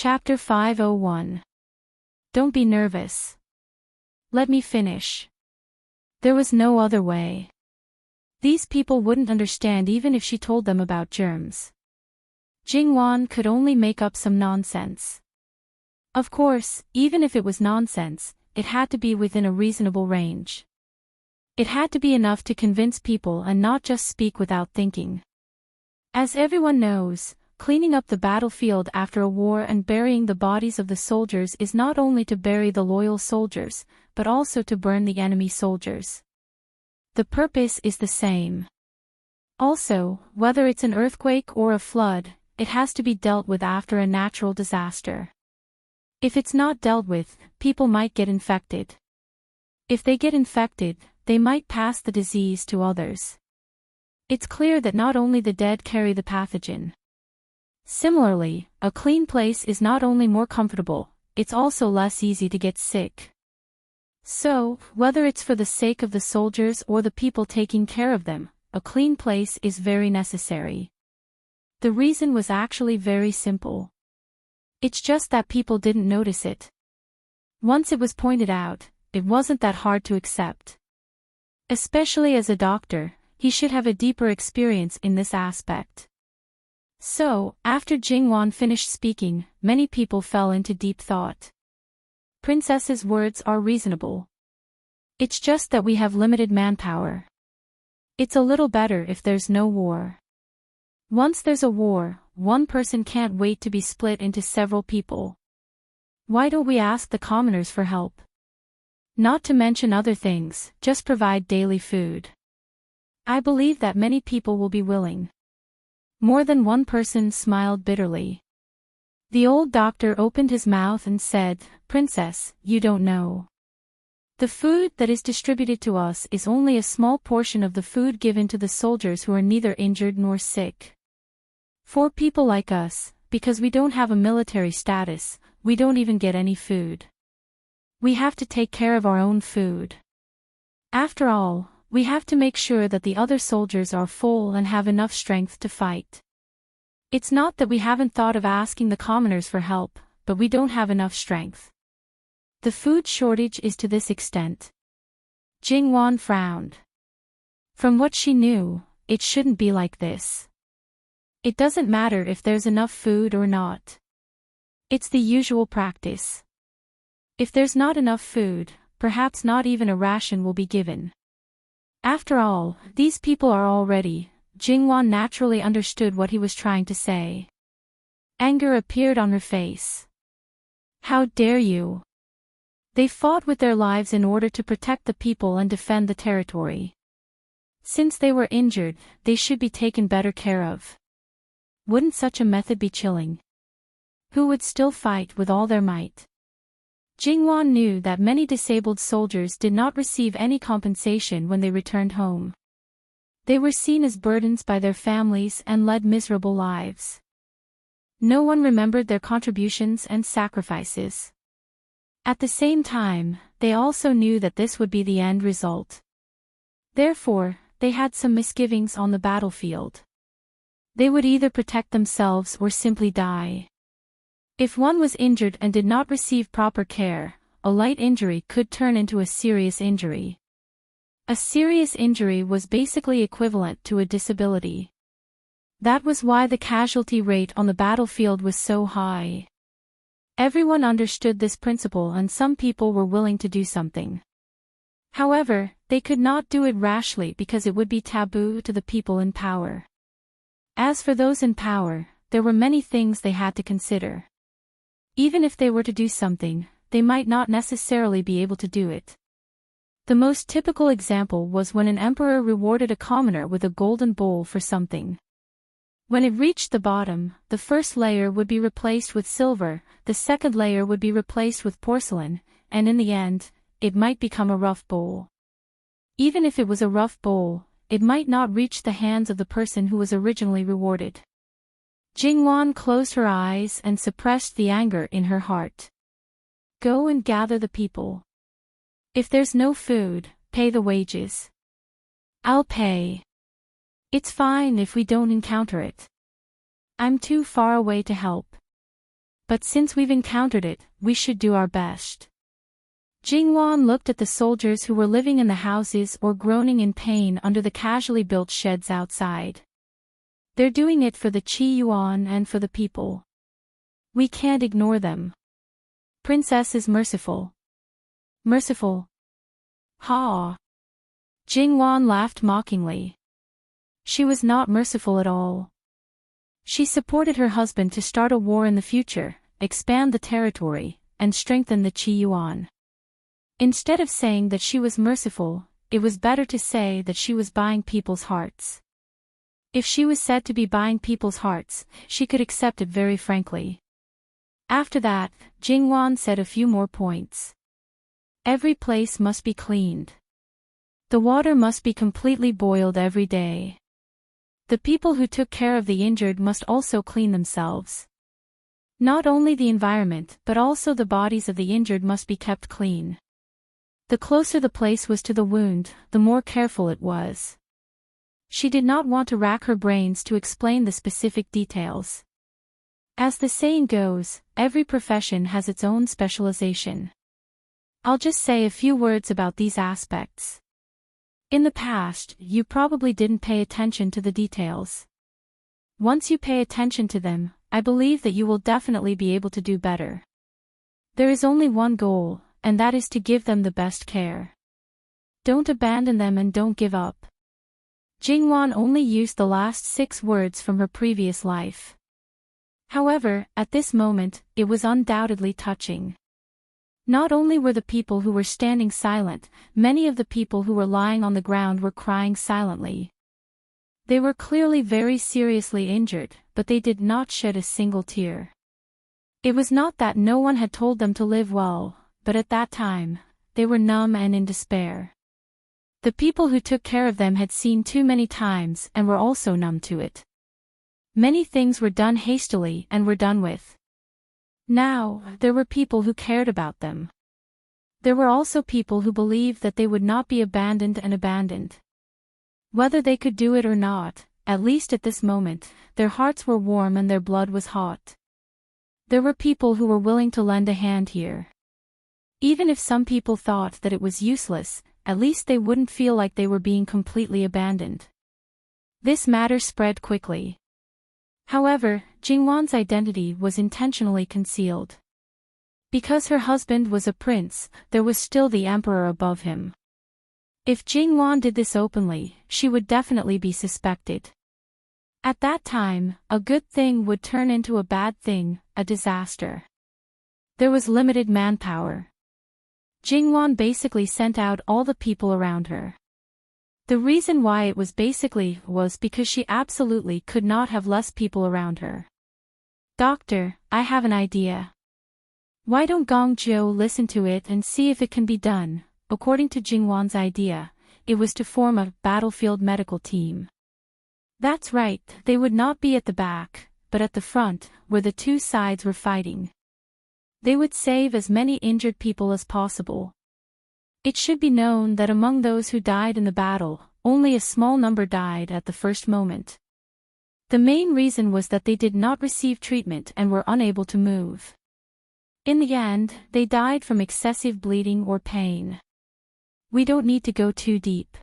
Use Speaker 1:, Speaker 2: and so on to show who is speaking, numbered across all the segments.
Speaker 1: Chapter 501. Don't be nervous. Let me finish. There was no other way. These people wouldn't understand even if she told them about germs. Jingwan could only make up some nonsense. Of course, even if it was nonsense, it had to be within a reasonable range. It had to be enough to convince people and not just speak without thinking. As everyone knows, cleaning up the battlefield after a war and burying the bodies of the soldiers is not only to bury the loyal soldiers, but also to burn the enemy soldiers. The purpose is the same. Also, whether it's an earthquake or a flood, it has to be dealt with after a natural disaster. If it's not dealt with, people might get infected. If they get infected, they might pass the disease to others. It's clear that not only the dead carry the pathogen. Similarly, a clean place is not only more comfortable, it's also less easy to get sick. So, whether it's for the sake of the soldiers or the people taking care of them, a clean place is very necessary. The reason was actually very simple. It's just that people didn't notice it. Once it was pointed out, it wasn't that hard to accept. Especially as a doctor, he should have a deeper experience in this aspect. So, after Jingwan finished speaking, many people fell into deep thought. Princess's words are reasonable. It's just that we have limited manpower. It's a little better if there's no war. Once there's a war, one person can't wait to be split into several people. Why don't we ask the commoners for help? Not to mention other things, just provide daily food. I believe that many people will be willing. More than one person smiled bitterly. The old doctor opened his mouth and said, "Princess, you don't know. The food that is distributed to us is only a small portion of the food given to the soldiers who are neither injured nor sick. For people like us, because we don't have a military status, we don't even get any food. We have to take care of our own food. After all, we have to make sure that the other soldiers are full and have enough strength to fight. It's not that we haven't thought of asking the commoners for help, but we don't have enough strength. The food shortage is to this extent." Jingwan frowned. From what she knew, it shouldn't be like this. It doesn't matter if there's enough food or not. It's the usual practice. If there's not enough food, perhaps not even a ration will be given. After all, these people are all ready. Jingwan naturally understood what he was trying to say. Anger appeared on her face. How dare you? They fought with their lives in order to protect the people and defend the territory. Since they were injured, they should be taken better care of. Wouldn't such a method be chilling? Who would still fight with all their might? Jingwan knew that many disabled soldiers did not receive any compensation when they returned home. They were seen as burdens by their families and led miserable lives. No one remembered their contributions and sacrifices. At the same time, they also knew that this would be the end result. Therefore, they had some misgivings on the battlefield. They would either protect themselves or simply die. If one was injured and did not receive proper care, a light injury could turn into a serious injury. A serious injury was basically equivalent to a disability. That was why the casualty rate on the battlefield was so high. Everyone understood this principle and some people were willing to do something. However, they could not do it rashly because it would be taboo to the people in power. As for those in power, there were many things they had to consider. Even if they were to do something, they might not necessarily be able to do it. The most typical example was when an emperor rewarded a commoner with a golden bowl for something. When it reached the bottom, the first layer would be replaced with silver, the second layer would be replaced with porcelain, and in the end, it might become a rough bowl. Even if it was a rough bowl, it might not reach the hands of the person who was originally rewarded. Jingwan closed her eyes and suppressed the anger in her heart. Go and gather the people. If there's no food, pay the wages. I'll pay. It's fine if we don't encounter it. I'm too far away to help. But since we've encountered it, we should do our best. Jingwan looked at the soldiers who were living in the houses or groaning in pain under the casually built sheds outside. They're doing it for the Qi Yuan and for the people. We can't ignore them. Princess is merciful. Merciful? Ha! Jingwan laughed mockingly. She was not merciful at all. She supported her husband to start a war in the future, expand the territory, and strengthen the Qi Yuan. Instead of saying that she was merciful, it was better to say that she was buying people's hearts. If she was said to be buying people's hearts, she could accept it very frankly. After that, Jingwan said a few more points. Every place must be cleaned. The water must be completely boiled every day. The people who took care of the injured must also clean themselves. Not only the environment but also the bodies of the injured must be kept clean. The closer the place was to the wound, the more careful it was. She did not want to rack her brains to explain the specific details. As the saying goes, every profession has its own specialization. I'll just say a few words about these aspects. In the past, you probably didn't pay attention to the details. Once you pay attention to them, I believe that you will definitely be able to do better. There is only one goal, and that is to give them the best care. Don't abandon them and don't give up. Jingwan only used the last 6 words from her previous life. However, at this moment, it was undoubtedly touching. Not only were the people who were standing silent, many of the people who were lying on the ground were crying silently. They were clearly very seriously injured, but they did not shed a single tear. It was not that no one had told them to live well, but at that time, they were numb and in despair. The people who took care of them had seen too many times and were also numb to it. Many things were done hastily and were done with. Now, there were people who cared about them. There were also people who believed that they would not be abandoned. Whether they could do it or not, at least at this moment, their hearts were warm and their blood was hot. There were people who were willing to lend a hand here. Even if some people thought that it was useless, at least they wouldn't feel like they were being completely abandoned. This matter spread quickly. However, Jingwan's identity was intentionally concealed. Because her husband was a prince, there was still the emperor above him. If Jingwan did this openly, she would definitely be suspected. At that time, a good thing would turn into a bad thing, a disaster. There was limited manpower. Jingwan basically sent out all the people around her. The reason why it was because she absolutely could not have less people around her. Doctor, I have an idea. Why don't Gongzhou listen to it and see if it can be done? According to Jingwan's idea, it was to form a battlefield medical team. That's right, they would not be at the back, but at the front, where the two sides were fighting. They would save as many injured people as possible. It should be known that among those who died in the battle, only a small number died at the first moment. The main reason was that they did not receive treatment and were unable to move. In the end, they died from excessive bleeding or pain. We don't need to go too deep.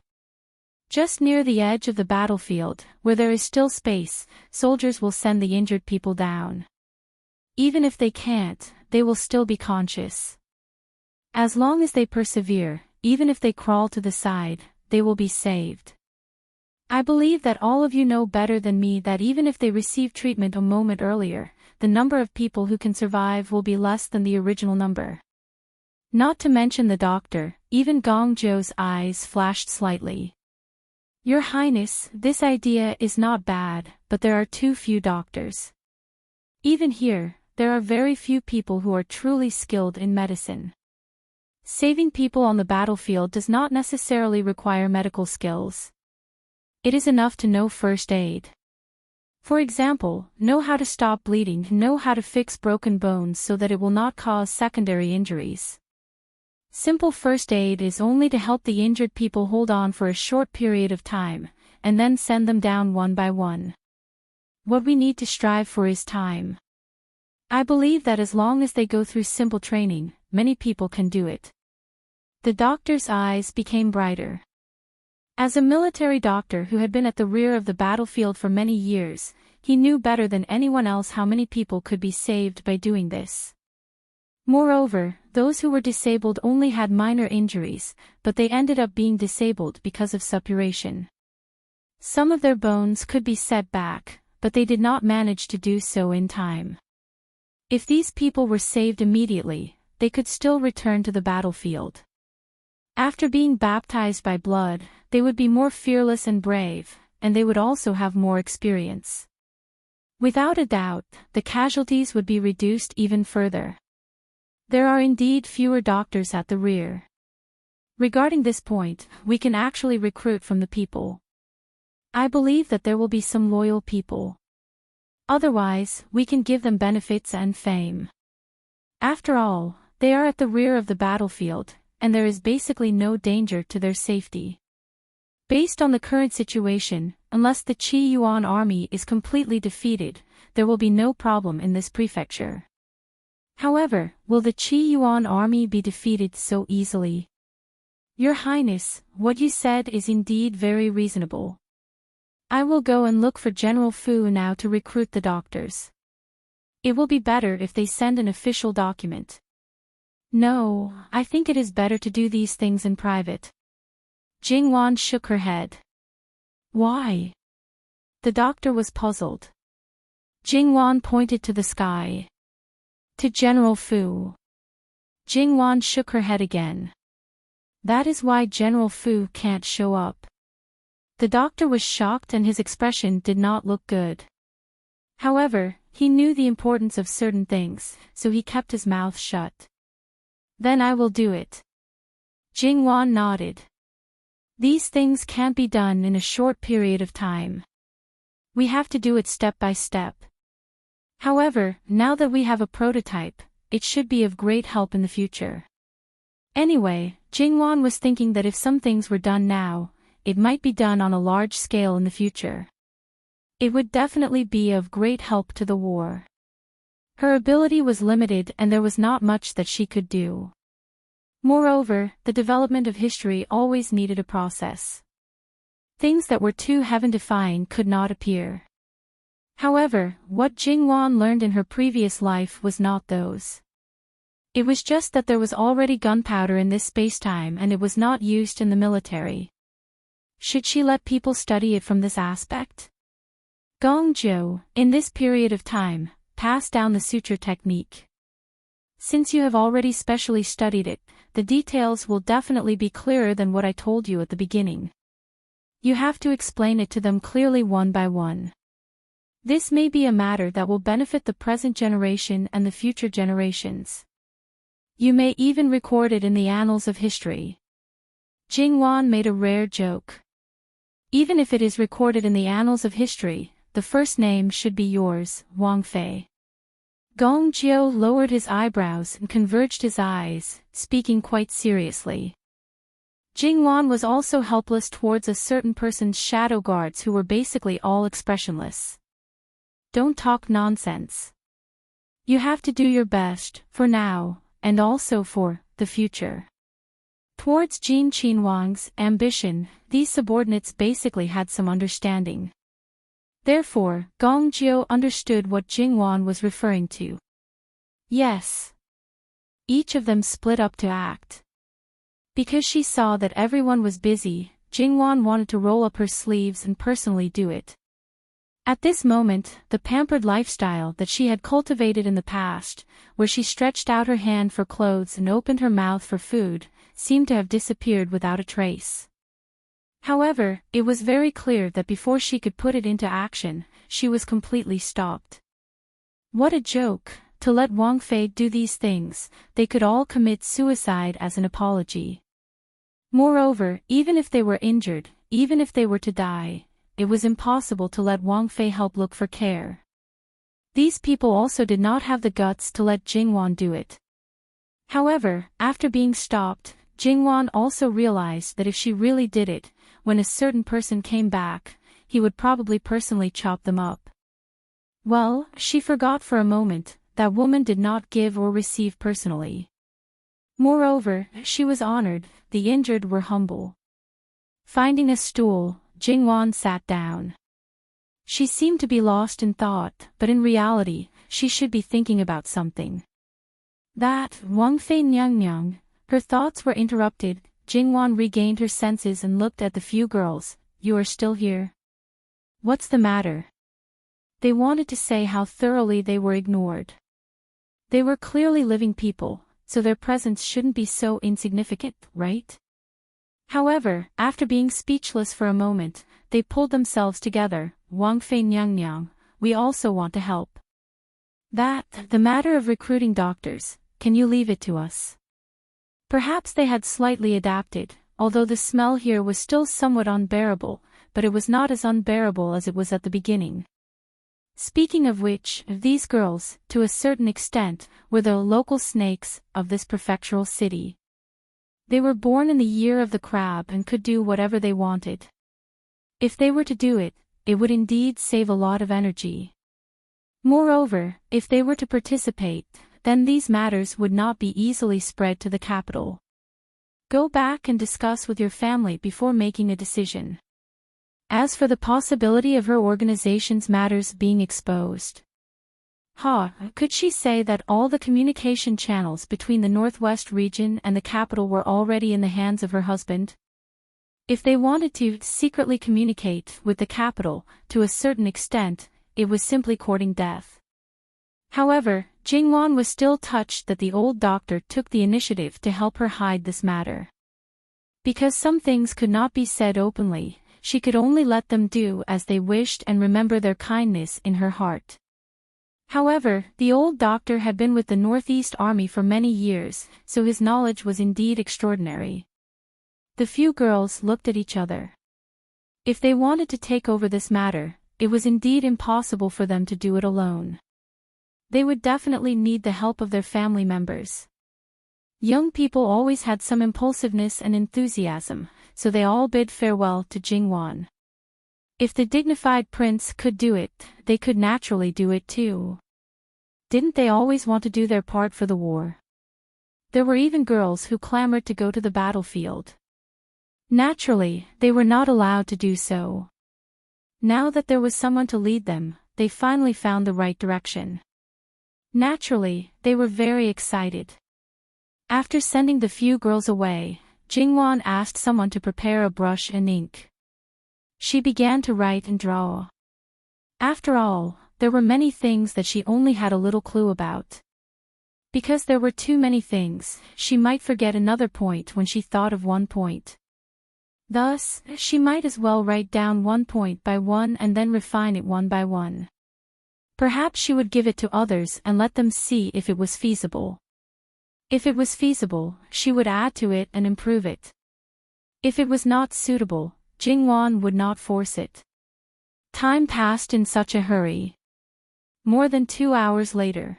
Speaker 1: Just near the edge of the battlefield, where there is still space, soldiers will send the injured people down. Even if they can't, they will still be conscious. As long as they persevere, even if they crawl to the side, they will be saved. I believe that all of you know better than me that even if they receive treatment a moment earlier, the number of people who can survive will be less than the original number. Not to mention the doctor, even Gongzhou's eyes flashed slightly. Your Highness, this idea is not bad, but there are too few doctors. Even here, there are very few people who are truly skilled in medicine. Saving people on the battlefield does not necessarily require medical skills. It is enough to know first aid. For example, know how to stop bleeding, know how to fix broken bones so that it will not cause secondary injuries. Simple first aid is only to help the injured people hold on for a short period of time, and then send them down one by one. What we need to strive for is time. I believe that as long as they go through simple training, many people can do it. The doctor's eyes became brighter. As a military doctor who had been at the rear of the battlefield for many years, he knew better than anyone else how many people could be saved by doing this. Moreover, those who were disabled only had minor injuries, but they ended up being disabled because of suppuration. Some of their bones could be set back, but they did not manage to do so in time. If these people were saved immediately, they could still return to the battlefield. After being baptized by blood, they would be more fearless and brave, and they would also have more experience. Without a doubt, the casualties would be reduced even further. There are indeed fewer doctors at the rear. Regarding this point, we can actually recruit from the people. I believe that there will be some loyal people. Otherwise, we can give them benefits and fame. After all, they are at the rear of the battlefield, and there is basically no danger to their safety. Based on the current situation, unless the Qi Yuan army is completely defeated, there will be no problem in this prefecture. However, will the Qi Yuan army be defeated so easily? Your Highness, what you said is indeed very reasonable. I will go and look for General Fu now to recruit the doctors. It will be better if they send an official document. No, I think it is better to do these things in private. Jingwan shook her head. Why? The doctor was puzzled. Jingwan pointed to the sky. To General Fu. Jingwan shook her head again. That is why General Fu can't show up. The doctor was shocked and his expression did not look good. However, he knew the importance of certain things, so he kept his mouth shut. Then I will do it. Jingwan nodded. These things can't be done in a short period of time. We have to do it step by step. However, now that we have a prototype, it should be of great help in the future. Anyway, Jingwan was thinking that if some things were done now, it might be done on a large scale in the future. It would definitely be of great help to the war. Her ability was limited and there was not much that she could do. Moreover, the development of history always needed a process. Things that were too heaven-defying could not appear. However, what Jingwan learned in her previous life was not those. It was just that there was already gunpowder in this spacetime and it was not used in the military. Should she let people study it from this aspect? Gongzhou, in this period of time, passed down the suture technique. Since you have already specially studied it, the details will definitely be clearer than what I told you at the beginning. You have to explain it to them clearly one by one. This may be a matter that will benefit the present generation and the future generations. You may even record it in the annals of history. Jingwan made a rare joke. Even if it is recorded in the annals of history, the first name should be yours, Wang Fei. Gong Jiu lowered his eyebrows and converged his eyes, speaking quite seriously. Jingwan was also helpless towards a certain person's shadow guards who were basically all expressionless. Don't talk nonsense. You have to do your best, for now, and also for the future. Towards Jin Qinhuang's ambition, these subordinates basically had some understanding. Therefore, Gong Jiu understood what Jingwan was referring to. Yes. Each of them split up to act. Because she saw that everyone was busy, Jingwan wanted to roll up her sleeves and personally do it. At this moment, the pampered lifestyle that she had cultivated in the past, where she stretched out her hand for clothes and opened her mouth for food, seemed to have disappeared without a trace. However, it was very clear that before she could put it into action, she was completely stopped. What a joke, to let Wang Fei do these things, they could all commit suicide as an apology. Moreover, even if they were injured, even if they were to die, it was impossible to let Wang Fei help look for care. These people also did not have the guts to let Jingwan do it. However, after being stopped, Jingwan also realized that if she really did it, when a certain person came back, he would probably personally chop them up. Well, she forgot for a moment that woman did not give or receive personally. Moreover, she was honored, the injured were humble. Finding a stool, Jingwan sat down. She seemed to be lost in thought, but in reality, she should be thinking about something. That, Wang Fei Nyang. Her thoughts were interrupted. Jingwan regained her senses and looked at the few girls. You are still here? What's the matter? They wanted to say how thoroughly they were ignored. They were clearly living people, so their presence shouldn't be so insignificant, right? However, after being speechless for a moment, they pulled themselves together. Wang Fei Nyang, we also want to help. The matter of recruiting doctors, can you leave it to us? Perhaps they had slightly adapted, although the smell here was still somewhat unbearable, but it was not as unbearable as it was at the beginning. Speaking of which, these girls, to a certain extent, were the local snakes of this prefectural city. They were born in the year of the crab and could do whatever they wanted. If they were to do it, it would indeed save a lot of energy. Moreover, if they were to participate, then these matters would not be easily spread to the capital. Go back and discuss with your family before making a decision. As for the possibility of her organization's matters being exposed. Could she say that all the communication channels between the Northwest region and the capital were already in the hands of her husband? If they wanted to secretly communicate with the capital, to a certain extent, it was simply courting death. However, Jingwan was still touched that the old doctor took the initiative to help her hide this matter. Because some things could not be said openly, she could only let them do as they wished and remember their kindness in her heart. However, the old doctor had been with the Northeast Army for many years, so his knowledge was indeed extraordinary. The few girls looked at each other. If they wanted to take over this matter, it was indeed impossible for them to do it alone. They would definitely need the help of their family members. Young people always had some impulsiveness and enthusiasm, so they all bid farewell to Jingwan. If the dignified prince could do it, they could naturally do it too. Didn't they always want to do their part for the war? There were even girls who clamored to go to the battlefield. Naturally, they were not allowed to do so. Now that there was someone to lead them, they finally found the right direction. Naturally, they were very excited. After sending the few girls away, Jingwan asked someone to prepare a brush and ink. She began to write and draw. After all, there were many things that she only had a little clue about. Because there were too many things, she might forget another point when she thought of one point. Thus, she might as well write down one point by one and then refine it one by one. Perhaps she would give it to others and let them see if it was feasible. If it was feasible, she would add to it and improve it. If it was not suitable, Jingwan would not force it. Time passed in such a hurry. More than 2 hours later.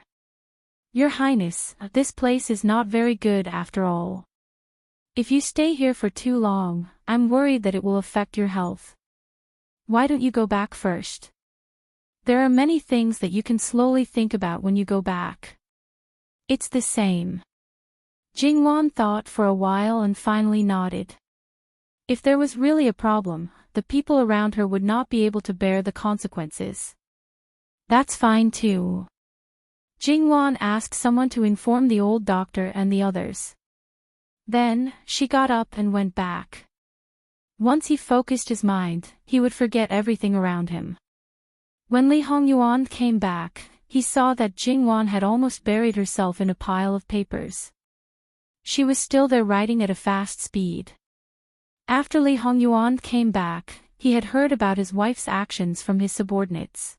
Speaker 1: Your Highness, this place is not very good after all. If you stay here for too long, I'm worried that it will affect your health. Why don't you go back first? There are many things that you can slowly think about when you go back. It's the same. Jingwan thought for a while and finally nodded. If there was really a problem, the people around her would not be able to bear the consequences. That's fine too. Jingwan asked someone to inform the old doctor and the others. Then, she got up and went back. Once he focused his mind, he would forget everything around him. When Li Hongyuan came back, he saw that Jingwan had almost buried herself in a pile of papers. She was still there writing at a fast speed. After Li Hongyuan came back, he had heard about his wife's actions from his subordinates.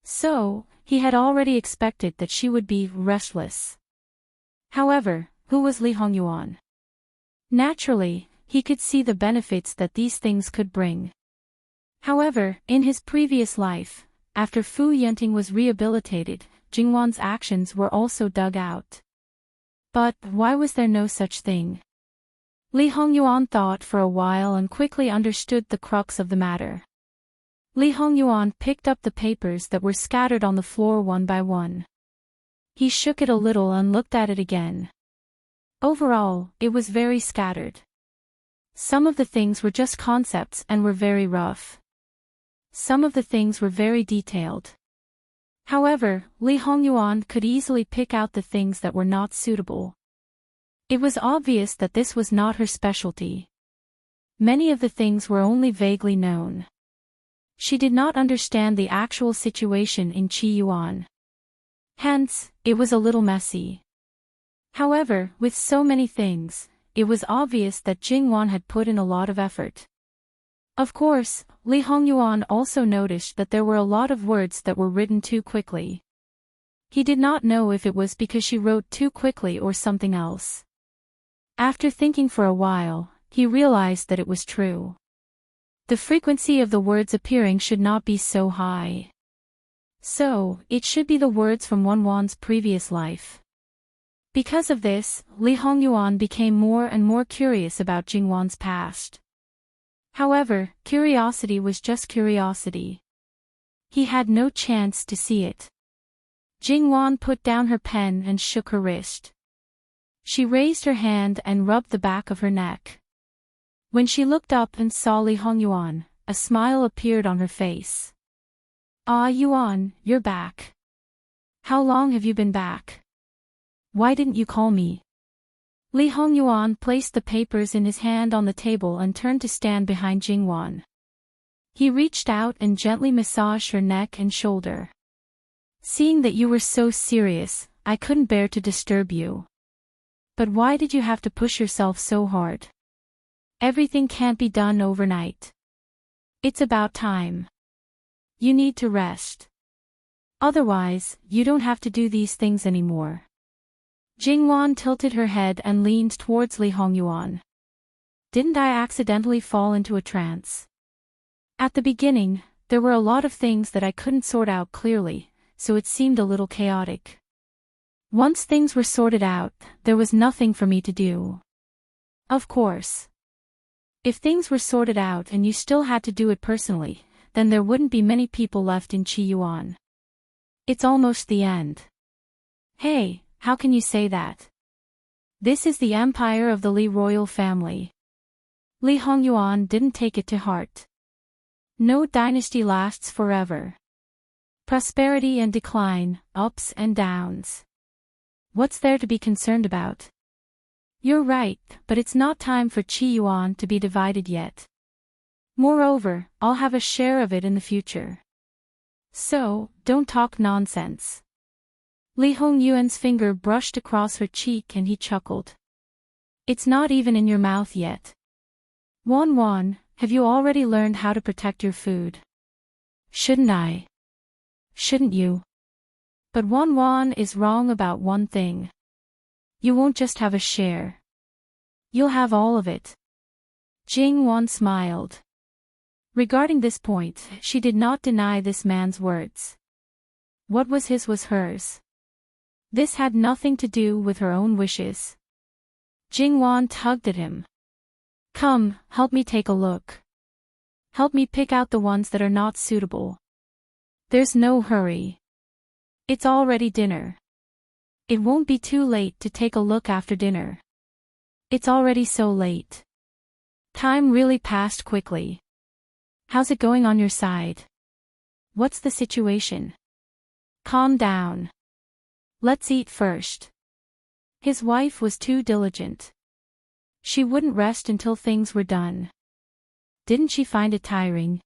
Speaker 1: So, he had already expected that she would be restless. However, who was Li Hongyuan? Naturally, he could see the benefits that these things could bring. However, in his previous life, after Fu Yunting was rehabilitated, Jingwan's actions were also dug out. But why was there no such thing? Li Hongyuan thought for a while and quickly understood the crux of the matter. Li Hongyuan picked up the papers that were scattered on the floor one by one. He shook it a little and looked at it again. Overall, it was very scattered. Some of the things were just concepts and were very rough. Some of the things were very detailed. However, Li Hongyuan could easily pick out the things that were not suitable. It was obvious that this was not her specialty. Many of the things were only vaguely known. She did not understand the actual situation in Qiyuan. Hence, it was a little messy. However, with so many things, it was obvious that Jingwan had put in a lot of effort. Of course, Li Hongyuan also noticed that there were a lot of words that were written too quickly. He did not know if it was because she wrote too quickly or something else. After thinking for a while, he realized that it was true. The frequency of the words appearing should not be so high. So, it should be the words from Wan's previous life. Because of this, Li Hongyuan became more and more curious about Jingwan's past. However, curiosity was just curiosity. He had no chance to see it. Jingwan put down her pen and shook her wrist. She raised her hand and rubbed the back of her neck. When she looked up and saw Li Hongyuan, a smile appeared on her face. "Ah, Yuan, you're back. How long have you been back? Why didn't you call me?" Li Hongyuan placed the papers in his hand on the table and turned to stand behind Jingwan. He reached out and gently massaged her neck and shoulder. "Seeing that you were so serious, I couldn't bear to disturb you. But why did you have to push yourself so hard? Everything can't be done overnight. It's about time. You need to rest. Otherwise, you don't have to do these things anymore." Jingwan tilted her head and leaned towards Li Hongyuan. "Didn't I accidentally fall into a trance? At the beginning, there were a lot of things that I couldn't sort out clearly, so it seemed a little chaotic. Once things were sorted out, there was nothing for me to do. Of course. If things were sorted out and you still had to do it personally, then there wouldn't be many people left in Qiyuan. It's almost the end." "Hey, how can you say that? This is the empire of the Li royal family." Li Hongyuan didn't take it to heart. No dynasty lasts forever. Prosperity and decline, ups and downs. What's there to be concerned about? You're right, but it's not time for Qiyuan to be divided yet. Moreover, I'll have a share of it in the future. So, don't talk nonsense. Li Hongyuan's finger brushed across her cheek and he chuckled. "It's not even in your mouth yet. Wan, have you already learned how to protect your food?" "Shouldn't I?" "Shouldn't you?" But Wan is wrong about one thing. You won't just have a share. You'll have all of it." Jingwan smiled. Regarding this point, she did not deny this man's words. What was his was hers. This had nothing to do with her own wishes. Jingwan tugged at him. "Come, help me take a look. Help me pick out the ones that are not suitable. There's no hurry. It's already dinner. It won't be too late to take a look after dinner. It's already so late. Time really passed quickly. How's it going on your side? What's the situation? Calm down. Let's eat first." His wife was too diligent. She wouldn't rest until things were done. Didn't she find it tiring?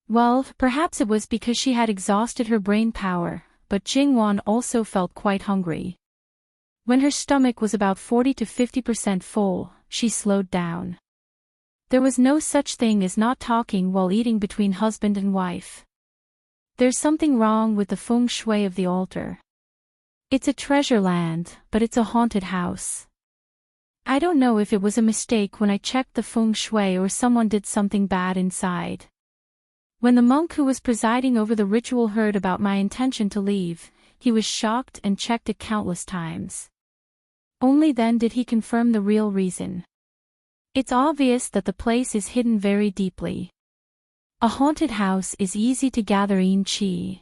Speaker 1: Well, perhaps it was because she had exhausted her brain power, but Jingwan also felt quite hungry. When her stomach was about 40 to 50% full, she slowed down. There was no such thing as not talking while eating between husband and wife. There's something wrong with the feng shui of the altar. It's a treasure land, but it's a haunted house. I don't know if it was a mistake when I checked the feng shui or someone did something bad inside. When the monk who was presiding over the ritual heard about my intention to leave, he was shocked and checked it countless times. Only then did he confirm the real reason. It's obvious that the place is hidden very deeply. A haunted house is easy to gather in qi.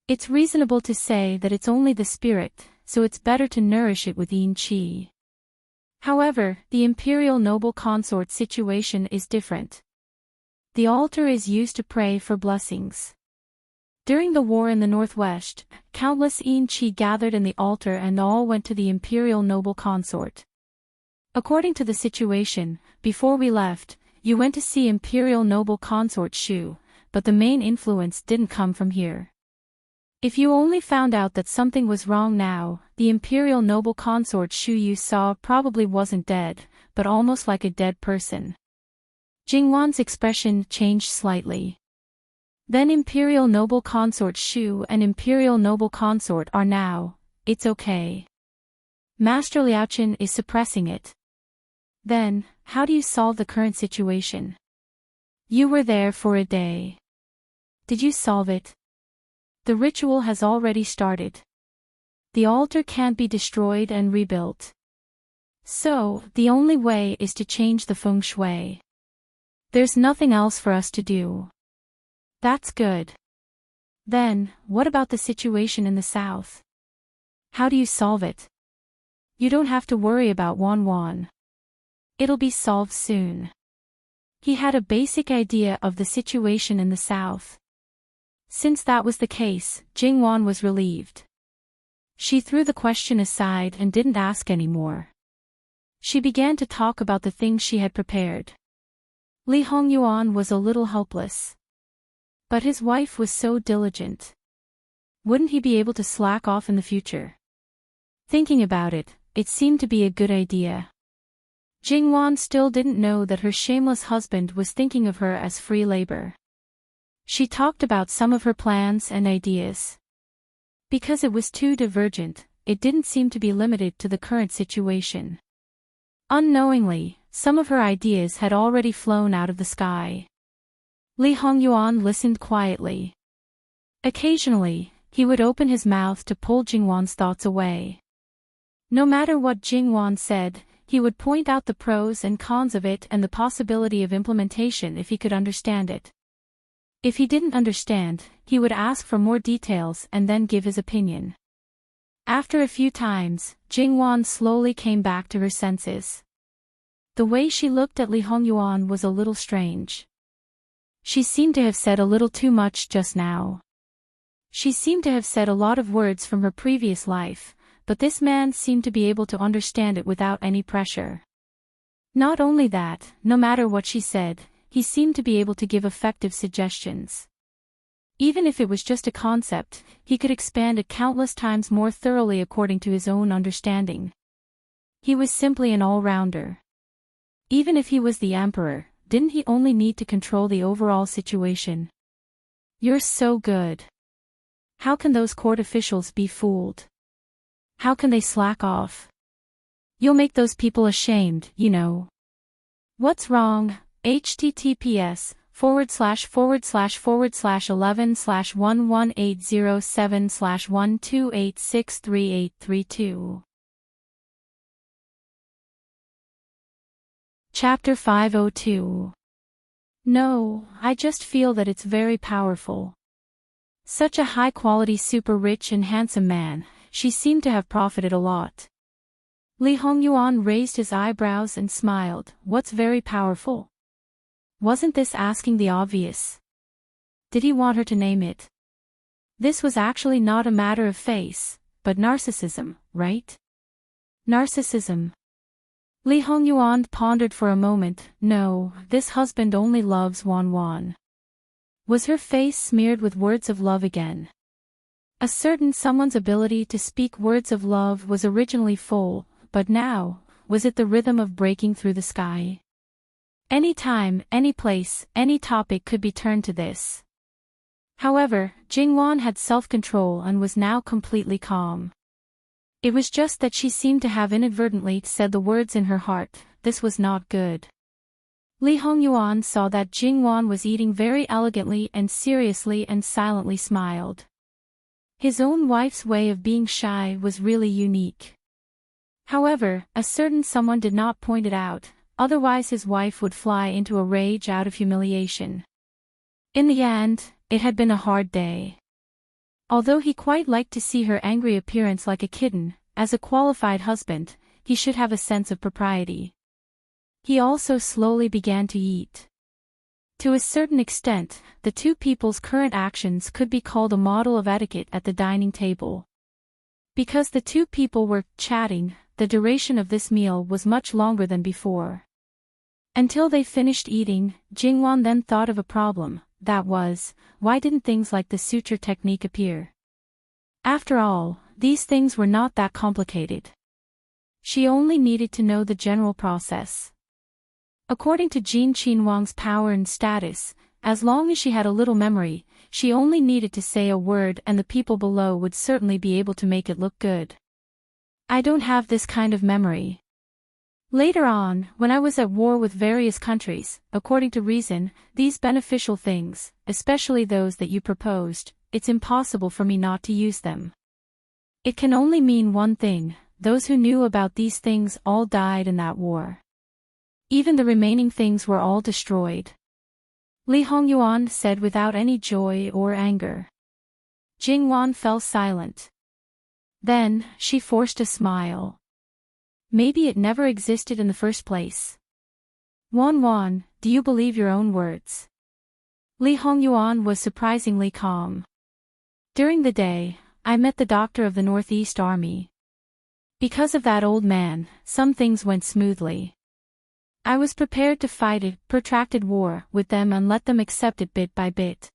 Speaker 1: It's reasonable to say that it's only the spirit, so it's better to nourish it with yin qi. However, the imperial noble consort situation is different. The altar is used to pray for blessings. During the war in the northwest, countless yin qi gathered in the altar and all went to the imperial noble consort. According to the situation, before we left, you went to see imperial noble consort Shu, but the main influence didn't come from here. If you only found out that something was wrong now, the imperial noble consort Shu you saw probably wasn't dead, but almost like a dead person. Jingwan's expression changed slightly. Then imperial noble consort Shu and imperial noble consort are now, it's okay. Master Liaochen is suppressing it. Then, how do you solve the current situation? You were there for a day. Did you solve it? The ritual has already started. The altar can't be destroyed and rebuilt. So, the only way is to change the feng shui. There's nothing else for us to do. That's good. Then, what about the situation in the south? How do you solve it? You don't have to worry about Wan. It'll be solved soon. He had a basic idea of the situation in the south. Since that was the case, Jingwan was relieved. She threw the question aside and didn't ask anymore. She began to talk about the things she had prepared. Li Hongyuan was a little helpless. But his wife was so diligent. Wouldn't he be able to slack off in the future? Thinking about it, it seemed to be a good idea. Jingwan still didn't know that her shameless husband was thinking of her as free labor. She talked about some of her plans and ideas. Because it was too divergent, it didn't seem to be limited to the current situation. Unknowingly, some of her ideas had already flown out of the sky. Li Hongyuan listened quietly. Occasionally, he would open his mouth to pull Jingwan's thoughts away. No matter what Jingwan said, he would point out the pros and cons of it and the possibility of implementation if he could understand it. If he didn't understand, he would ask for more details and then give his opinion. After a few times, Jingwan slowly came back to her senses. The way she looked at Li Hongyuan was a little strange. She seemed to have said a little too much just now. She seemed to have said a lot of words from her previous life, but this man seemed to be able to understand it without any pressure. Not only that, no matter what she said, he seemed to be able to give effective suggestions. Even if it was just a concept, he could expand it countless times more thoroughly according to his own understanding. He was simply an all-rounder. Even if he was the emperor, didn't he only need to control the overall situation? You're so good. How can those court officials be fooled? How can they slack off? You'll make those people ashamed, you know. What's wrong? https://11/118007/128638332. Chapter 502. No, I just feel that it's very powerful. Such a high-quality super rich and handsome man, she seemed to have profited a lot. Li Hongyuan raised his eyebrows and smiled. What's very powerful? Wasn't this asking the obvious? Did he want her to name it? This was actually not a matter of face, but narcissism, right? Narcissism. Li Hongyuan pondered for a moment. No, this husband only loves Wan. Was her face smeared with words of love again? A certain someone's ability to speak words of love was originally full, but now, was it the rhythm of breaking through the sky? Any time, any place, any topic could be turned to this. However, Jingwan had self-control and was now completely calm. It was just that she seemed to have inadvertently said the words in her heart. This was not good. Li Hongyuan saw that Jingwan was eating very elegantly and seriously and silently smiled. His own wife's way of being shy was really unique. However, a certain someone did not point it out, otherwise his wife would fly into a rage out of humiliation. In the end, it had been a hard day. Although he quite liked to see her angry appearance like a kitten, as a qualified husband, he should have a sense of propriety. He also slowly began to eat. To a certain extent, the two people's current actions could be called a model of etiquette at the dining table. Because the two people were chatting, the duration of this meal was much longer than before. Until they finished eating, Jingwan then thought of a problem, that was, why didn't things like the suture technique appear? After all, these things were not that complicated. She only needed to know the general process. According to Jin Qinhuang's power and status, as long as she had a little memory, she only needed to say a word and the people below would certainly be able to make it look good. I don't have this kind of memory. Later on, when I was at war with various countries, according to reason, these beneficial things, especially those that you proposed, it's impossible for me not to use them. It can only mean one thing, those who knew about these things all died in that war. Even the remaining things were all destroyed. Li Hongyuan said without any joy or anger. Jingwan fell silent. Then, she forced a smile. Maybe it never existed in the first place. Wan, do you believe your own words? Li Hongyuan was surprisingly calm. During the day, I met the doctor of the Northeast Army. Because of that old man, some things went smoothly. I was prepared to fight a protracted war with them and let them accept it bit by bit.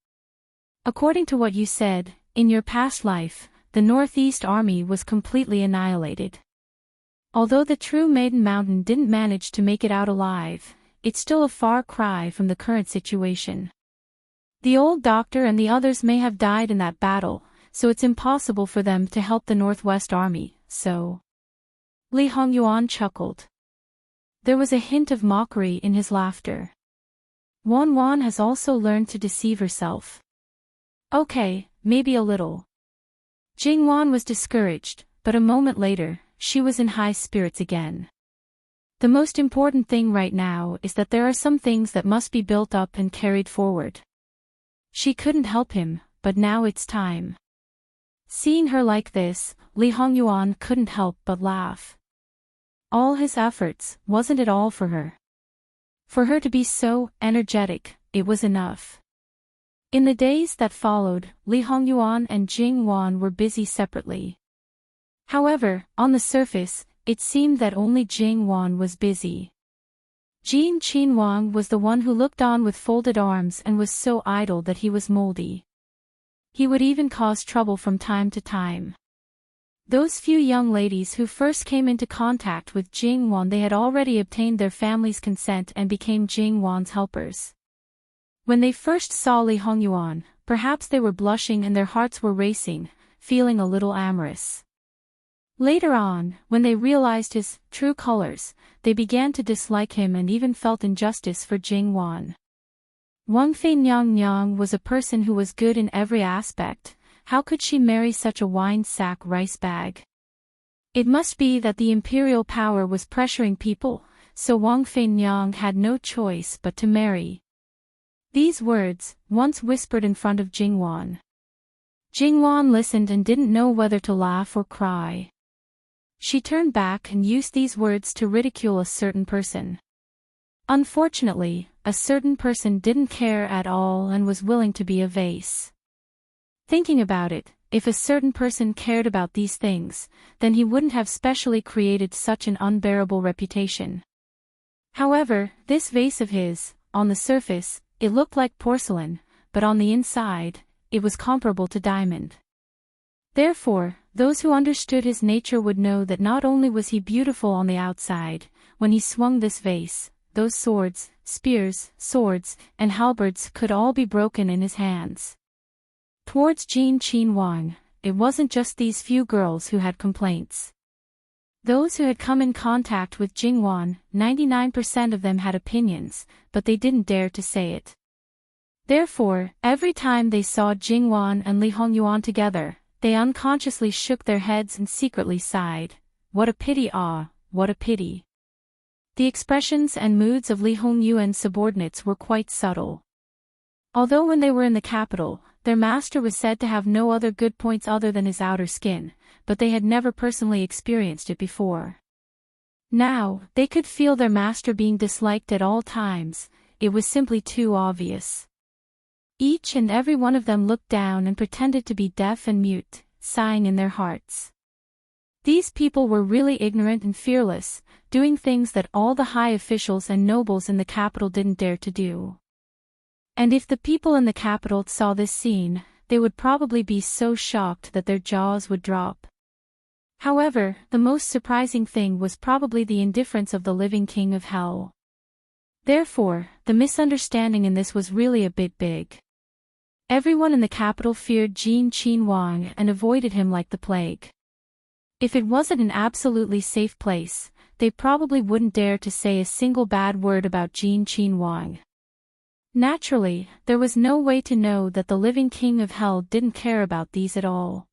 Speaker 1: According to what you said, in your past life, the Northeast Army was completely annihilated. Although the true Maiden Mountain didn't manage to make it out alive, it's still a far cry from the current situation. The old doctor and the others may have died in that battle, so it's impossible for them to help the Northwest Army, so... Li Hongyuan chuckled. There was a hint of mockery in his laughter. Wan has also learned to deceive herself. Okay, maybe a little. Jingwan was discouraged, but a moment later, she was in high spirits again. The most important thing right now is that there are some things that must be built up and carried forward. She couldn't help him, but now it's time. Seeing her like this, Li Hongyuan couldn't help but laugh. All his efforts, wasn't it all for her? For her to be so energetic, it was enough. In the days that followed, Li Hongyuan and Jingwan were busy separately. However, on the surface, it seemed that only Jingwan was busy. Jin Qinhuang was the one who looked on with folded arms and was so idle that he was moldy. He would even cause trouble from time to time. Those few young ladies who first came into contact with Jingwan, they had already obtained their family's consent and became Jingwan's helpers. When they first saw Li Hongyuan, perhaps they were blushing and their hearts were racing, feeling a little amorous. Later on, when they realized his true colors, they began to dislike him and even felt injustice for Jingwan. Wang Nyang was a person who was good in every aspect. How could she marry such a wine-sack rice bag? It must be that the imperial power was pressuring people, so Wang Nyang had no choice but to marry. These words, once whispered in front of Jingwan. Jingwan listened and didn't know whether to laugh or cry. She turned back and used these words to ridicule a certain person. Unfortunately, a certain person didn't care at all and was willing to be a vase. Thinking about it, if a certain person cared about these things, then he wouldn't have specially created such an unbearable reputation. However, this vase of his, on the surface, it looked like porcelain, but on the inside, it was comparable to diamond. Therefore, those who understood his nature would know that not only was he beautiful on the outside, when he swung this vase, those swords, spears, swords, and halberds could all be broken in his hands. Towards Jin Qinhuang, it wasn't just these few girls who had complaints. Those who had come in contact with Jingwan, 99% of them had opinions, but they didn't dare to say it. Therefore, every time they saw Jingwan and Li Hongyuan together, they unconsciously shook their heads and secretly sighed. What a pity, what a pity. The expressions and moods of Li Hongyuan's subordinates were quite subtle. Although when they were in the capital, their master was said to have no other good points other than his outer skin, but they had never personally experienced it before. Now, they could feel their master being disliked at all times. It was simply too obvious. Each and every one of them looked down and pretended to be deaf and mute, sighing in their hearts. These people were really ignorant and fearless, doing things that all the high officials and nobles in the capital didn't dare to do. And if the people in the capital saw this scene, they would probably be so shocked that their jaws would drop. However, the most surprising thing was probably the indifference of the living king of hell. Therefore, the misunderstanding in this was really a bit big. Everyone in the capital feared Wang and avoided him like the plague. If it wasn't an absolutely safe place, they probably wouldn't dare to say a single bad word about Wang. Naturally, there was no way to know that the living king of hell didn't care about these at all.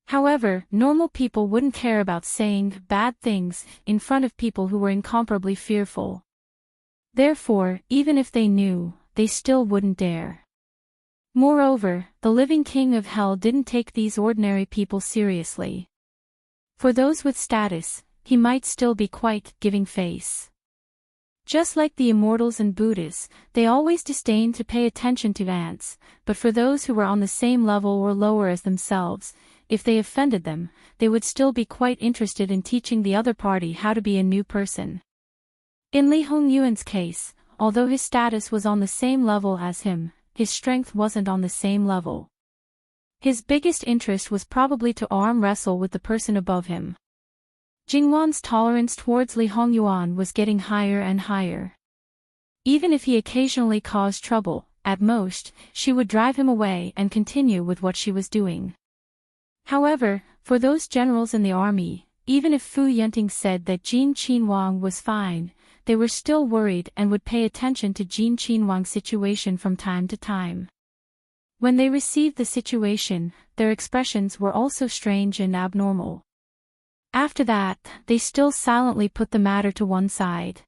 Speaker 1: However, normal people wouldn't care about saying bad things in front of people who were incomparably fearful. Therefore, even if they knew, they still wouldn't dare. Moreover, the living king of hell didn't take these ordinary people seriously. For those with status, he might still be quite giving face. Just like the immortals and Buddhas, they always disdained to pay attention to ants, but for those who were on the same level or lower as themselves, if they offended them, they would still be quite interested in teaching the other party how to be a new person. In Li Hongyuan's case, although his status was on the same level as him, his strength wasn't on the same level. His biggest interest was probably to arm wrestle with the person above him. Jingwan's tolerance towards Li Hongyuan was getting higher and higher. Even if he occasionally caused trouble, at most, she would drive him away and continue with what she was doing. However, for those generals in the army, even if Fu Yunting said that Wang was fine, they were still worried and would pay attention to Wang's situation from time to time. When they received the situation, their expressions were also strange and abnormal. After that, they still silently put the matter to one side.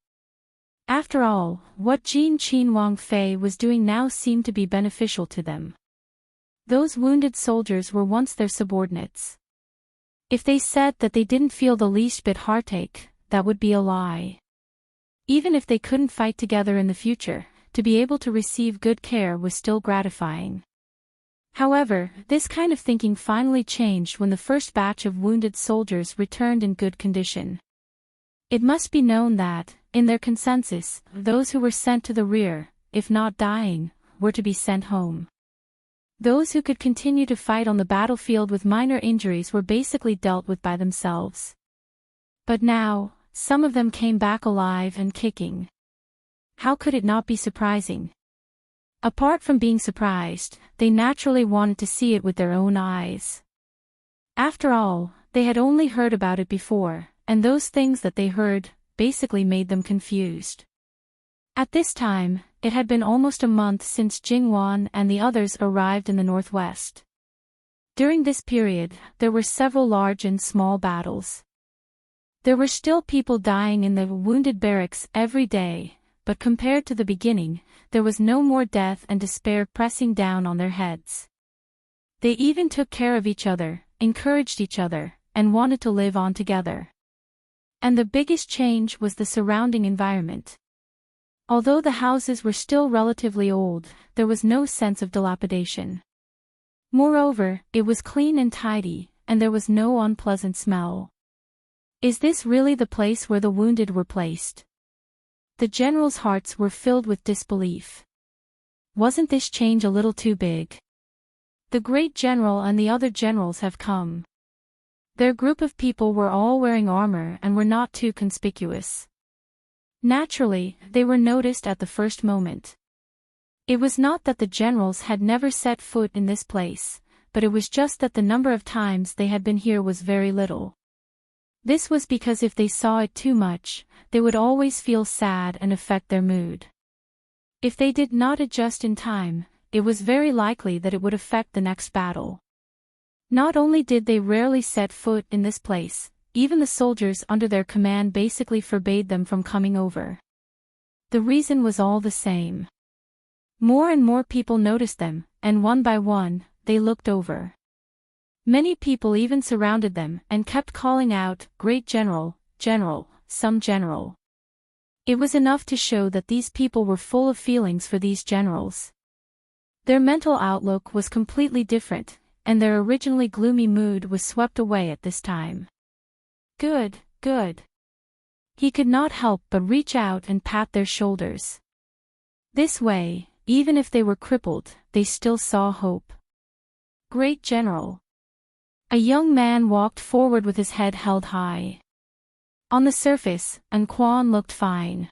Speaker 1: After all, what Wang Fei was doing now seemed to be beneficial to them. Those wounded soldiers were once their subordinates. If they said that they didn't feel the least bit heartache, that would be a lie. Even if they couldn't fight together in the future, to be able to receive good care was still gratifying. However, this kind of thinking finally changed when the first batch of wounded soldiers returned in good condition. It must be known that, in their consensus, those who were sent to the rear, if not dying, were to be sent home. Those who could continue to fight on the battlefield with minor injuries were basically dealt with by themselves. But now, some of them came back alive and kicking. How could it not be surprising? Apart from being surprised, they naturally wanted to see it with their own eyes. After all, they had only heard about it before, and those things that they heard basically made them confused. At this time, it had been almost a month since Jingwan and the others arrived in the northwest. During this period, there were several large and small battles. There were still people dying in the wounded barracks every day, but compared to the beginning, there was no more death and despair pressing down on their heads. They even took care of each other, encouraged each other, and wanted to live on together. And the biggest change was the surrounding environment. Although the houses were still relatively old, there was no sense of dilapidation. Moreover, it was clean and tidy, and there was no unpleasant smell. Is this really the place where the wounded were placed? The generals' hearts were filled with disbelief. Wasn't this change a little too big? The great general and the other generals have come. Their group of people were all wearing armor and were not too conspicuous. Naturally, they were noticed at the first moment. It was not that the generals had never set foot in this place, but it was just that the number of times they had been here was very little. This was because if they saw it too much, they would always feel sad and affect their mood. If they did not adjust in time, it was very likely that it would affect the next battle. Not only did they rarely set foot in this place, even the soldiers under their command basically forbade them from coming over. The reason was all the same. More and more people noticed them, and one by one, they looked over. Many people even surrounded them and kept calling out, "Great General, General, some general." It was enough to show that these people were full of feelings for these generals. Their mental outlook was completely different, and their originally gloomy mood was swept away at this time. Good, good. He could not help but reach out and pat their shoulders. This way, even if they were crippled, they still saw hope. Great General. A young man walked forward with his head held high. On the surface, Quan looked fine.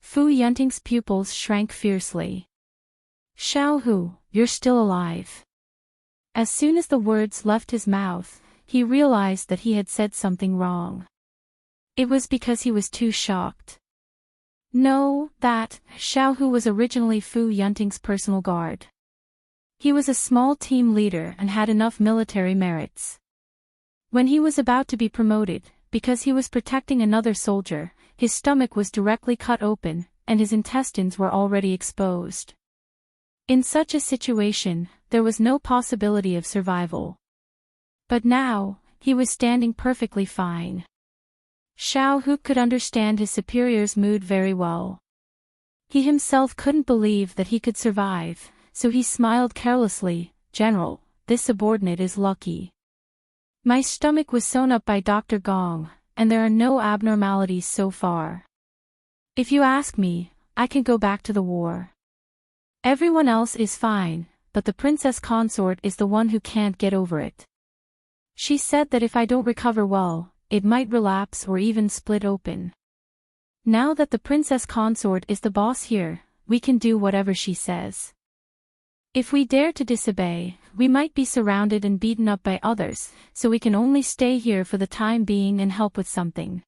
Speaker 1: Fu Yunting's pupils shrank fiercely. "Xiao Hu, you're still alive." As soon as the words left his mouth, he realized that he had said something wrong. It was because he was too shocked. No, Xiao Hu was originally Fu Yunting's personal guard. He was a small team leader and had enough military merits. When he was about to be promoted, because he was protecting another soldier, his stomach was directly cut open, and his intestines were already exposed. In such a situation, there was no possibility of survival. But now, he was standing perfectly fine. Xiao Hu could understand his superior's mood very well. He himself couldn't believe that he could survive, so he smiled carelessly. "General, this subordinate is lucky. My stomach was sewn up by Dr. Gong, and there are no abnormalities so far. If you ask me, I can go back to the war. Everyone else is fine, but the princess consort is the one who can't get over it. She said that if I don't recover well, it might relapse or even split open. Now that the princess consort is the boss here, we can do whatever she says. If we dare to disobey, we might be surrounded and beaten up by others, so we can only stay here for the time being and help with something.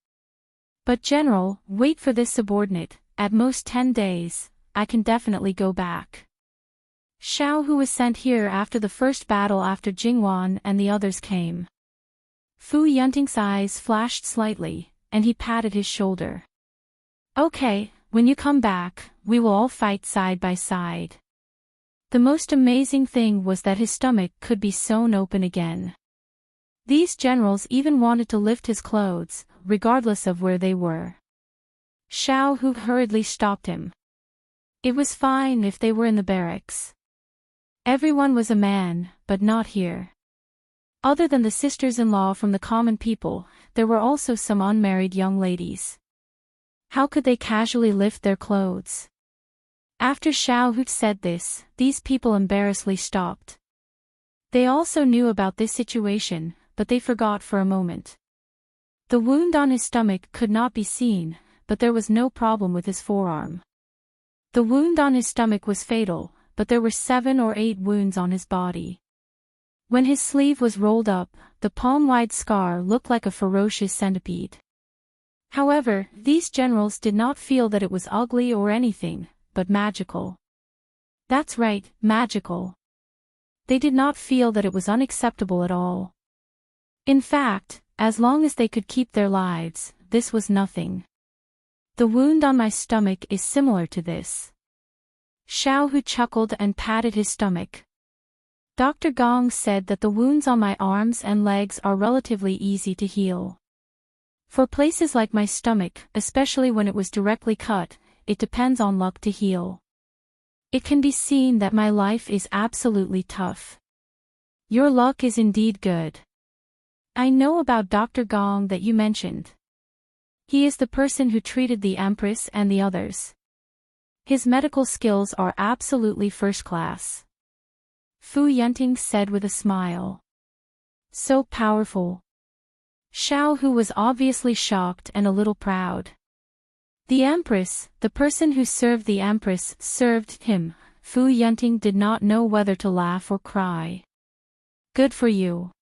Speaker 1: But General, wait for this subordinate, at most 10 days, I can definitely go back." Xiao Hu was sent here after the first battle after Jingwan and the others came. Fu Yunting's eyes flashed slightly, and he patted his shoulder. "Okay, when you come back, we will all fight side by side." The most amazing thing was that his stomach could be sewn open again. These generals even wanted to lift his clothes, regardless of where they were. Xiao Hu hurriedly stopped him. It was fine if they were in the barracks. Everyone was a man, but not here. Other than the sisters-in-law from the common people, there were also some unmarried young ladies. How could they casually lift their clothes? After Xiao Hu said this, these people embarrassedly stopped. They also knew about this situation, but they forgot for a moment. The wound on his stomach could not be seen, but there was no problem with his forearm. The wound on his stomach was fatal, but there were 7 or 8 wounds on his body. When his sleeve was rolled up, the palm-wide scar looked like a ferocious centipede. However, these generals did not feel that it was ugly or anything, but magical. That's right, magical. They did not feel that it was unacceptable at all. In fact, as long as they could keep their lives, this was nothing. The wound on my stomach is similar to this. Xiao Hu chuckled and patted his stomach. Dr. Gong said that the wounds on my arms and legs are relatively easy to heal. For places like my stomach, especially when it was directly cut, it depends on luck to heal. It can be seen that my life is absolutely tough. Your luck is indeed good. I know about Dr. Gong that you mentioned. He is the person who treated the Empress and the others. His medical skills are absolutely first class. Fu Yunting said with a smile. So powerful. Xiao Hu was obviously shocked and a little proud. The Empress, the person who served the Empress, served him. Fu Yunting did not know whether to laugh or cry. Good for you.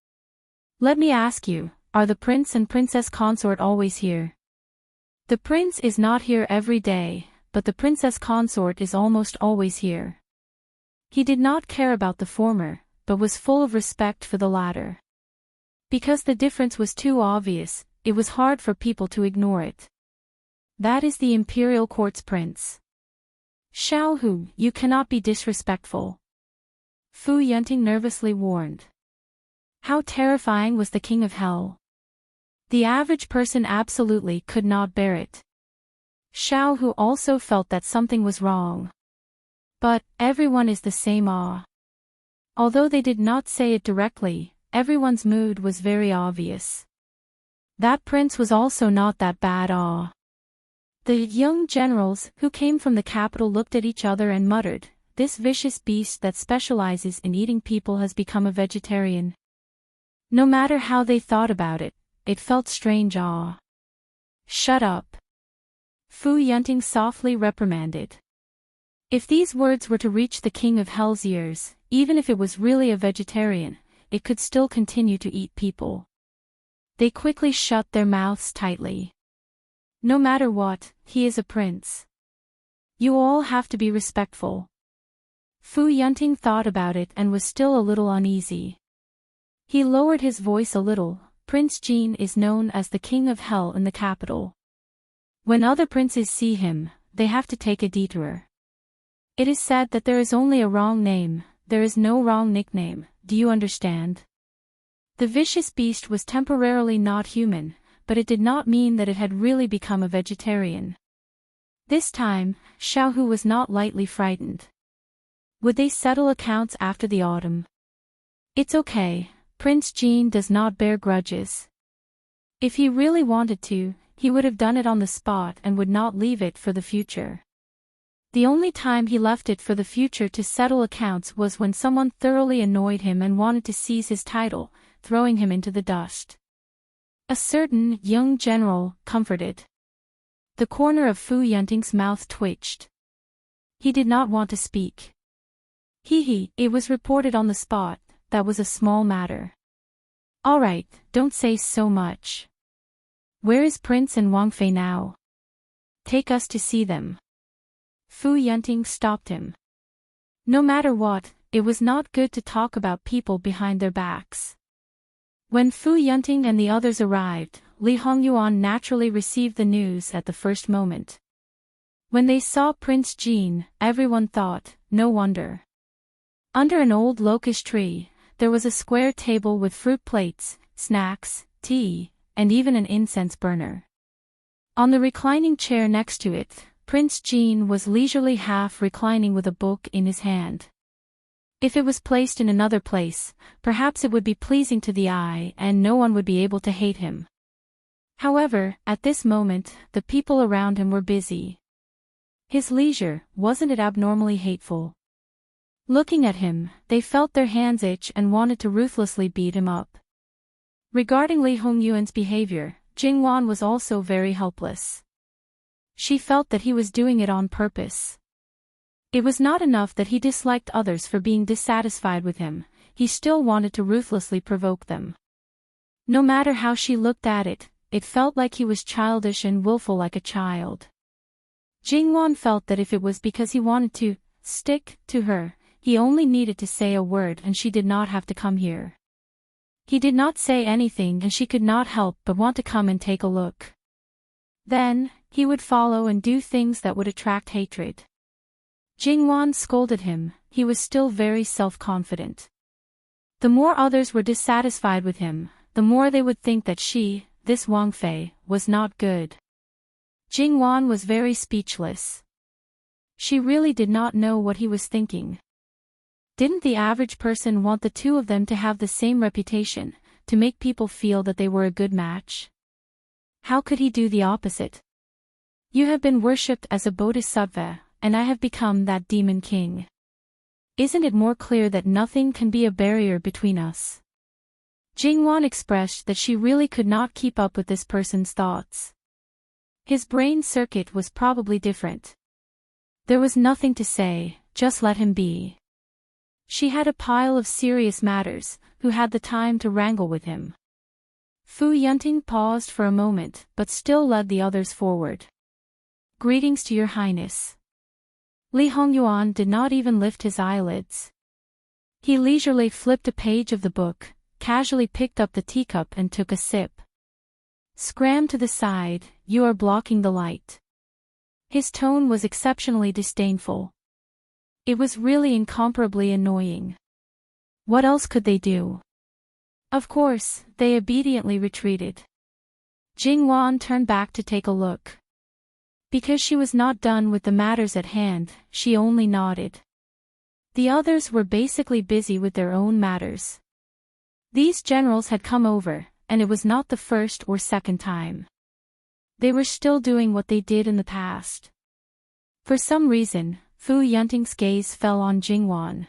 Speaker 1: Let me ask you, are the prince and princess consort always here? The prince is not here every day, but the princess consort is almost always here. He did not care about the former, but was full of respect for the latter. Because the difference was too obvious, it was hard for people to ignore it. That is the imperial court's prince. Xiao Hu, you cannot be disrespectful. Fu Yunting nervously warned. How terrifying was the king of hell? The average person absolutely could not bear it. Xiao Hu also felt that something was wrong. But, everyone is the same Although they did not say it directly, everyone's mood was very obvious. That prince was also not that bad The young generals who came from the capital looked at each other and muttered, this vicious beast that specializes in eating people has become a vegetarian. No matter how they thought about it, it felt strange Shut up. Fu Yunting softly reprimanded. If these words were to reach the king of hell's ears, even if it was really a vegetarian, it could still continue to eat people. They quickly shut their mouths tightly. No matter what, he is a prince. You all have to be respectful. Fu Yunting thought about it and was still a little uneasy. He lowered his voice a little. Prince Jin is known as the king of hell in the capital. When other princes see him, they have to take a detour. It is said that there is only a wrong name, there is no wrong nickname, do you understand? The vicious beast was temporarily not human, but it did not mean that it had really become a vegetarian. This time, Xiao Hu was not lightly frightened. Would they settle accounts after the autumn? It's okay, Prince Jin does not bear grudges. If he really wanted to, he would have done it on the spot and would not leave it for the future. The only time he left it for the future to settle accounts was when someone thoroughly annoyed him and wanted to seize his title, throwing him into the dust. A certain young general comforted. The corner of Fu Yunting's mouth twitched. He did not want to speak. It was reported on the spot, that was a small matter. All right, don't say so much. Where is Prince and Wang Fei now? Take us to see them. Fu Yunting stopped him. No matter what, it was not good to talk about people behind their backs. When Fu Yunting and the others arrived, Li Hongyuan naturally received the news at the first moment. When they saw Prince Jin, everyone thought, no wonder. Under an old locust tree, there was a square table with fruit plates, snacks, tea, and even an incense burner. On the reclining chair next to it, Prince Jin was leisurely half reclining with a book in his hand. If it was placed in another place, perhaps it would be pleasing to the eye and no one would be able to hate him. However, at this moment, the people around him were busy. His leisure, wasn't it abnormally hateful? Looking at him, they felt their hands itch and wanted to ruthlessly beat him up. Regarding Li Hongyuan's behavior, Jingwan was also very helpless. She felt that he was doing it on purpose. It was not enough that he disliked others for being dissatisfied with him, he still wanted to ruthlessly provoke them. No matter how she looked at it, it felt like he was childish and willful like a child. Jingwan felt that if it was because he wanted to stick to her, he only needed to say a word and she did not have to come here. He did not say anything and she could not help but want to come and take a look. Then, he would follow and do things that would attract hatred. Jingwan scolded him, he was still very self-confident. The more others were dissatisfied with him, the more they would think that she, this Wang Fei, was not good. Jingwan was very speechless. She really did not know what he was thinking. Didn't the average person want the two of them to have the same reputation, to make people feel that they were a good match? How could he do the opposite? You have been worshipped as a bodhisattva, and I have become that demon king. Isn't it more clear that nothing can be a barrier between us? Jingwan expressed that she really could not keep up with this person's thoughts. His brain circuit was probably different. There was nothing to say, just let him be. She had a pile of serious matters, who had the time to wrangle with him. Fu Yunting paused for a moment but still led the others forward. Greetings to your highness. Li Hongyuan did not even lift his eyelids. He leisurely flipped a page of the book, casually picked up the teacup and took a sip. Scram to the side, you are blocking the light. His tone was exceptionally disdainful. It was really incomparably annoying. What else could they do? Of course, they obediently retreated. Jingwan turned back to take a look. Because she was not done with the matters at hand, she only nodded. The others were basically busy with their own matters. These generals had come over, and it was not the first or second time. They were still doing what they did in the past. For some reason, Fu Yunting's gaze fell on Jingwan.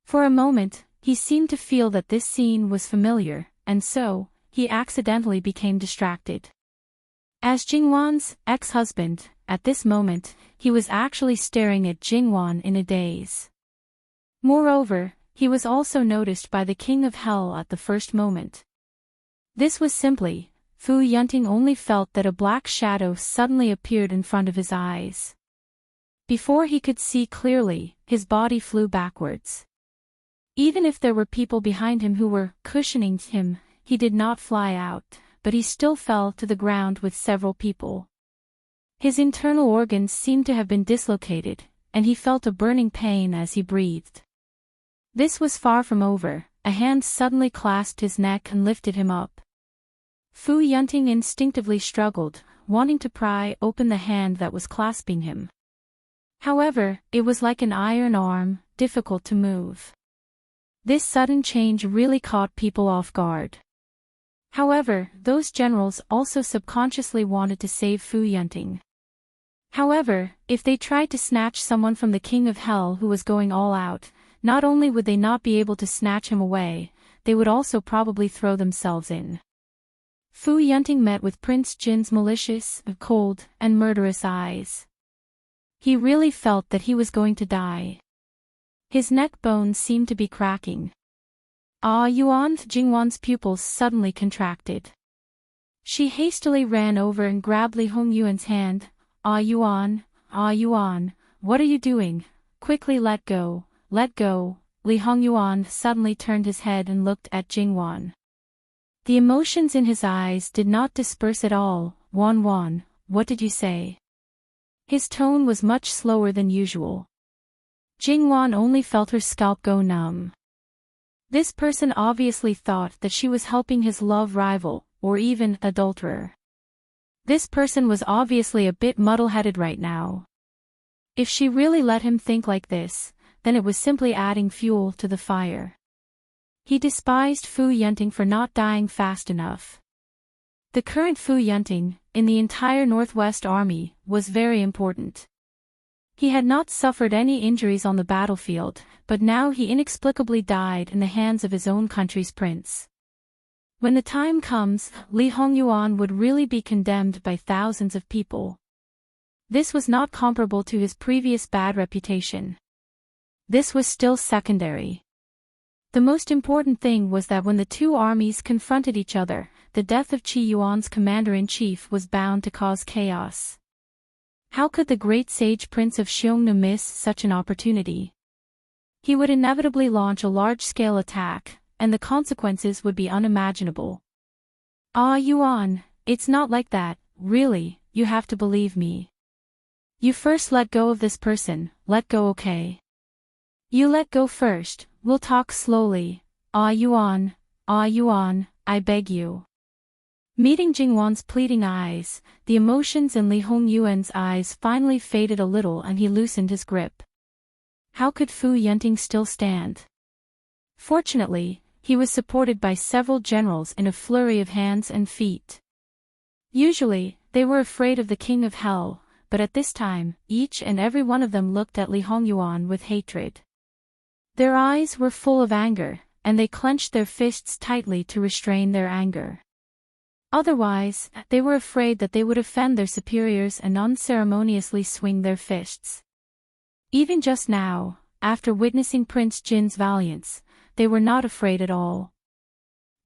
Speaker 1: For a moment, he seemed to feel that this scene was familiar, and so, he accidentally became distracted. As Jingwan's ex-husband, at this moment, he was actually staring at Jingwan in a daze. Moreover, he was also noticed by the King of Hell at the first moment. This was simply, Fu Yunting only felt that a black shadow suddenly appeared in front of his eyes. Before he could see clearly, his body flew backwards. Even if there were people behind him who were cushioning him, he did not fly out, but he still fell to the ground with several people. His internal organs seemed to have been dislocated, and he felt a burning pain as he breathed. This was far from over. A hand suddenly clasped his neck and lifted him up. Fu Yunting instinctively struggled, wanting to pry open the hand that was clasping him. However, it was like an iron arm, difficult to move. This sudden change really caught people off guard. However, those generals also subconsciously wanted to save Fu Yunting. However, if they tried to snatch someone from the King of Hell who was going all out, not only would they not be able to snatch him away, they would also probably throw themselves in. Fu Yunting met with Prince Jin's malicious, cold, and murderous eyes. He really felt that he was going to die. His neck bones seemed to be cracking. Jingwan's pupils suddenly contracted. She hastily ran over and grabbed Li Hongyuan's hand. Yuan, what are you doing? Quickly let go. Let go. Li Hongyuan suddenly turned his head and looked at Jingwan. The emotions in his eyes did not disperse at all. Wan, what did you say? His tone was much slower than usual. Jingwan only felt her scalp go numb. This person obviously thought that she was helping his love rival, or even adulterer. This person was obviously a bit muddle-headed right now. If she really let him think like this, then it was simply adding fuel to the fire. He despised Fu Yunting for not dying fast enough. The current Fu Yunting, in the entire Northwest Army, was very important. He had not suffered any injuries on the battlefield, but now he inexplicably died in the hands of his own country's prince. When the time comes, Li Hongyuan would really be condemned by thousands of people. This was not comparable to his previous bad reputation. This was still secondary. The most important thing was that when the two armies confronted each other, the death of Qi Yuan's commander-in-chief was bound to cause chaos. How could the great sage Prince of Xiongnu miss such an opportunity? He would inevitably launch a large-scale attack, and the consequences would be unimaginable. Yuan, it's not like that, really, you have to believe me. You first let go of this person, let go, okay? You let go first, we'll talk slowly. Yuan, I beg you. Meeting Jingwan's pleading eyes, the emotions in Li Hongyuan's eyes finally faded a little and he loosened his grip. How could Fu Yunting still stand? Fortunately, he was supported by several generals in a flurry of hands and feet. Usually, they were afraid of the King of Hell, but at this time, each and every one of them looked at Li Hongyuan with hatred. Their eyes were full of anger, and they clenched their fists tightly to restrain their anger. Otherwise, they were afraid that they would offend their superiors and unceremoniously swing their fists. Even just now, after witnessing Prince Jin's valiance, they were not afraid at all.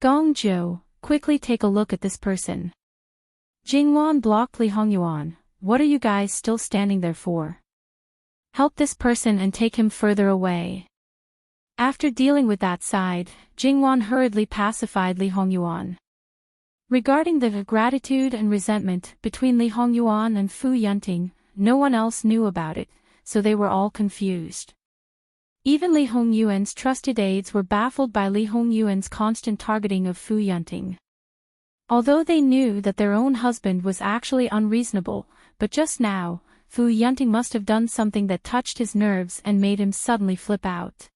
Speaker 1: Gongzhou, quickly take a look at this person. Jingwan blocked Li Hongyuan. What are you guys still standing there for? Help this person and take him further away. After dealing with that side, Jingwan hurriedly pacified Li Hongyuan. Regarding the gratitude and resentment between Li Hongyuan and Fu Yunting, no one else knew about it, so they were all confused. Even Li Hongyuan's trusted aides were baffled by Li Hongyuan's constant targeting of Fu Yunting. Although they knew that their own husband was actually unreasonable, but just now, Fu Yunting must have done something that touched his nerves and made him suddenly flip out.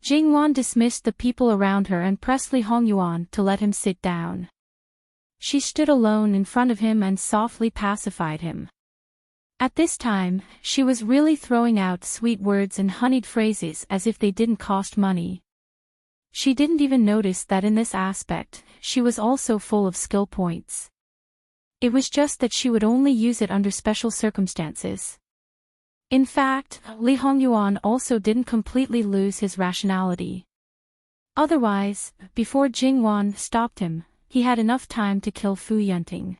Speaker 1: Jingwan dismissed the people around her and pressed Li Hongyuan to let him sit down. She stood alone in front of him and softly pacified him. At this time, she was really throwing out sweet words and honeyed phrases as if they didn't cost money. She didn't even notice that in this aspect, she was also full of skill points. It was just that she would only use it under special circumstances. In fact, Li Hongyuan also didn't completely lose his rationality. Otherwise, before Jingwan stopped him, he had enough time to kill Fu Yunting.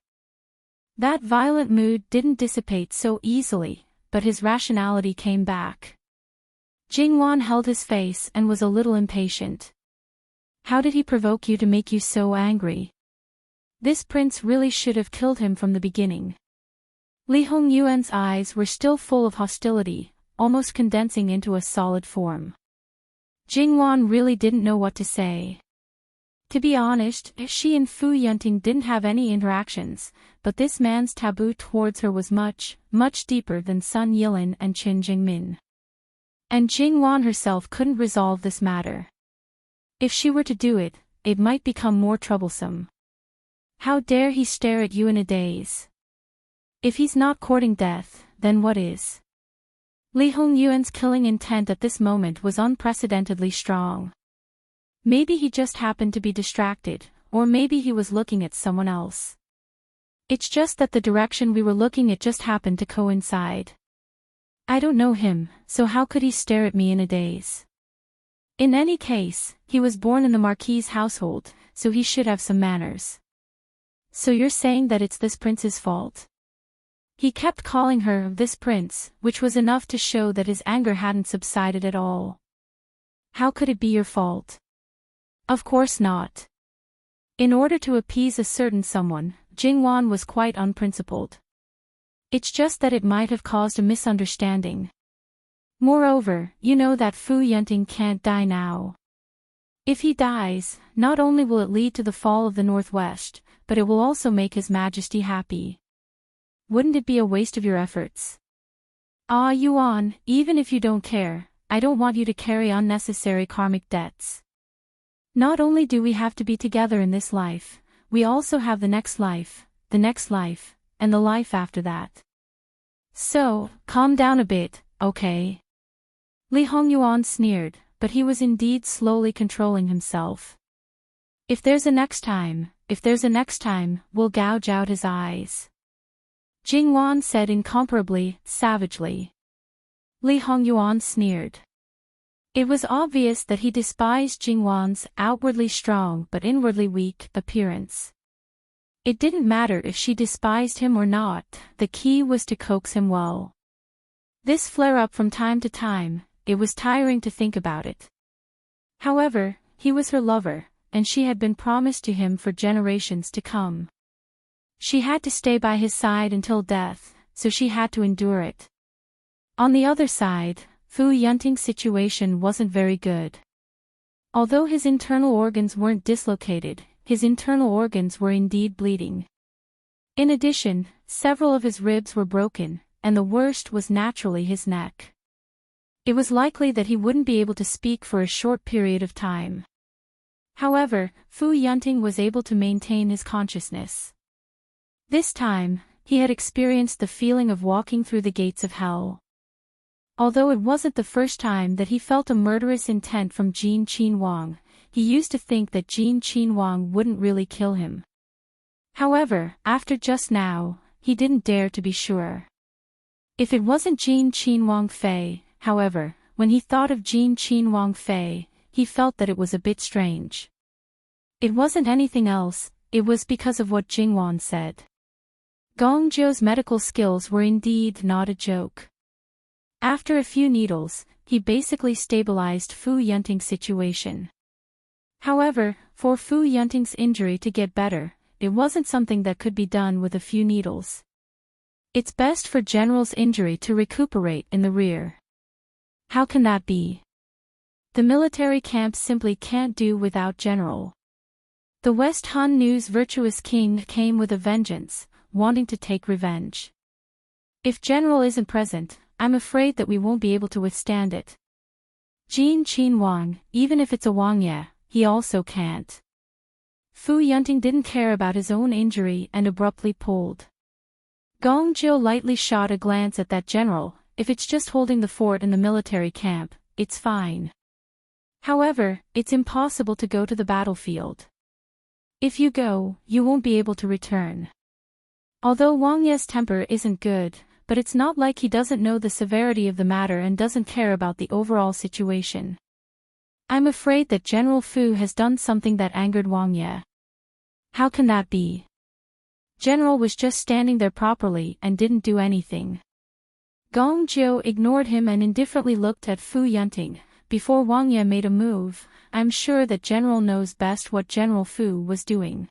Speaker 1: That violent mood didn't dissipate so easily, but his rationality came back. Jingwan held his face and was a little impatient. How did he provoke you to make you so angry? This prince really should have killed him from the beginning. Li Hongyuan's eyes were still full of hostility, almost condensing into a solid form. Jingwan really didn't know what to say. To be honest, she and Fu Yunting didn't have any interactions, but this man's taboo towards her was much, much deeper than Sun Yilin and Qin Jingmin. And Jingwan herself couldn't resolve this matter. If she were to do it, it might become more troublesome. How dare he stare at you in a daze? If he's not courting death, then what is? Li Hongyuan's killing intent at this moment was unprecedentedly strong. Maybe he just happened to be distracted, or maybe he was looking at someone else. It's just that the direction we were looking at just happened to coincide. I don't know him, so how could he stare at me in a daze? In any case, he was born in the Marquis's household, so he should have some manners. So you're saying that it's this prince's fault? He kept calling her this prince, which was enough to show that his anger hadn't subsided at all. How could it be your fault? Of course not. In order to appease a certain someone, Jingwan was quite unprincipled. It's just that it might have caused a misunderstanding. Moreover, you know that Fu Yunting can't die now. If he dies, not only will it lead to the fall of the Northwest, but it will also make His Majesty happy. Wouldn't it be a waste of your efforts? Ah, Yuan, even if you don't care, I don't want you to carry unnecessary karmic debts. Not only do we have to be together in this life, we also have the next life, and the life after that. So, calm down a bit, okay? Li Hongyuan sneered, but he was indeed slowly controlling himself. If there's a next time, we'll gouge out his eyes. Jingwan said incomparably, savagely. Li Hongyuan sneered. It was obvious that he despised Jingwan's outwardly strong but inwardly weak appearance. It didn't matter if she despised him or not, the key was to coax him well. This flare-up from time to time, it was tiring to think about it. However, he was her lover, and she had been promised to him for generations to come. She had to stay by his side until death, so she had to endure it. On the other side, Fu Yunting's situation wasn't very good. Although his internal organs weren't dislocated, his internal organs were indeed bleeding. In addition, several of his ribs were broken, and the worst was naturally his neck. It was likely that he wouldn't be able to speak for a short period of time. However, Fu Yunting was able to maintain his consciousness. This time, he had experienced the feeling of walking through the gates of hell. Although it wasn't the first time that he felt a murderous intent from Jin Qinhuang, he used to think that Jin Qinhuang wouldn't really kill him. However, after just now, he didn't dare to be sure. If it wasn't Jin Qinhuang Fei, however, when he thought of Jin Qinhuang Fei, he felt that it was a bit strange. It wasn't anything else, it was because of what Jingwan said. Gong Zhou's medical skills were indeed not a joke. After a few needles, he basically stabilized Fu Yunting's situation. However, for Fu Yunting's injury to get better, it wasn't something that could be done with a few needles. It's best for General's injury to recuperate in the rear. How can that be? The military camp simply can't do without General. The West Han News virtuous king came with a vengeance, wanting to take revenge. If General isn't present, I'm afraid that we won't be able to withstand it. Jin Qin Wang, even if it's a Wang Ye, he also can't. Fu Yunting didn't care about his own injury and abruptly pulled. Gong Jiu lightly shot a glance at that general. If it's just holding the fort in the military camp, it's fine. However, it's impossible to go to the battlefield. If you go, you won't be able to return. Although Wang Ye's temper isn't good, but it's not like he doesn't know the severity of the matter and doesn't care about the overall situation. I'm afraid that General Fu has done something that angered Wang Ye. How can that be? General was just standing there properly and didn't do anything. Gong Jiu ignored him and indifferently looked at Fu Yunting. Before Wang Ye made a move, I'm sure that General knows best what General Fu was doing.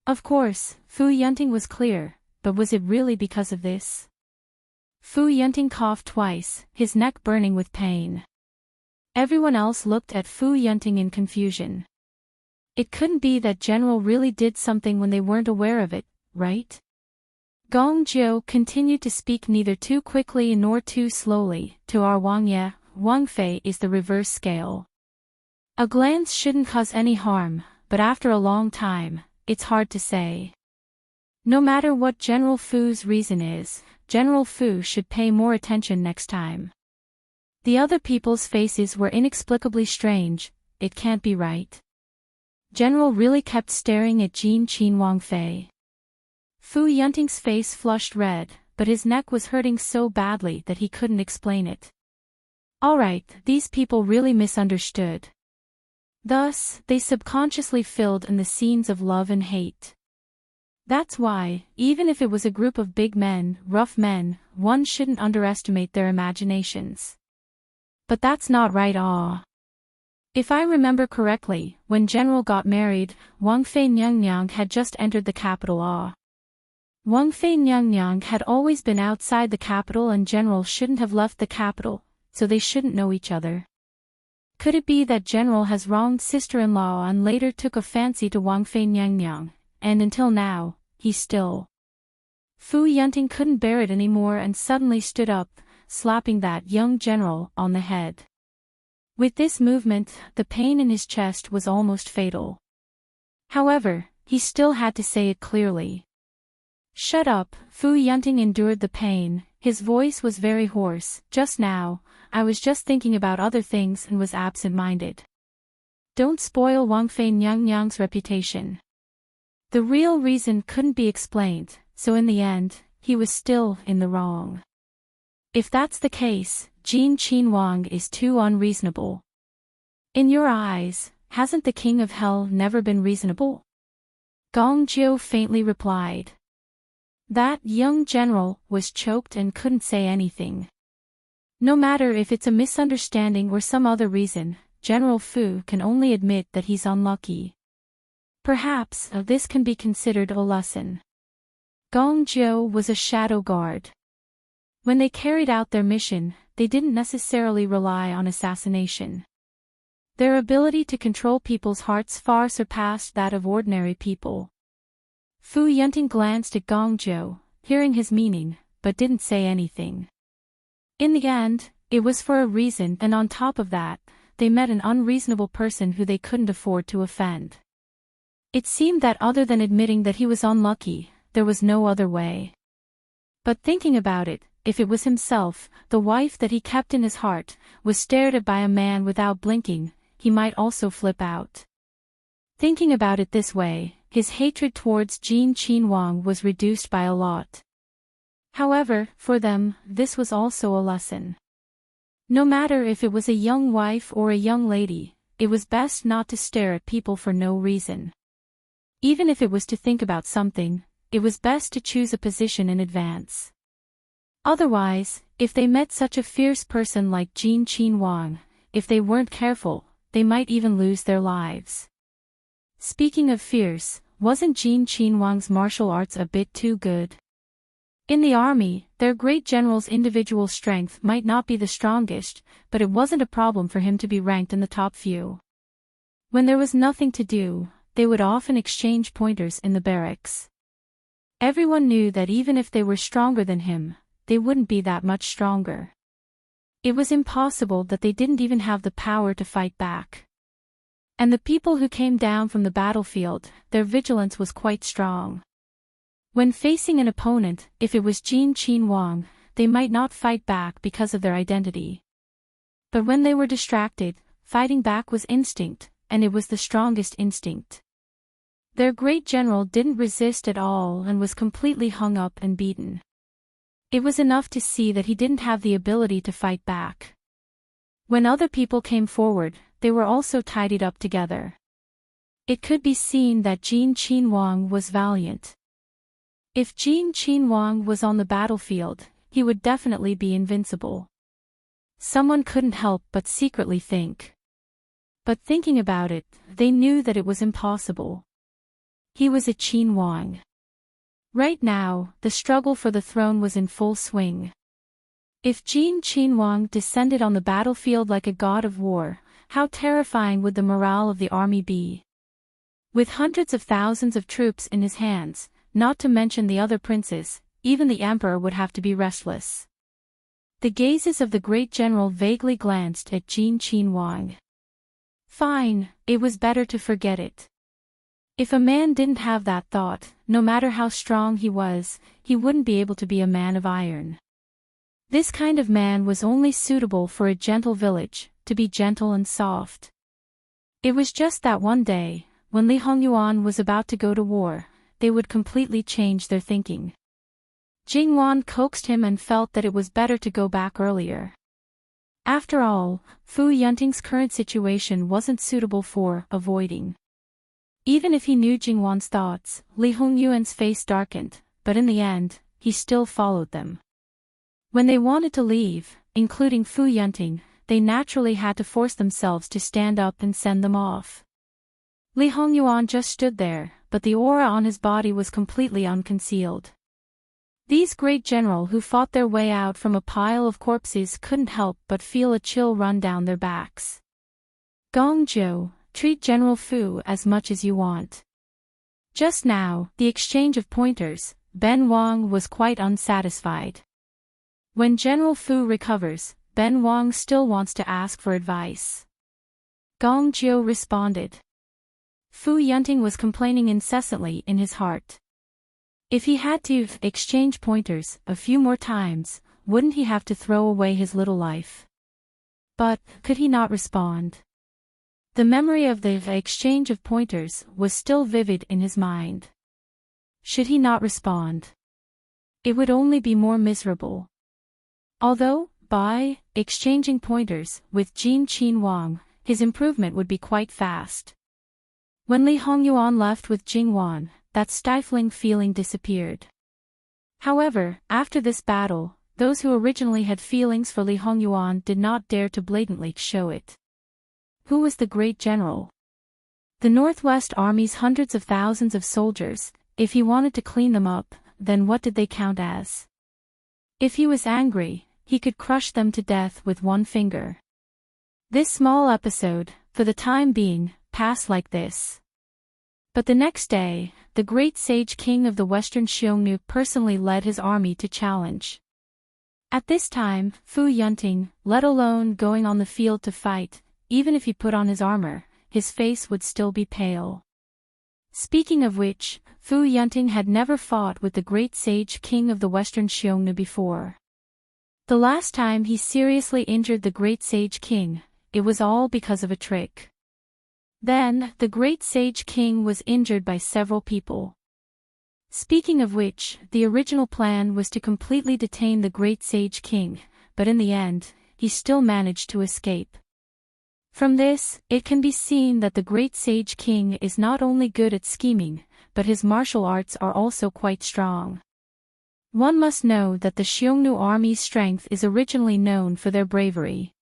Speaker 1: Of course, Fu Yunting was clear, but was it really because of this? Fu Yunting coughed twice, his neck burning with pain. Everyone else looked at Fu Yunting in confusion. It couldn't be that General really did something when they weren't aware of it, right? Gong Jiu continued to speak neither too quickly nor too slowly. To our Wang Ye, Wang Fei is the reverse scale. A glance shouldn't cause any harm, but after a long time, it's hard to say. No matter what General Fu's reason is, General Fu should pay more attention next time. The other people's faces were inexplicably strange. It can't be right. General really kept staring at Jin Qin Wang Fei. Fu Yunting's face flushed red, but his neck was hurting so badly that he couldn't explain it. Alright, these people really misunderstood. Thus, they subconsciously filled in the scenes of love and hate. That's why, even if it was a group of big men, rough men, one shouldn't underestimate their imaginations. But that's not right. If I remember correctly, when General got married, Wang Fei Nyang had just entered the capital. Wang Fei Nyang had always been outside the capital and General shouldn't have left the capital, so they shouldn't know each other. Could it be that General has wronged sister-in-law and later took a fancy to Wang Fei Nyang, and until now, he's still... Fu Yunting couldn't bear it anymore and suddenly stood up, slapping that young general on the head. With this movement, the pain in his chest was almost fatal. However, he still had to say it clearly. Shut up. Fu Yunting endured the pain, his voice was very hoarse. Just now, I was just thinking about other things and was absent-minded. Don't spoil Wang Fei Nyang's reputation. The real reason couldn't be explained, so in the end, he was still in the wrong. If that's the case, Jin Qin Wang is too unreasonable. In your eyes, hasn't the King of Hell never been reasonable? Gong Jiu faintly replied. That young general was choked and couldn't say anything. No matter if it's a misunderstanding or some other reason, General Fu can only admit that he's unlucky. Perhaps this can be considered a lesson. Gong Jiu was a shadow guard. When they carried out their mission, they didn't necessarily rely on assassination. Their ability to control people's hearts far surpassed that of ordinary people. Fu Yunting glanced at Gong Jiu, hearing his meaning, but didn't say anything. In the end, it was for a reason, and on top of that, they met an unreasonable person who they couldn't afford to offend. It seemed that other than admitting that he was unlucky, there was no other way. But thinking about it, if it was himself, the wife that he kept in his heart, was stared at by a man without blinking, he might also flip out. Thinking about it this way, his hatred towards Jin Qin Wang was reduced by a lot. However, for them, this was also a lesson. No matter if it was a young wife or a young lady, it was best not to stare at people for no reason. Even if it was to think about something, it was best to choose a position in advance. Otherwise, if they met such a fierce person like Jin Qin Wang, if they weren't careful, they might even lose their lives. Speaking of fierce, wasn't Jin Qin Wang's martial arts a bit too good? In the army, their great general's individual strength might not be the strongest, but it wasn't a problem for him to be ranked in the top few. When there was nothing to do, they would often exchange pointers in the barracks. Everyone knew that even if they were stronger than him, they wouldn't be that much stronger. It was impossible that they didn't even have the power to fight back. And the people who came down from the battlefield, their vigilance was quite strong. When facing an opponent, if it was Wang, they might not fight back because of their identity. But when they were distracted, fighting back was instinct, and it was the strongest instinct. Their great general didn't resist at all and was completely hung up and beaten. It was enough to see that he didn't have the ability to fight back. When other people came forward, they were also tidied up together. It could be seen that Wang was valiant. If Wang was on the battlefield, he would definitely be invincible. Someone couldn't help but secretly think. But thinking about it, they knew that it was impossible. He was a Wang. Right now, the struggle for the throne was in full swing. If Wang descended on the battlefield like a god of war, how terrifying would the morale of the army be? With hundreds of thousands of troops in his hands, not to mention the other princes, even the emperor would have to be restless. The gazes of the great general vaguely glanced at Wang. Fine, it was better to forget it. If a man didn't have that thought, no matter how strong he was, he wouldn't be able to be a man of iron. This kind of man was only suitable for a gentle village, to be gentle and soft. It was just that one day, when Li Hongyuan was about to go to war, they would completely change their thinking. Jingwan coaxed him and felt that it was better to go back earlier. After all, Fu Yunting's current situation wasn't suitable for avoiding. Even if he knew Jingwan's thoughts, Li Hongyuan's face darkened, but in the end, he still followed them. When they wanted to leave, including Fu Yunting, they naturally had to force themselves to stand up and send them off. Li Hongyuan just stood there, but the aura on his body was completely unconcealed. These great general who fought their way out from a pile of corpses couldn't help but feel a chill run down their backs. Gongzhou, treat General Fu as much as you want. Just now, the exchange of pointers, Ben Wang was quite unsatisfied. When General Fu recovers, Ben Wang still wants to ask for advice. Gongzhou responded. Fu Yunting was complaining incessantly in his heart. If he had to exchange pointers a few more times, wouldn't he have to throw away his little life? But, could he not respond? The memory of the exchange of pointers was still vivid in his mind. Should he not respond? It would only be more miserable. Although, by exchanging pointers with Wang, his improvement would be quite fast. When Li Hongyuan left with Jingwan, that stifling feeling disappeared. However, after this battle, those who originally had feelings for Li Hongyuan did not dare to blatantly show it. Who was the great general? The Northwest Army's hundreds of thousands of soldiers. If he wanted to clean them up, then what did they count as? If he was angry, he could crush them to death with one finger. This small episode, for the time being, passed like this. But the next day, the great sage king of the Western Xiongnu personally led his army to challenge. At this time, Fu Yunting, let alone going on the field to fight, even if he put on his armor, his face would still be pale. Speaking of which, Fu Yunting had never fought with the great sage king of the Western Xiongnu before. The last time he seriously injured the great sage king, it was all because of a trick. Then, the great sage king was injured by several people. Speaking of which, the original plan was to completely detain the great sage king, but in the end, he still managed to escape. From this, it can be seen that the great sage king is not only good at scheming, but his martial arts are also quite strong. One must know that the Xiongnu army's strength is originally known for their bravery.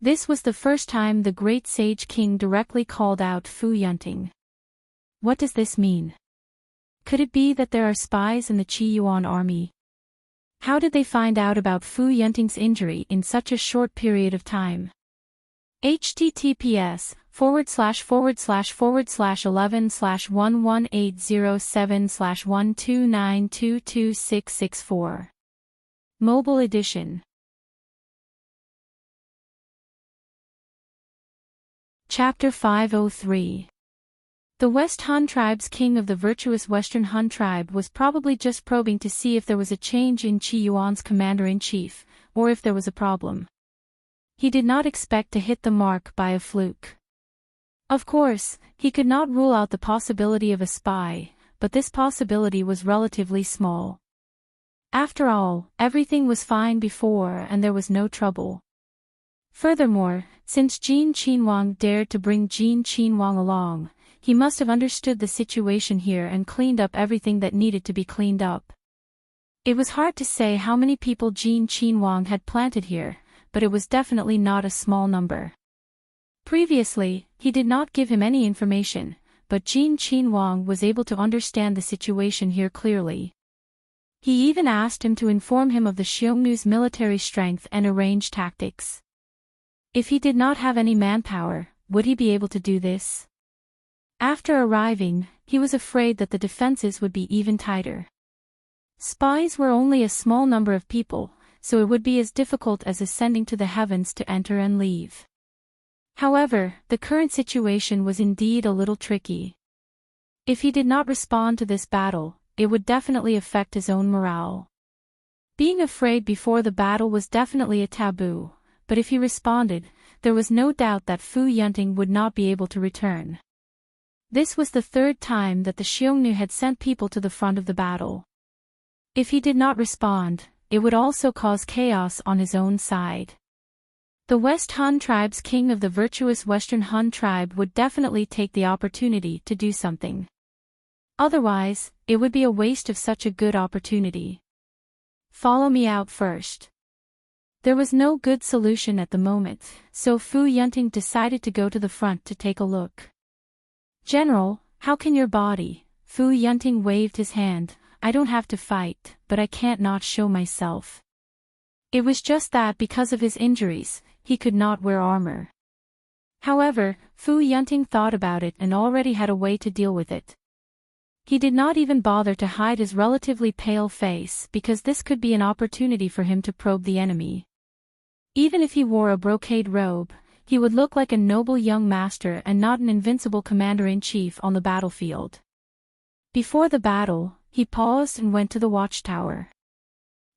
Speaker 1: This was the first time the great sage king directly called out Fu Yunting. What does this mean? Could it be that there are spies in the Qi Yuan army? How did they find out about Fu Yunting's injury in such a short period of time? https://11/11807/129226664. Mobile edition. Chapter 503. The West Han tribe's king of the virtuous Western Han tribe was probably just probing to see if there was a change in Qi Yuan's commander-in-chief, or if there was a problem. He did not expect to hit the mark by a fluke. Of course, he could not rule out the possibility of a spy, but this possibility was relatively small. After all, everything was fine before and there was no trouble. Furthermore, since Jin Qinhuang dared to bring Jin Qinhuang along, he must have understood the situation here and cleaned up everything that needed to be cleaned up. It was hard to say how many people Jin Qinhuang had planted here, but it was definitely not a small number. Previously, he did not give him any information, but Jin Qinhuang was able to understand the situation here clearly. He even asked him to inform him of the Xiongnu's military strength and arrange tactics. If he did not have any manpower, would he be able to do this? After arriving, he was afraid that the defenses would be even tighter. Spies were only a small number of people, so it would be as difficult as ascending to the heavens to enter and leave. However, the current situation was indeed a little tricky. If he did not respond to this battle, it would definitely affect his own morale. Being afraid before the battle was definitely a taboo, but if he responded, there was no doubt that Fu Yunting would not be able to return. This was the third time that the Xiongnu had sent people to the front of the battle. If he did not respond, it would also cause chaos on his own side. The West Han tribe's king of the virtuous Western Han tribe would definitely take the opportunity to do something. Otherwise, it would be a waste of such a good opportunity. Follow me out first. There was no good solution at the moment, so Fu Yunting decided to go to the front to take a look. General, how can your body? Fu Yunting waved his hand. I don't have to fight, but I can't not show myself. It was just that because of his injuries, he could not wear armor. However, Fu Yunting thought about it and already had a way to deal with it. He did not even bother to hide his relatively pale face because this could be an opportunity for him to probe the enemy. Even if he wore a brocade robe, he would look like a noble young master and not an invincible commander-in-chief on the battlefield. Before the battle, he paused and went to the watchtower.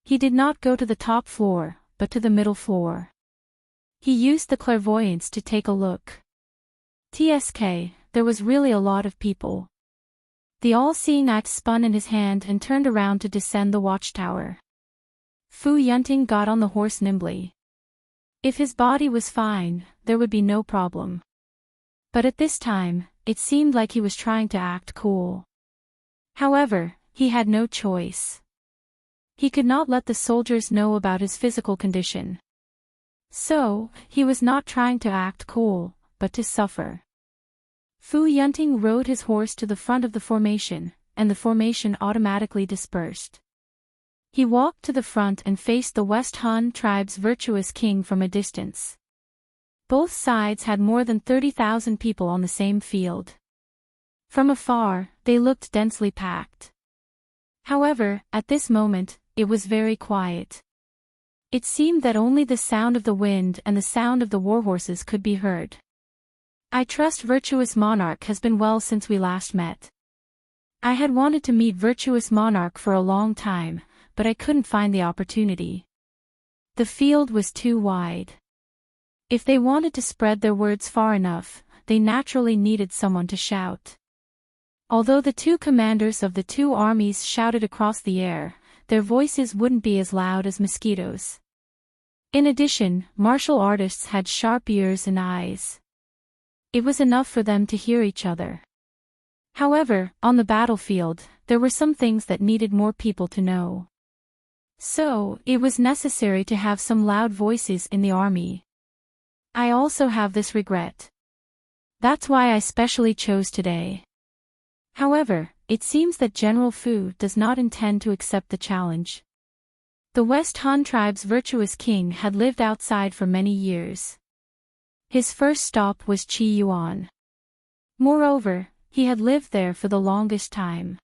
Speaker 1: He did not go to the top floor, but to the middle floor. He used the clairvoyance to take a look. TSK, there was really a lot of people. The all-seeing axe spun in his hand and turned around to descend the watchtower. Fu Yunting got on the horse nimbly. If his body was fine, there would be no problem. But at this time, it seemed like he was trying to act cool. However, he had no choice. He could not let the soldiers know about his physical condition. So, he was not trying to act cool, but to suffer. Fu Yunting rode his horse to the front of the formation, and the formation automatically dispersed. He walked to the front and faced the West Han tribe's virtuous king from a distance. Both sides had more than 30,000 people on the same field. From afar, they looked densely packed. However, at this moment, it was very quiet. It seemed that only the sound of the wind and the sound of the warhorses could be heard. I trust Virtuous Monarch has been well since we last met. I had wanted to meet Virtuous Monarch for a long time, but I couldn't find the opportunity. The field was too wide. If they wanted to spread their words far enough, they naturally needed someone to shout. Although the two commanders of the two armies shouted across the air, their voices wouldn't be as loud as mosquitoes. In addition, martial artists had sharp ears and eyes. It was enough for them to hear each other. However, on the battlefield, there were some things that needed more people to know. So, it was necessary to have some loud voices in the army. I also have this regret. That's why I specially chose today. However, it seems that General Fu does not intend to accept the challenge. The West Han tribe's virtuous king had lived outside for many years. His first stop was Qi Yuan. Moreover, he had lived there for the longest time.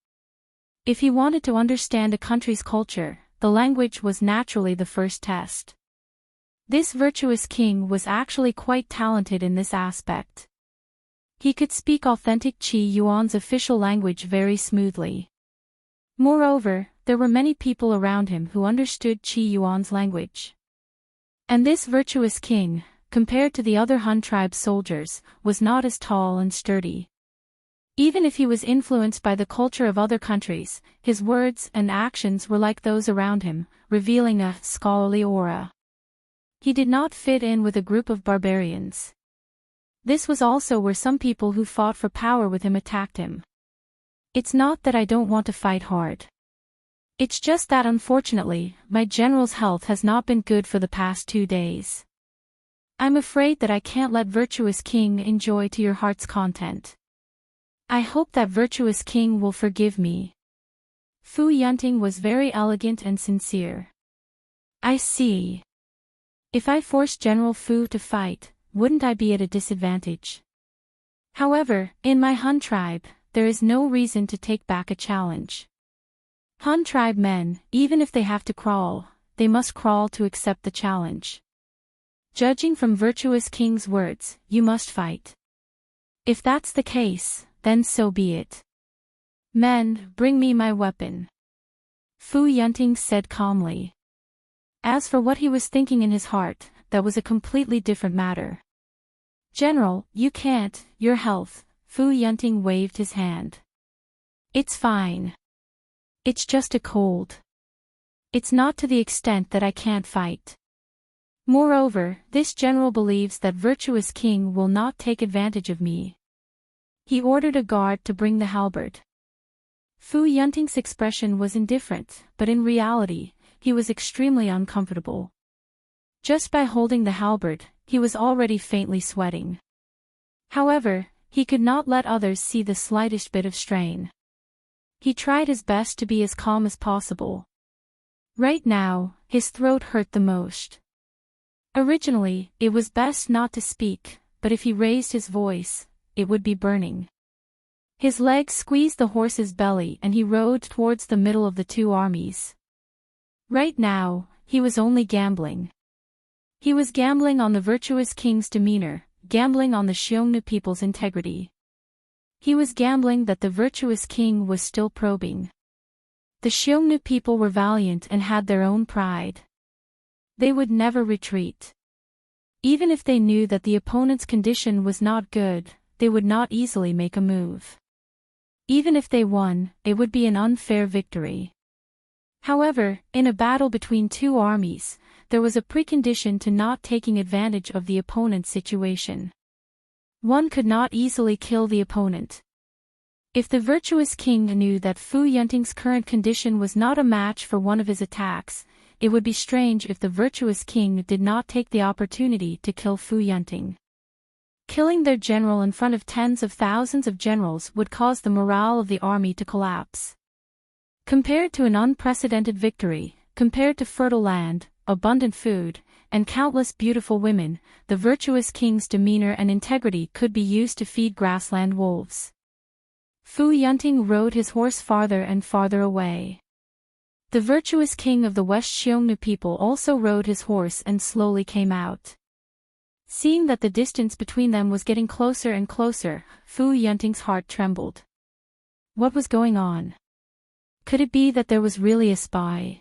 Speaker 1: If he wanted to understand a country's culture, the language was naturally the first test. This virtuous king was actually quite talented in this aspect. He could speak authentic Qi Yuan's official language very smoothly. Moreover, there were many people around him who understood Qi Yuan's language. And this virtuous king, compared to the other Han tribe soldiers, was not as tall and sturdy. Even if he was influenced by the culture of other countries, his words and actions were like those around him, revealing a scholarly aura. He did not fit in with a group of barbarians. This was also where some people who fought for power with him attacked him. It's not that I don't want to fight hard. It's just that unfortunately, my general's health has not been good for the past 2 days. I'm afraid that I can't let virtuous king enjoy to your heart's content. I hope that virtuous king will forgive me. Fu Yunting was very elegant and sincere. I see. If I forced General Fu to fight, wouldn't I be at a disadvantage? However, in my Han tribe, there is no reason to take back a challenge. Han tribe men, even if they have to crawl, they must crawl to accept the challenge. Judging from virtuous king's words, you must fight. If that's the case, then so be it. Men, bring me my weapon. Fu Yunting said calmly. As for what he was thinking in his heart, that was a completely different matter. General, you can't, your health, Fu Yunting waved his hand. It's fine. It's just a cold. It's not to the extent that I can't fight. Moreover, this general believes that virtuous king will not take advantage of me. He ordered a guard to bring the halberd. Fu Yunting's expression was indifferent, but in reality, he was extremely uncomfortable. Just by holding the halberd, he was already faintly sweating. However, he could not let others see the slightest bit of strain. He tried his best to be as calm as possible. Right now, his throat hurt the most. Originally, it was best not to speak, but if he raised his voice, it would be burning. His legs squeezed the horse's belly and he rode towards the middle of the two armies. Right now, he was only gambling. He was gambling on the virtuous king's demeanor, gambling on the Xiongnu people's integrity. He was gambling that the virtuous king was still probing. The Xiongnu people were valiant and had their own pride. They would never retreat. Even if they knew that the opponent's condition was not good, they would not easily make a move. Even if they won, it would be an unfair victory. However, in a battle between two armies, there was a precondition to not taking advantage of the opponent's situation. One could not easily kill the opponent. If the virtuous king knew that Fu Yunting's current condition was not a match for one of his attacks, it would be strange if the virtuous king did not take the opportunity to kill Fu Yunting. Killing their general in front of tens of thousands of generals would cause the morale of the army to collapse. Compared to an unprecedented victory, compared to fertile land, abundant food, and countless beautiful women, the virtuous king's demeanor and integrity could be used to feed grassland wolves. Fu Yunting rode his horse farther and farther away. The virtuous king of the West Xiongnu people also rode his horse and slowly came out. Seeing that the distance between them was getting closer and closer, Fu Yunting's heart trembled. What was going on? Could it be that there was really a spy?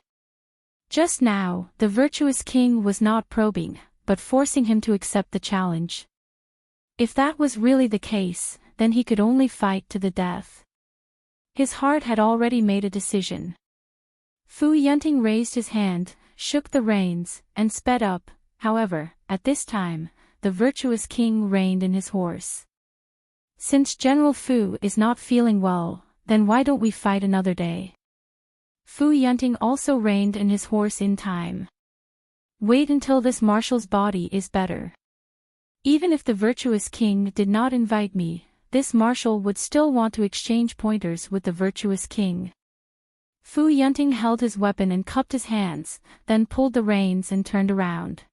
Speaker 1: Just now, the virtuous king was not probing, but forcing him to accept the challenge. If that was really the case, then he could only fight to the death. His heart had already made a decision. Fu Yunting raised his hand, shook the reins, and sped up. However, at this time, the virtuous king reined in his horse. Since General Fu is not feeling well, then why don't we fight another day? Fu Yunting also reined in his horse in time. Wait until this marshal's body is better. Even if the virtuous king did not invite me, this marshal would still want to exchange pointers with the virtuous king. Fu Yunting held his weapon and cupped his hands, then pulled the reins and turned around.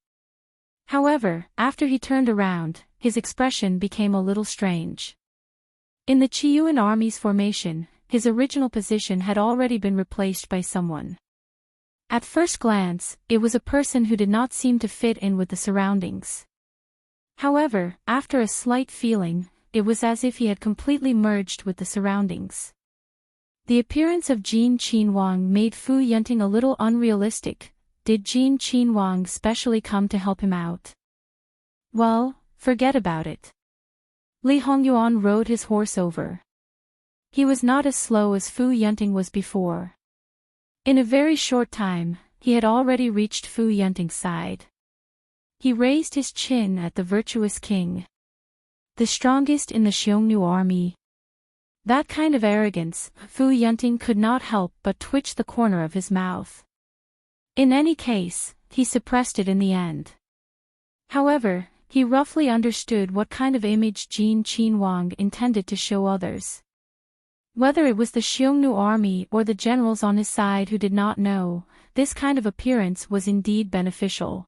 Speaker 1: However, after he turned around, his expression became a little strange. In the Qiyuan army's formation, his original position had already been replaced by someone. At first glance, it was a person who did not seem to fit in with the surroundings. However, after a slight feeling, it was as if he had completely merged with the surroundings. The appearance of Jin Qin Wang made Fu Yunting a little unrealistic. Did Jin Qin Wang specially come to help him out? Well, forget about it. Li Hongyuan rode his horse over. He was not as slow as Fu Yunting was before. In a very short time, he had already reached Fu Yunting's side. He raised his chin at the virtuous king. The strongest in the Xiongnu army. That kind of arrogance, Fu Yunting could not help but twitch the corner of his mouth. In any case, he suppressed it in the end. However, he roughly understood what kind of image Jin Qin Wang intended to show others. Whether it was the Xiongnu army or the generals on his side who did not know, this kind of appearance was indeed beneficial.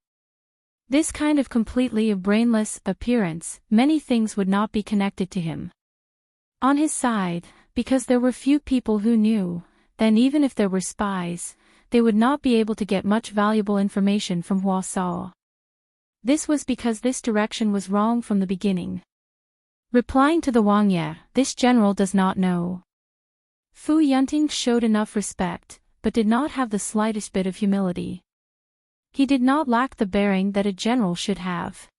Speaker 1: This kind of completely brainless appearance, many things would not be connected to him. On his side, because there were few people who knew, then even if there were spies, they would not be able to get much valuable information from Huasao. This was because this direction was wrong from the beginning. Replying to the Wang Ye, this general does not know. Fu Yunting showed enough respect, but did not have the slightest bit of humility. He did not lack the bearing that a general should have.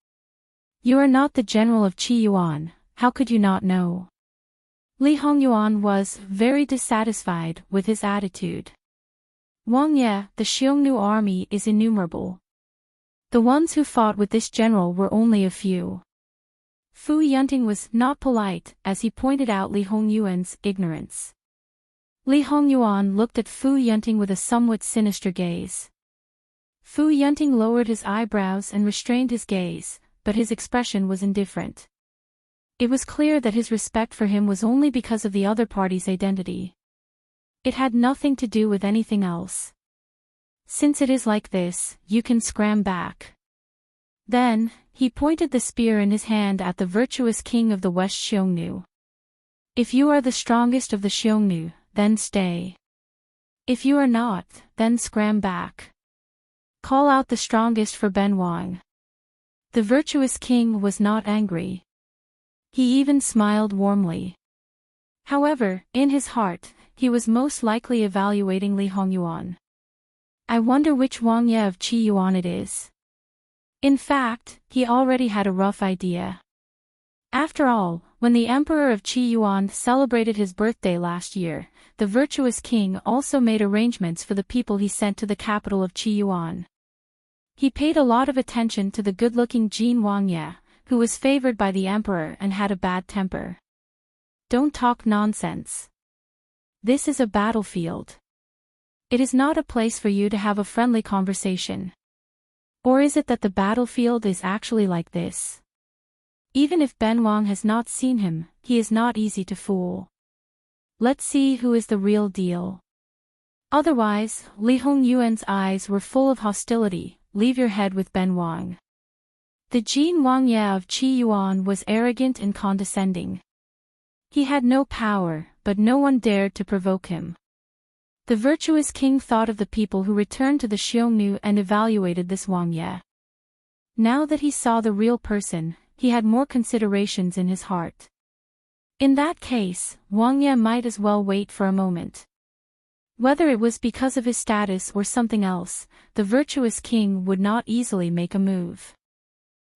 Speaker 1: You are not the general of Qiyuan, how could you not know? Li Hongyuan was very dissatisfied with his attitude. Wang Ye, the Xiongnu army is innumerable. The ones who fought with this general were only a few. Fu Yunting was not polite as he pointed out Li Hongyuan's ignorance. Li Hongyuan looked at Fu Yunting with a somewhat sinister gaze. Fu Yunting lowered his eyebrows and restrained his gaze, but his expression was indifferent. It was clear that his respect for him was only because of the other party's identity. It had nothing to do with anything else. Since it is like this, you can scram back. Then, he pointed the spear in his hand at the virtuous king of the West Xiongnu. If you are the strongest of the Xiongnu, then stay. If you are not, then scram back. Call out the strongest for Ben Wang. The virtuous king was not angry. He even smiled warmly. However, in his heart, he was most likely evaluating Li Hongyuan. I wonder which Wang Ye of Qiyuan it is. In fact, he already had a rough idea. After all, when the emperor of Qiyuan celebrated his birthday last year, the virtuous king also made arrangements for the people he sent to the capital of Qiyuan. He paid a lot of attention to the good-looking Jin Wang Ye, who was favored by the emperor and had a bad temper. Don't talk nonsense. This is a battlefield. It is not a place for you to have a friendly conversation. Or is it that the battlefield is actually like this? Even if Ben Wang has not seen him, he is not easy to fool. Let's see who is the real deal. Otherwise, Li Hongyuan's eyes were full of hostility. Leave your head with Ben Wang. The Jin Wang Ye of Qiyuan was arrogant and condescending. He had no power, but no one dared to provoke him. The virtuous king thought of the people who returned to the Xiongnu and evaluated this Wang Ye. Now that he saw the real person, he had more considerations in his heart. In that case, Wang Ye might as well wait for a moment. Whether it was because of his status or something else, the virtuous king would not easily make a move.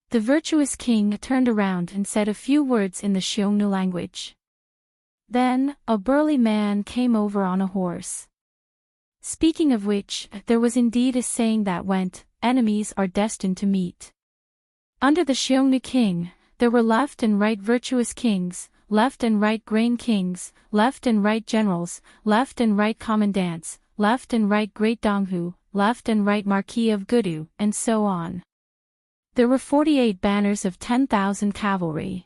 Speaker 1: The virtuous king turned around and said a few words in the Xiongnu language. Then, a burly man came over on a horse. Speaking of which, there was indeed a saying that went, enemies are destined to meet. Under the Xiongnu king, there were left and right virtuous kings, left and right grain kings, left and right generals, left and right commandants, left and right great Donghu, left and right marquis of Gudu, and so on. There were 48 banners of 10,000 cavalry.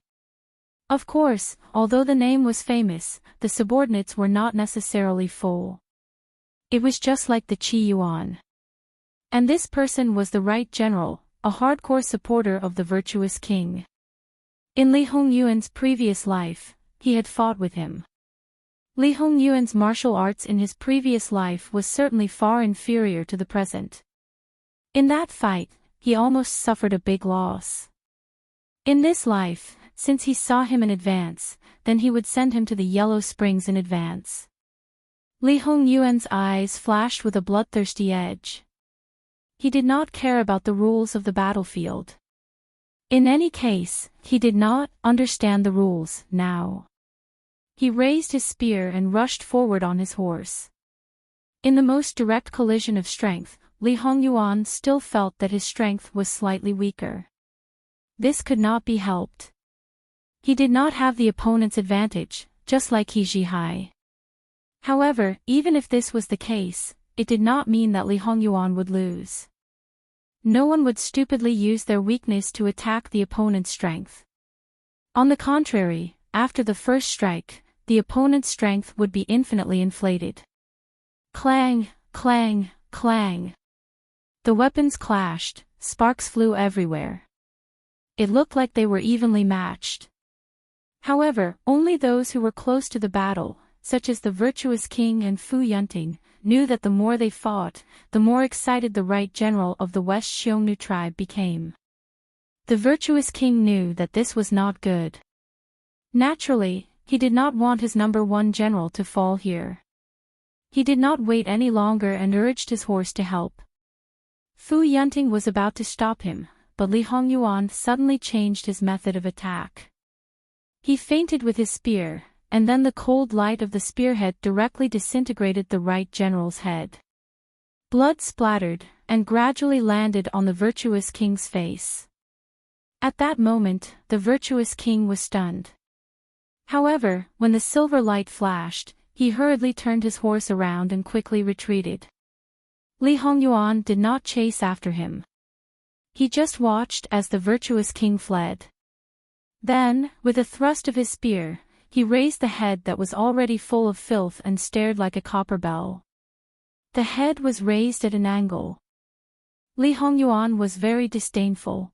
Speaker 1: Of course, although the name was famous, the subordinates were not necessarily full. It was just like the Qi Yuan. And this person was the right general, a hardcore supporter of the virtuous king. In Li Hongyuan's previous life, he had fought with him. Li Hongyuan's martial arts in his previous life was certainly far inferior to the present. In that fight, he almost suffered a big loss. In this life, since he saw him in advance, then he would send him to the Yellow Springs in advance. Li Hongyuan's eyes flashed with a bloodthirsty edge. He did not care about the rules of the battlefield. In any case, he did not understand the rules now. He raised his spear and rushed forward on his horse. In the most direct collision of strength, Li Hongyuan still felt that his strength was slightly weaker. This could not be helped. He did not have the opponent's advantage, just like He Zhihai. However, even if this was the case, it did not mean that Li Hongyuan would lose. No one would stupidly use their weakness to attack the opponent's strength. On the contrary, after the first strike, the opponent's strength would be infinitely inflated. Clang, clang, clang. The weapons clashed, sparks flew everywhere. It looked like they were evenly matched. However, only those who were close to the battle, such as the virtuous king and Fu Yunting, knew that the more they fought, the more excited the right general of the West Xiongnu tribe became. The virtuous king knew that this was not good. Naturally, he did not want his number one general to fall here. He did not wait any longer and urged his horse to help. Fu Yunting was about to stop him, but Li Hongyuan suddenly changed his method of attack. He feinted with his spear, and then the cold light of the spearhead directly disintegrated the right general's head. Blood splattered, and gradually landed on the virtuous king's face. At that moment, the virtuous king was stunned. However, when the silver light flashed, he hurriedly turned his horse around and quickly retreated. Li Hongyuan did not chase after him. He just watched as the virtuous king fled. Then, with a thrust of his spear, he raised the head that was already full of filth and stared like a copper bell. The head was raised at an angle. Li Hongyuan was very disdainful.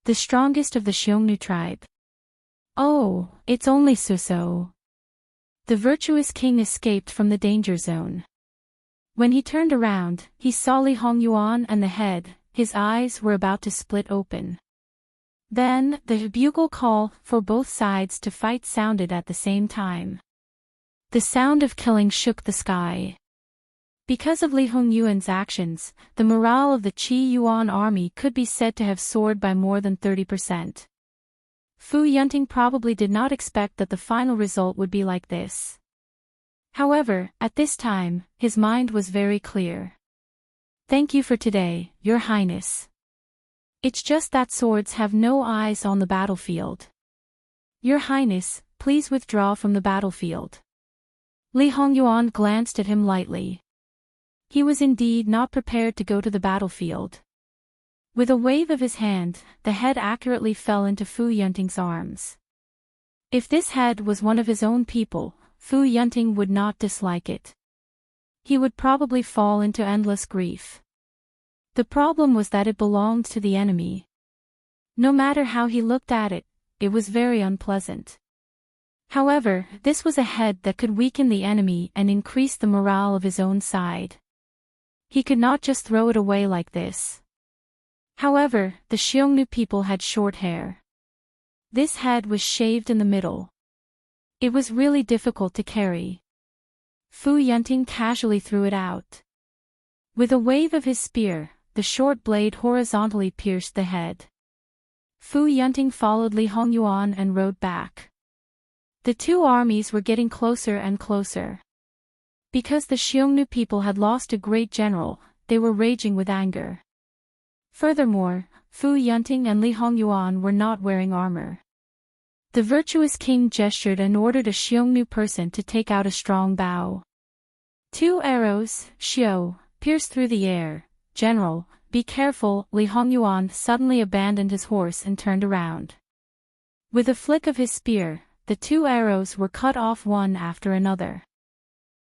Speaker 1: The strongest of the Xiongnu tribe. Oh, it's only so. The virtuous king escaped from the danger zone. When he turned around, he saw Li Hongyuan and the head, his eyes were about to split open. Then, the bugle call for both sides to fight sounded at the same time. The sound of killing shook the sky. Because of Li Hongyuan's actions, the morale of the Qi Yuan army could be said to have soared by more than 30%. Fu Yunting probably did not expect that the final result would be like this. However, at this time, his mind was very clear. Thank you for today, Your Highness. It's just that swords have no eyes on the battlefield. Your Highness, please withdraw from the battlefield. Li Hongyuan glanced at him lightly. He was indeed not prepared to go to the battlefield. With a wave of his hand, the head accurately fell into Fu Yunting's arms. If this head was one of his own people, Fu Yunting would not dislike it. He would probably fall into endless grief. The problem was that it belonged to the enemy. No matter how he looked at it, it was very unpleasant. However, this was a head that could weaken the enemy and increase the morale of his own side. He could not just throw it away like this. However, the Xiongnu people had short hair. This head was shaved in the middle. It was really difficult to carry. Fu Yunting casually threw it out. With a wave of his spear, the short blade horizontally pierced the head. Fu Yunting followed Li Hongyuan and rode back. The two armies were getting closer and closer. Because the Xiongnu people had lost a great general, they were raging with anger. Furthermore, Fu Yunting and Li Hongyuan were not wearing armor. The virtuous king gestured and ordered a Xiongnu person to take out a strong bow. 2 arrows, Xiao, pierced through the air. General, be careful. Li Hongyuan suddenly abandoned his horse and turned around. With a flick of his spear, the 2 arrows were cut off one after another.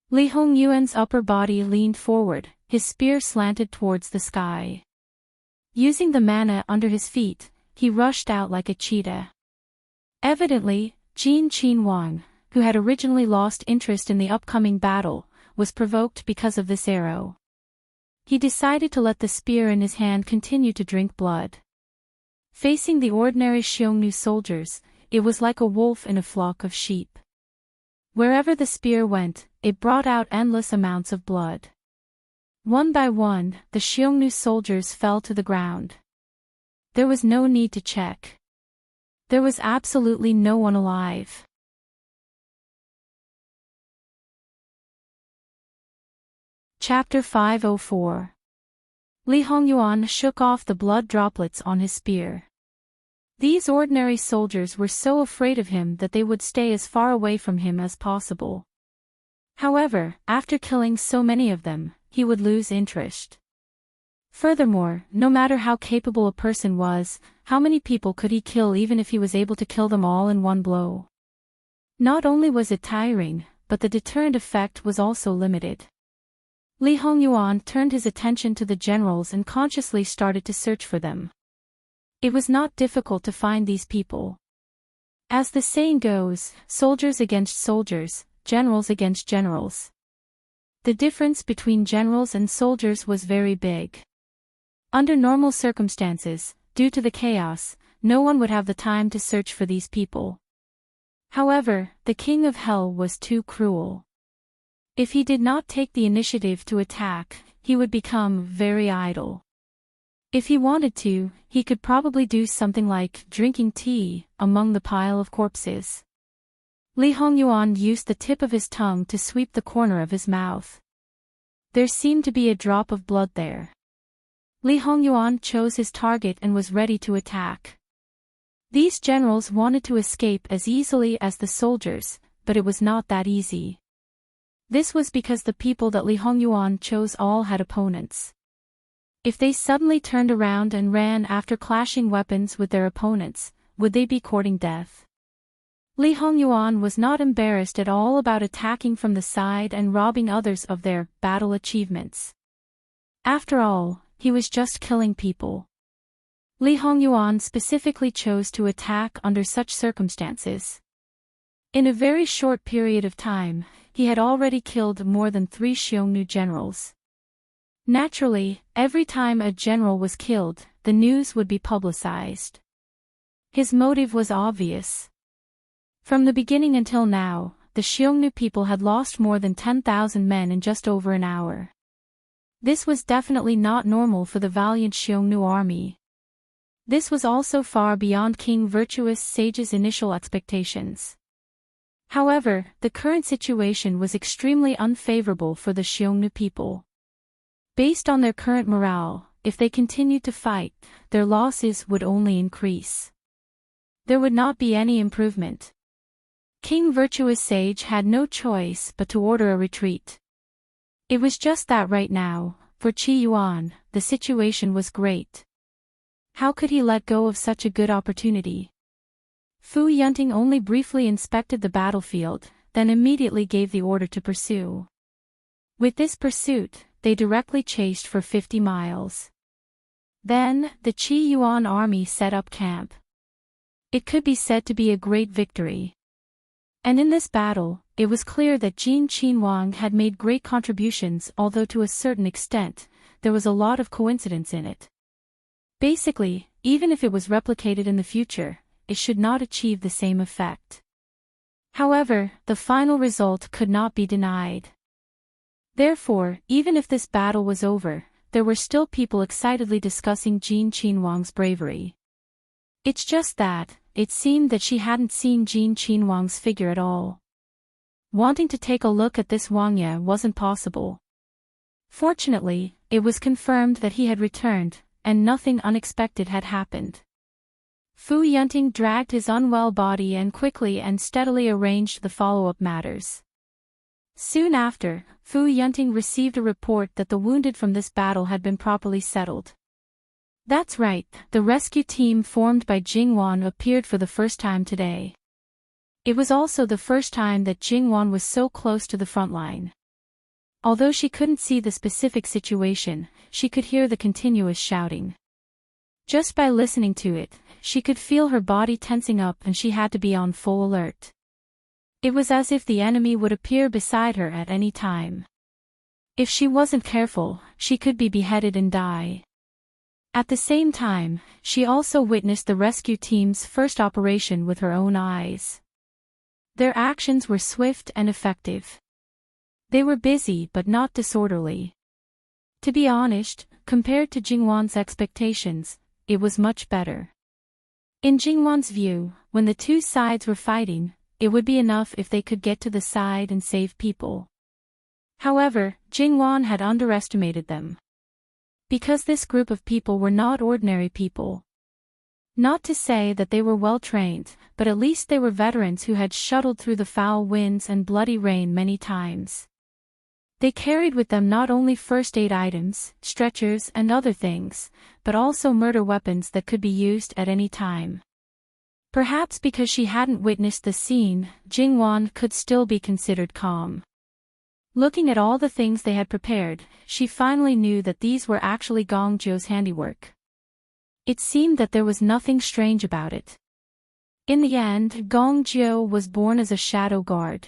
Speaker 1: Li Hongyuan's upper body leaned forward, his spear slanted towards the sky. Using the mana under his feet, he rushed out like a cheetah. Evidently, Qin Wang, who had originally lost interest in the upcoming battle, was provoked because of this arrow. He decided to let the spear in his hand continue to drink blood. Facing the ordinary Xiongnu soldiers, it was like a wolf in a flock of sheep. Wherever the spear went, it brought out endless amounts of blood. One by one, the Xiongnu soldiers fell to the ground. There was no need to check. There was absolutely no one alive. Chapter 504. Li Hongyuan shook off the blood droplets on his spear. These ordinary soldiers were so afraid of him that they would stay as far away from him as possible. However, after killing so many of them, he would lose interest. Furthermore, no matter how capable a person was, how many people could he kill even if he was able to kill them all in one blow? Not only was it tiring, but the deterrent effect was also limited. Li Hongyuan turned his attention to the generals and consciously started to search for them. It was not difficult to find these people. As the saying goes, soldiers against soldiers, generals against generals. The difference between generals and soldiers was very big. Under normal circumstances, due to the chaos, no one would have the time to search for these people. However, the King of Hell was too cruel. If he did not take the initiative to attack, he would become very idle. If he wanted to, he could probably do something like drinking tea among the pile of corpses. Li Hongyuan used the tip of his tongue to sweep the corner of his mouth. There seemed to be a drop of blood there. Li Hongyuan chose his target and was ready to attack. These generals wanted to escape as easily as the soldiers, but it was not that easy. This was because the people that Li Hongyuan chose all had opponents. If they suddenly turned around and ran after clashing weapons with their opponents, would they be courting death? Li Hongyuan was not embarrassed at all about attacking from the side and robbing others of their battle achievements. After all, he was just killing people. Li Hongyuan specifically chose to attack under such circumstances. In a very short period of time, he had already killed more than 3 Xiongnu generals. Naturally, every time a general was killed, the news would be publicized. His motive was obvious. From the beginning until now, the Xiongnu people had lost more than 10,000 men in just over an hour. This was definitely not normal for the valiant Xiongnu army. This was also far beyond King Virtuous Sage's initial expectations. However, the current situation was extremely unfavorable for the Xiongnu people. Based on their current morale, if they continued to fight, their losses would only increase. There would not be any improvement. King Virtuous Sage had no choice but to order a retreat. It was just that right now, for Qi Yuan, the situation was great. How could he let go of such a good opportunity? Fu Yunting only briefly inspected the battlefield, then immediately gave the order to pursue. With this pursuit, they directly chased for 50 miles. Then, the Qi Yuan army set up camp. It could be said to be a great victory. And in this battle, it was clear that Qin Wang had made great contributions, although to a certain extent, there was a lot of coincidence in it. Basically, even if it was replicated in the future, it should not achieve the same effect. However, the final result could not be denied. Therefore, even if this battle was over, there were still people excitedly discussing Qin Wang's bravery. It's just that, it seemed that she hadn't seen Qin Wang's figure at all. Wanting to take a look at this Wang Ye wasn't possible. Fortunately, it was confirmed that he had returned, and nothing unexpected had happened. Fu Yunting dragged his unwell body and quickly and steadily arranged the follow-up matters. Soon after, Fu Yunting received a report that the wounded from this battle had been properly settled. That's right, the rescue team formed by Jingwan appeared for the first time today. It was also the first time that Jingwan was so close to the front line. Although she couldn't see the specific situation, she could hear the continuous shouting. Just by listening to it, she could feel her body tensing up and she had to be on full alert. It was as if the enemy would appear beside her at any time. If she wasn't careful, she could be beheaded and die. At the same time, she also witnessed the rescue team's first operation with her own eyes. Their actions were swift and effective. They were busy but not disorderly. To be honest, compared to Jingwan's expectations, it was much better. In Jingwan's view, when the two sides were fighting, it would be enough if they could get to the side and save people. However, Jingwan had underestimated them. Because this group of people were not ordinary people. Not to say that they were well trained, but at least they were veterans who had shuttled through the foul winds and bloody rain many times. They carried with them not only first aid items, stretchers and other things, but also murder weapons that could be used at any time. Perhaps because she hadn't witnessed the scene, Jingwan could still be considered calm. Looking at all the things they had prepared, she finally knew that these were actually Gongzhou's handiwork. It seemed that there was nothing strange about it. In the end, Gongzhou was born as a shadow guard.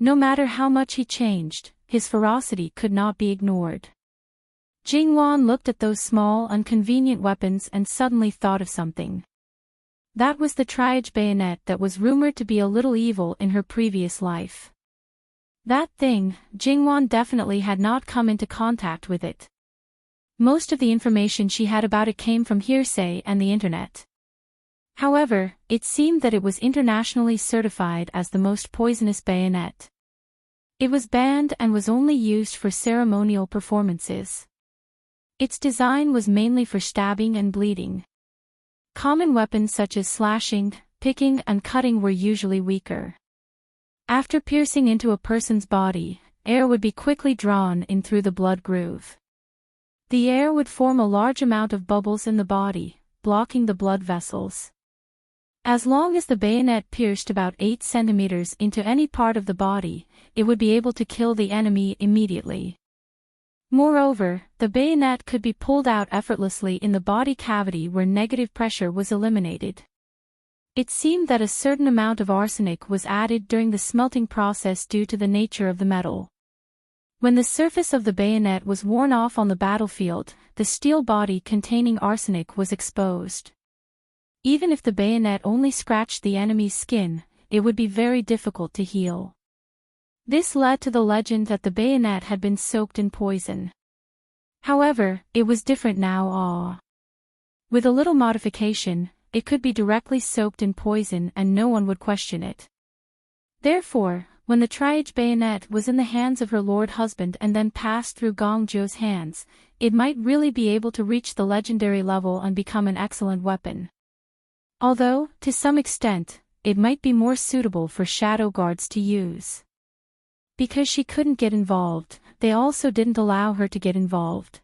Speaker 1: No matter how much he changed, his ferocity could not be ignored. Jingwan looked at those small, inconvenient weapons and suddenly thought of something. That was the triage bayonet that was rumored to be a little evil in her previous life. That thing, Jingwan definitely had not come into contact with it. Most of the information she had about it came from hearsay and the internet. However, it seemed that it was internationally certified as the most poisonous bayonet. It was banned and was only used for ceremonial performances. Its design was mainly for stabbing and bleeding. Common weapons such as slashing, picking and cutting were usually weaker. After piercing into a person's body, air would be quickly drawn in through the blood groove. The air would form a large amount of bubbles in the body, blocking the blood vessels. As long as the bayonet pierced about 8 centimeters into any part of the body, it would be able to kill the enemy immediately. Moreover, the bayonet could be pulled out effortlessly in the body cavity where negative pressure was eliminated. It seemed that a certain amount of arsenic was added during the smelting process due to the nature of the metal. When the surface of the bayonet was worn off on the battlefield, the steel body containing arsenic was exposed. Even if the bayonet only scratched the enemy's skin, it would be very difficult to heal. This led to the legend that the bayonet had been soaked in poison. However, it was different now. With a little modification, it could be directly soaked in poison and no one would question it. Therefore, when the triage bayonet was in the hands of her lord husband and then passed through Gongzhou's hands, it might really be able to reach the legendary level and become an excellent weapon. Although, to some extent, it might be more suitable for shadow guards to use. Because she couldn't get involved, they also didn't allow her to get involved.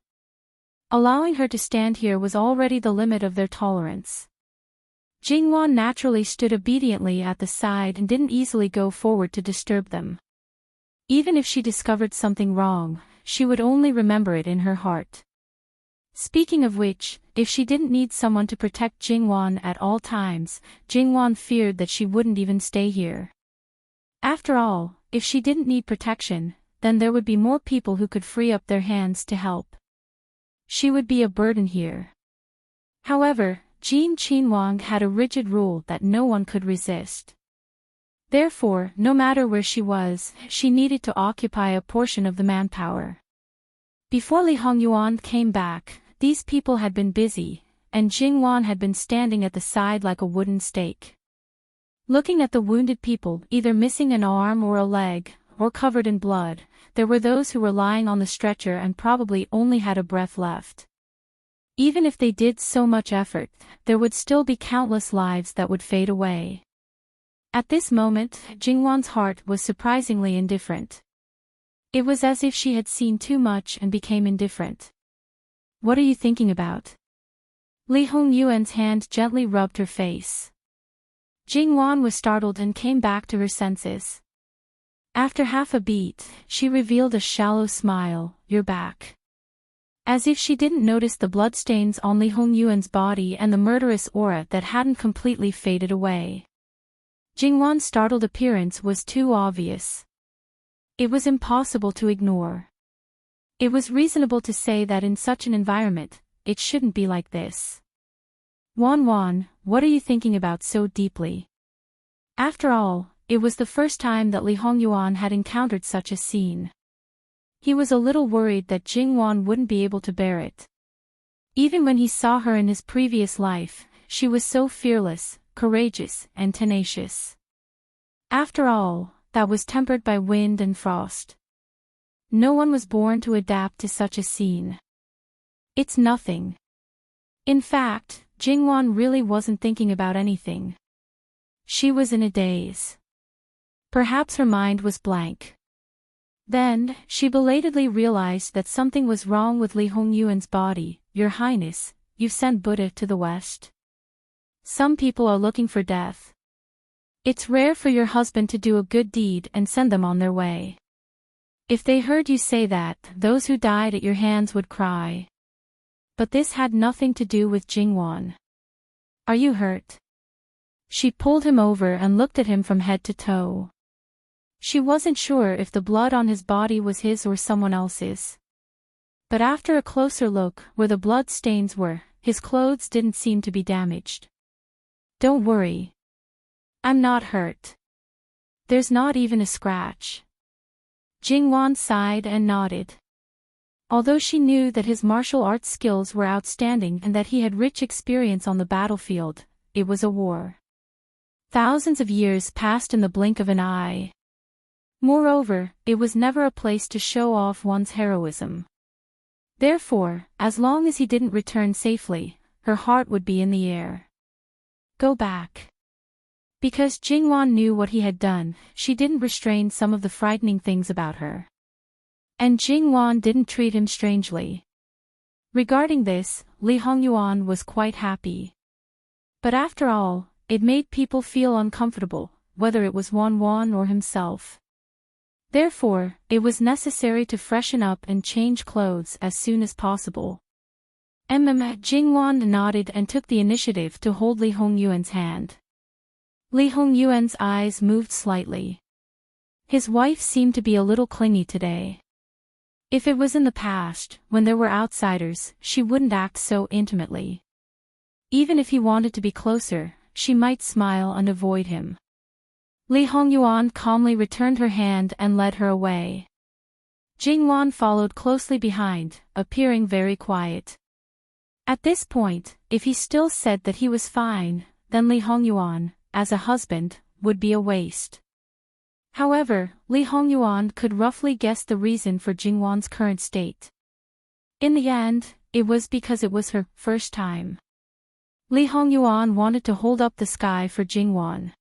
Speaker 1: Allowing her to stand here was already the limit of their tolerance. Jingwan naturally stood obediently at the side and didn't easily go forward to disturb them. Even if she discovered something wrong, she would only remember it in her heart. Speaking of which, if she didn't need someone to protect Jingwan at all times, Jingwan feared that she wouldn't even stay here. After all, if she didn't need protection, then there would be more people who could free up their hands to help. She would be a burden here. However, Wang had a rigid rule that no one could resist. Therefore, no matter where she was, she needed to occupy a portion of the manpower. Before Li Hongyuan came back, these people had been busy, and Jingwan had been standing at the side like a wooden stake. Looking at the wounded people, either missing an arm or a leg, or covered in blood, there were those who were lying on the stretcher and probably only had a breath left. Even if they did so much effort, there would still be countless lives that would fade away. At this moment, Jingwan's heart was surprisingly indifferent. It was as if she had seen too much and became indifferent. What are you thinking about? Li Hongyuan's hand gently rubbed her face. Jingwan was startled and came back to her senses. After half a beat, she revealed a shallow smile. "You're back." As if she didn't notice the bloodstains on Li Hongyuan's body and the murderous aura that hadn't completely faded away. Jingwan's startled appearance was too obvious. It was impossible to ignore. It was reasonable to say that in such an environment, it shouldn't be like this. "Wan, what are you thinking about so deeply?" After all, it was the first time that Li Hongyuan had encountered such a scene. He was a little worried that Jingwan wouldn't be able to bear it. Even when he saw her in his previous life, she was so fearless, courageous, and tenacious. After all, that was tempered by wind and frost. No one was born to adapt to such a scene. "It's nothing." In fact, Jingwan really wasn't thinking about anything. She was in a daze. Perhaps her mind was blank. Then, she belatedly realized that something was wrong with Li Hongyuan's body. "Your Highness, you've sent Buddha to the west. Some people are looking for death. It's rare for your husband to do a good deed and send them on their way. If they heard you say that, those who died at your hands would cry." But this had nothing to do with Jingwan. "Are you hurt?" She pulled him over and looked at him from head to toe. She wasn't sure if the blood on his body was his or someone else's. But after a closer look where the blood stains were, his clothes didn't seem to be damaged. "Don't worry. I'm not hurt. There's not even a scratch." Jingwan sighed and nodded. Although she knew that his martial arts skills were outstanding and that he had rich experience on the battlefield, it was a war. Thousands of years passed in the blink of an eye. Moreover, it was never a place to show off one's heroism. Therefore, as long as he didn't return safely, her heart would be in the air. Go back. Because Jingwan knew what he had done, she didn't restrain some of the frightening things about her. And Jingwan didn't treat him strangely. Regarding this, Li Hongyuan was quite happy. But after all, it made people feel uncomfortable, whether it was Wan or himself. Therefore, it was necessary to freshen up and change clothes as soon as possible. Jingwan nodded and took the initiative to hold Li Hongyuan's hand. Li Hongyuan's eyes moved slightly. His wife seemed to be a little clingy today. If it was in the past, when there were outsiders, she wouldn't act so intimately. Even if he wanted to be closer, she might smile and avoid him. Li Hongyuan calmly returned her hand and led her away. Jingwan followed closely behind, appearing very quiet. At this point, if he still said that he was fine, then Li Hongyuan, as a husband, would be a waste. However, Li Hongyuan could roughly guess the reason for Jingwan's current state. In the end, it was because it was her first time. Li Hongyuan wanted to hold up the sky for Jingwan.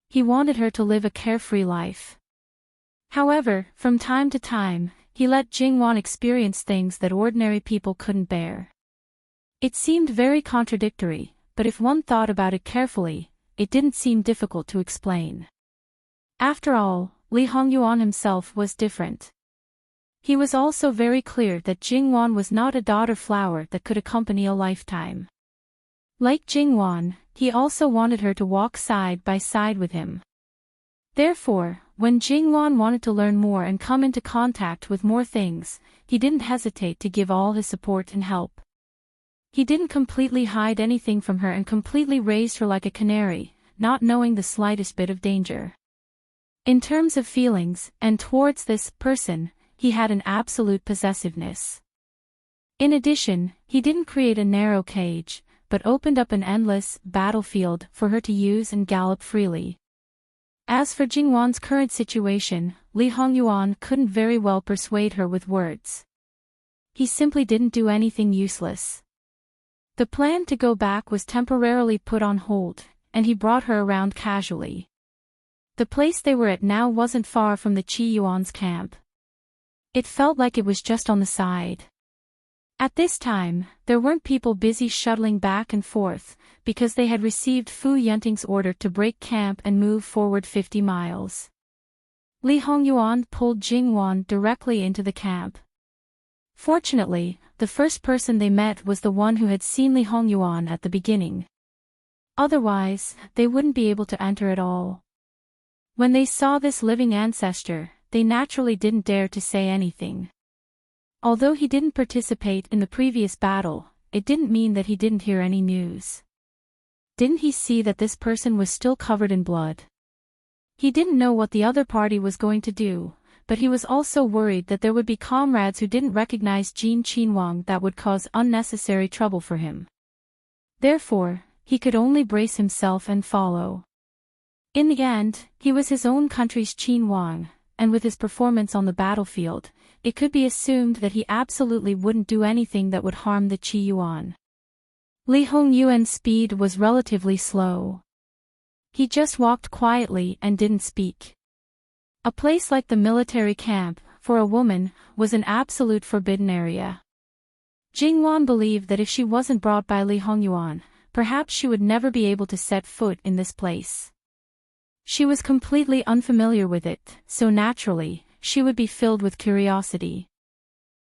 Speaker 1: He wanted her to live a carefree life. However, from time to time, he let Jingwan experience things that ordinary people couldn't bear. It seemed very contradictory, but if one thought about it carefully, it didn't seem difficult to explain. After all, Li Hongyuan himself was different. He was also very clear that Jingwan was not a daughter flower that could accompany a lifetime. Like Jingwan, he also wanted her to walk side by side with him. Therefore, when Jingwan wanted to learn more and come into contact with more things, he didn't hesitate to give all his support and help. He didn't completely hide anything from her and completely raised her like a canary, not knowing the slightest bit of danger. In terms of feelings, and towards this person, he had an absolute possessiveness. In addition, he didn't create a narrow cage, but opened up an endless battlefield for her to use and gallop freely. As for Jingwan's current situation, Li Hongyuan couldn't very well persuade her with words. He simply didn't do anything useless. The plan to go back was temporarily put on hold, and he brought her around casually. The place they were at now wasn't far from the Qi Yuan's camp. It felt like it was just on the side. At this time, there weren't people busy shuttling back and forth, because they had received Fu Yunting's order to break camp and move forward 50 miles. Li Hongyuan pulled Jingwan directly into the camp. Fortunately, the first person they met was the one who had seen Li Hongyuan at the beginning. Otherwise, they wouldn't be able to enter at all. When they saw this living ancestor, they naturally didn't dare to say anything. Although he didn't participate in the previous battle, it didn't mean that he didn't hear any news. Didn't he see that this person was still covered in blood? He didn't know what the other party was going to do, but he was also worried that there would be comrades who didn't recognize Jin Qinhuang that would cause unnecessary trouble for him. Therefore, he could only brace himself and follow. In the end, he was his own country's Qinhuang, and with his performance on the battlefield, it could be assumed that he absolutely wouldn't do anything that would harm the Qi Yuan. Li Hongyuan's speed was relatively slow. He just walked quietly and didn't speak. A place like the military camp, for a woman, was an absolute forbidden area. Jingwan believed that if she wasn't brought by Li Hongyuan, perhaps she would never be able to set foot in this place. She was completely unfamiliar with it, so naturally, she would be filled with curiosity.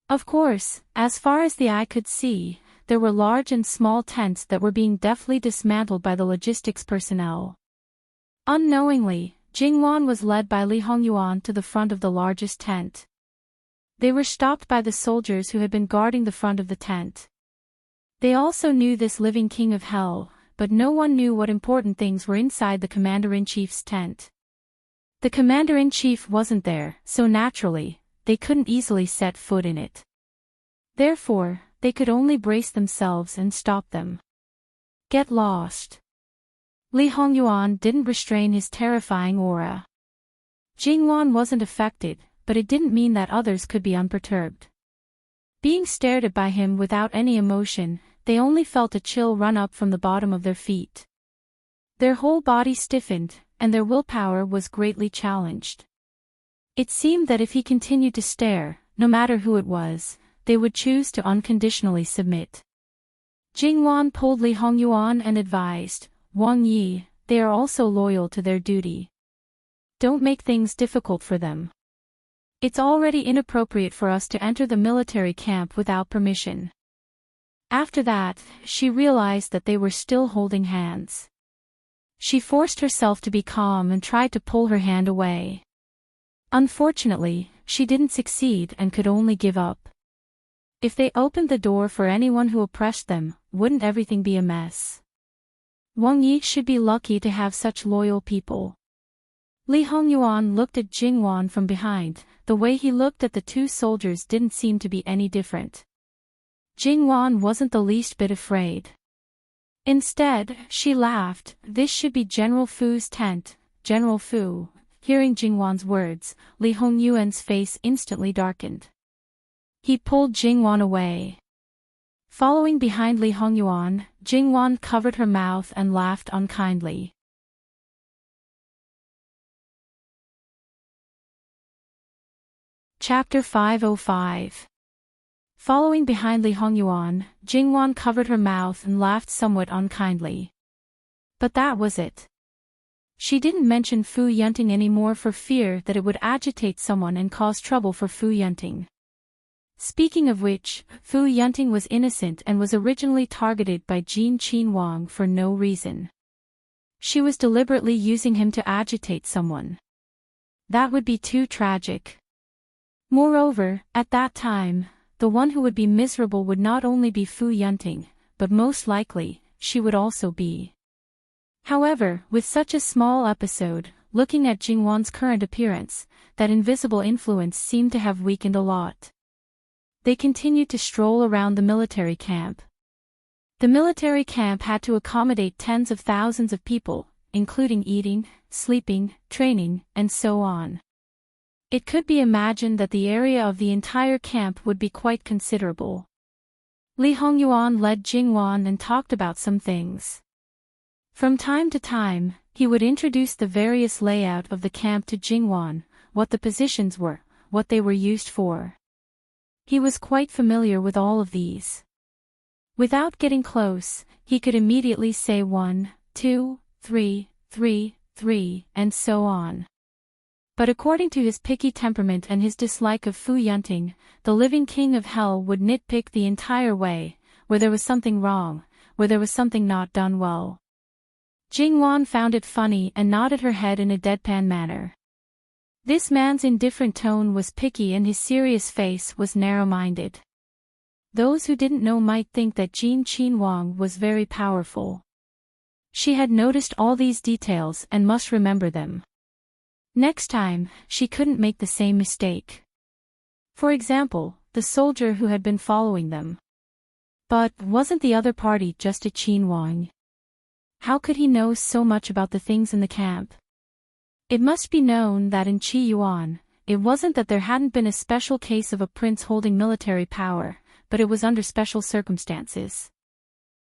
Speaker 1: Of course, as far as the eye could see, there were large and small tents that were being deftly dismantled by the logistics personnel. Unknowingly, Jingwan was led by Li Hongyuan to the front of the largest tent. They were stopped by the soldiers who had been guarding the front of the tent. They also knew this living king of hell, but no one knew what important things were inside the commander-in-chief's tent. The commander-in-chief wasn't there, so naturally, they couldn't easily set foot in it. Therefore, they could only brace themselves and stop them. Get lost. Li Hongyuan didn't restrain his terrifying aura. Jingwan wasn't affected, but it didn't mean that others could be unperturbed. Being stared at by him without any emotion, they only felt a chill run up from the bottom of their feet. Their whole body stiffened, and their willpower was greatly challenged. It seemed that if he continued to stare, no matter who it was, they would choose to unconditionally submit. Jingwan pulled Li Hongyuan and advised, Wang Yi, they are also loyal to their duty. Don't make things difficult for them. It's already inappropriate for us to enter the military camp without permission. After that, she realized that they were still holding hands. She forced herself to be calm and tried to pull her hand away. Unfortunately, she didn't succeed and could only give up. If they opened the door for anyone who oppressed them, wouldn't everything be a mess? Wang Yi should be lucky to have such loyal people. Li Hongyuan looked at Jingwan from behind. The way he looked at the two soldiers didn't seem to be any different. Jingwan wasn't the least bit afraid. Instead, she laughed. This should be General Fu's tent, General Fu. Hearing Jingwan's words, Li Hongyuan's face instantly darkened. He pulled Jingwan away. Following behind Li Hongyuan, Jingwan covered her mouth and laughed unkindly. Chapter 505. Following behind Li Hongyuan, Jingwan covered her mouth and laughed somewhat unkindly. But that was it. She didn't mention Fu Yunting anymore for fear that it would agitate someone and cause trouble for Fu Yunting. Speaking of which, Fu Yunting was innocent and was originally targeted by Jin Qinhuang for no reason. She was deliberately using him to agitate someone. That would be too tragic. Moreover, at that time, the one who would be miserable would not only be Fu Yunting, but most likely, she would also be. However, with such a small episode, looking at Jingwan's current appearance, that invisible influence seemed to have weakened a lot. They continued to stroll around the military camp. The military camp had to accommodate tens of thousands of people, including eating, sleeping, training, and so on. It could be imagined that the area of the entire camp would be quite considerable. Li Hongyuan led Jingwan and talked about some things. From time to time, he would introduce the various layout of the camp to Jingwan, what the positions were, what they were used for. He was quite familiar with all of these. Without getting close, he could immediately say 1, 2, 3, 3, 3, and so on. But according to his picky temperament and his dislike of Fu Yunting, the living king of hell would nitpick the entire way, where there was something wrong, where there was something not done well. Jingwan found it funny and nodded her head in a deadpan manner. This man's indifferent tone was picky and his serious face was narrow-minded. Those who didn't know might think that Jin Qinhuang was very powerful. She had noticed all these details and must remember them. Next time, she couldn't make the same mistake. For example, the soldier who had been following them. But wasn't the other party just a Qinhuang? How could he know so much about the things in the camp? It must be known that in Qi Yuan, it wasn't that there hadn't been a special case of a prince holding military power, but it was under special circumstances.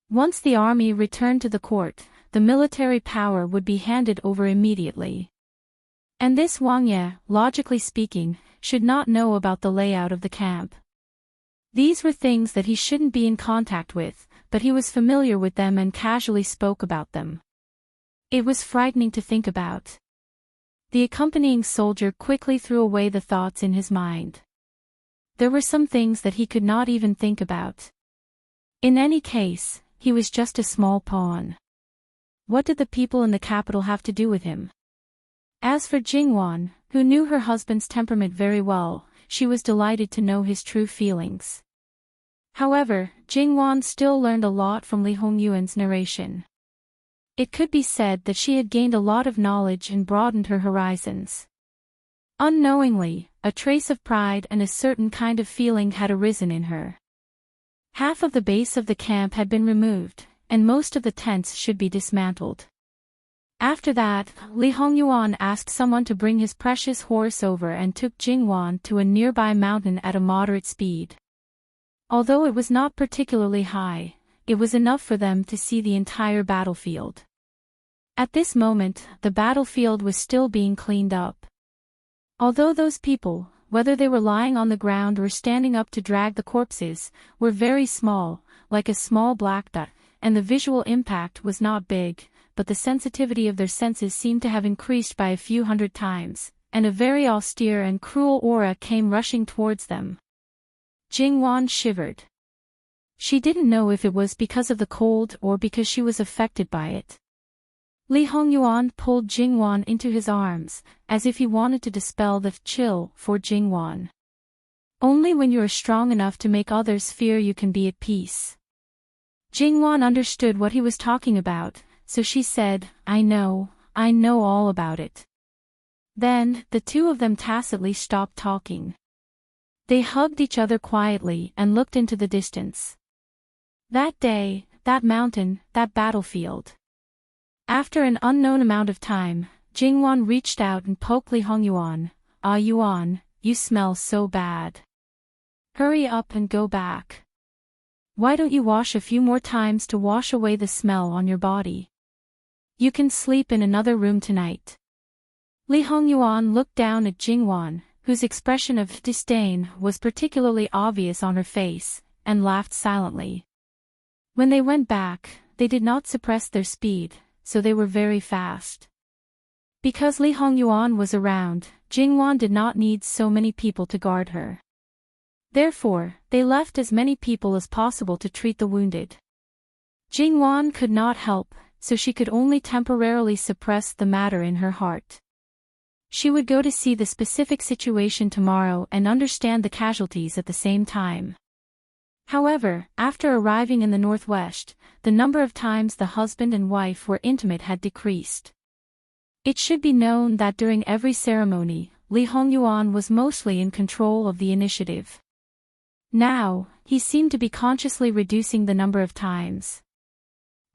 Speaker 1: Once the army returned to the court, the military power would be handed over immediately. And this Wang Ye, logically speaking, should not know about the layout of the camp. These were things that he shouldn't be in contact with, but he was familiar with them and casually spoke about them. It was frightening to think about. The accompanying soldier quickly threw away the thoughts in his mind. There were some things that he could not even think about. In any case, he was just a small pawn. What did the people in the capital have to do with him? As for Jingwan, who knew her husband's temperament very well, she was delighted to know his true feelings. However, Jingwan still learned a lot from Li Hongyuan's narration. It could be said that she had gained a lot of knowledge and broadened her horizons. Unknowingly, a trace of pride and a certain kind of feeling had arisen in her. Half of the base of the camp had been removed, and most of the tents should be dismantled. After that, Li Hongyuan asked someone to bring his precious horse over and took Jingwan to a nearby mountain at a moderate speed. Although it was not particularly high, it was enough for them to see the entire battlefield. At this moment, the battlefield was still being cleaned up. Although those people, whether they were lying on the ground or standing up to drag the corpses, were very small, like a small black dot, and the visual impact was not big, but the sensitivity of their senses seemed to have increased by a few hundred times, and a very austere and cruel aura came rushing towards them. Jingwan shivered. She didn't know if it was because of the cold or because she was affected by it. Li Hongyuan pulled Jingwan into his arms, as if he wanted to dispel the chill for Jingwan. Only when you are strong enough to make others fear you can be at peace. Jingwan understood what he was talking about, so she said, I know all about it. Then, the two of them tacitly stopped talking. They hugged each other quietly and looked into the distance. That day, that mountain, that battlefield. After an unknown amount of time, Jingwan reached out and poked Li Hongyuan. Ah Yuan, you smell so bad. Hurry up and go back. Why don't you wash a few more times to wash away the smell on your body? You can sleep in another room tonight. Li Hongyuan looked down at Jingwan, whose expression of disdain was particularly obvious on her face, and laughed silently. When they went back, they did not suppress their speed, so they were very fast. Because Li Hongyuan was around, Jingwan did not need so many people to guard her. Therefore, they left as many people as possible to treat the wounded. Jingwan could not help, so she could only temporarily suppress the matter in her heart. She would go to see the specific situation tomorrow and understand the casualties at the same time. However, after arriving in the northwest, the number of times the husband and wife were intimate had decreased. It should be known that during every ceremony, Li Hongyuan was mostly in control of the initiative. Now, he seemed to be consciously reducing the number of times.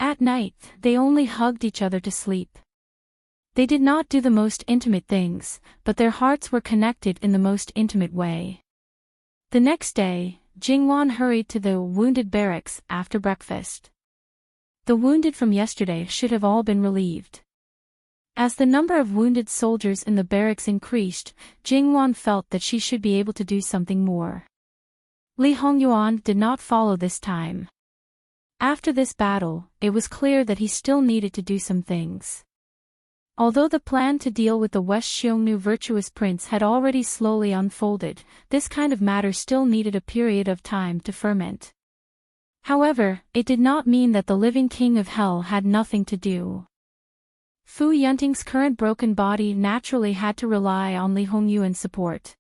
Speaker 1: At night, they only hugged each other to sleep. They did not do the most intimate things, but their hearts were connected in the most intimate way. The next day, Jingwan hurried to the wounded barracks after breakfast. The wounded from yesterday should have all been relieved. As the number of wounded soldiers in the barracks increased, Jingwan felt that she should be able to do something more. Li Hongyuan did not follow this time. After this battle, it was clear that he still needed to do some things. Although the plan to deal with the West Xiongnu virtuous prince had already slowly unfolded, this kind of matter still needed a period of time to ferment. However, it did not mean that the living king of hell had nothing to do. Fu Yunting's current broken body naturally had to rely on Li Hongyuan's support.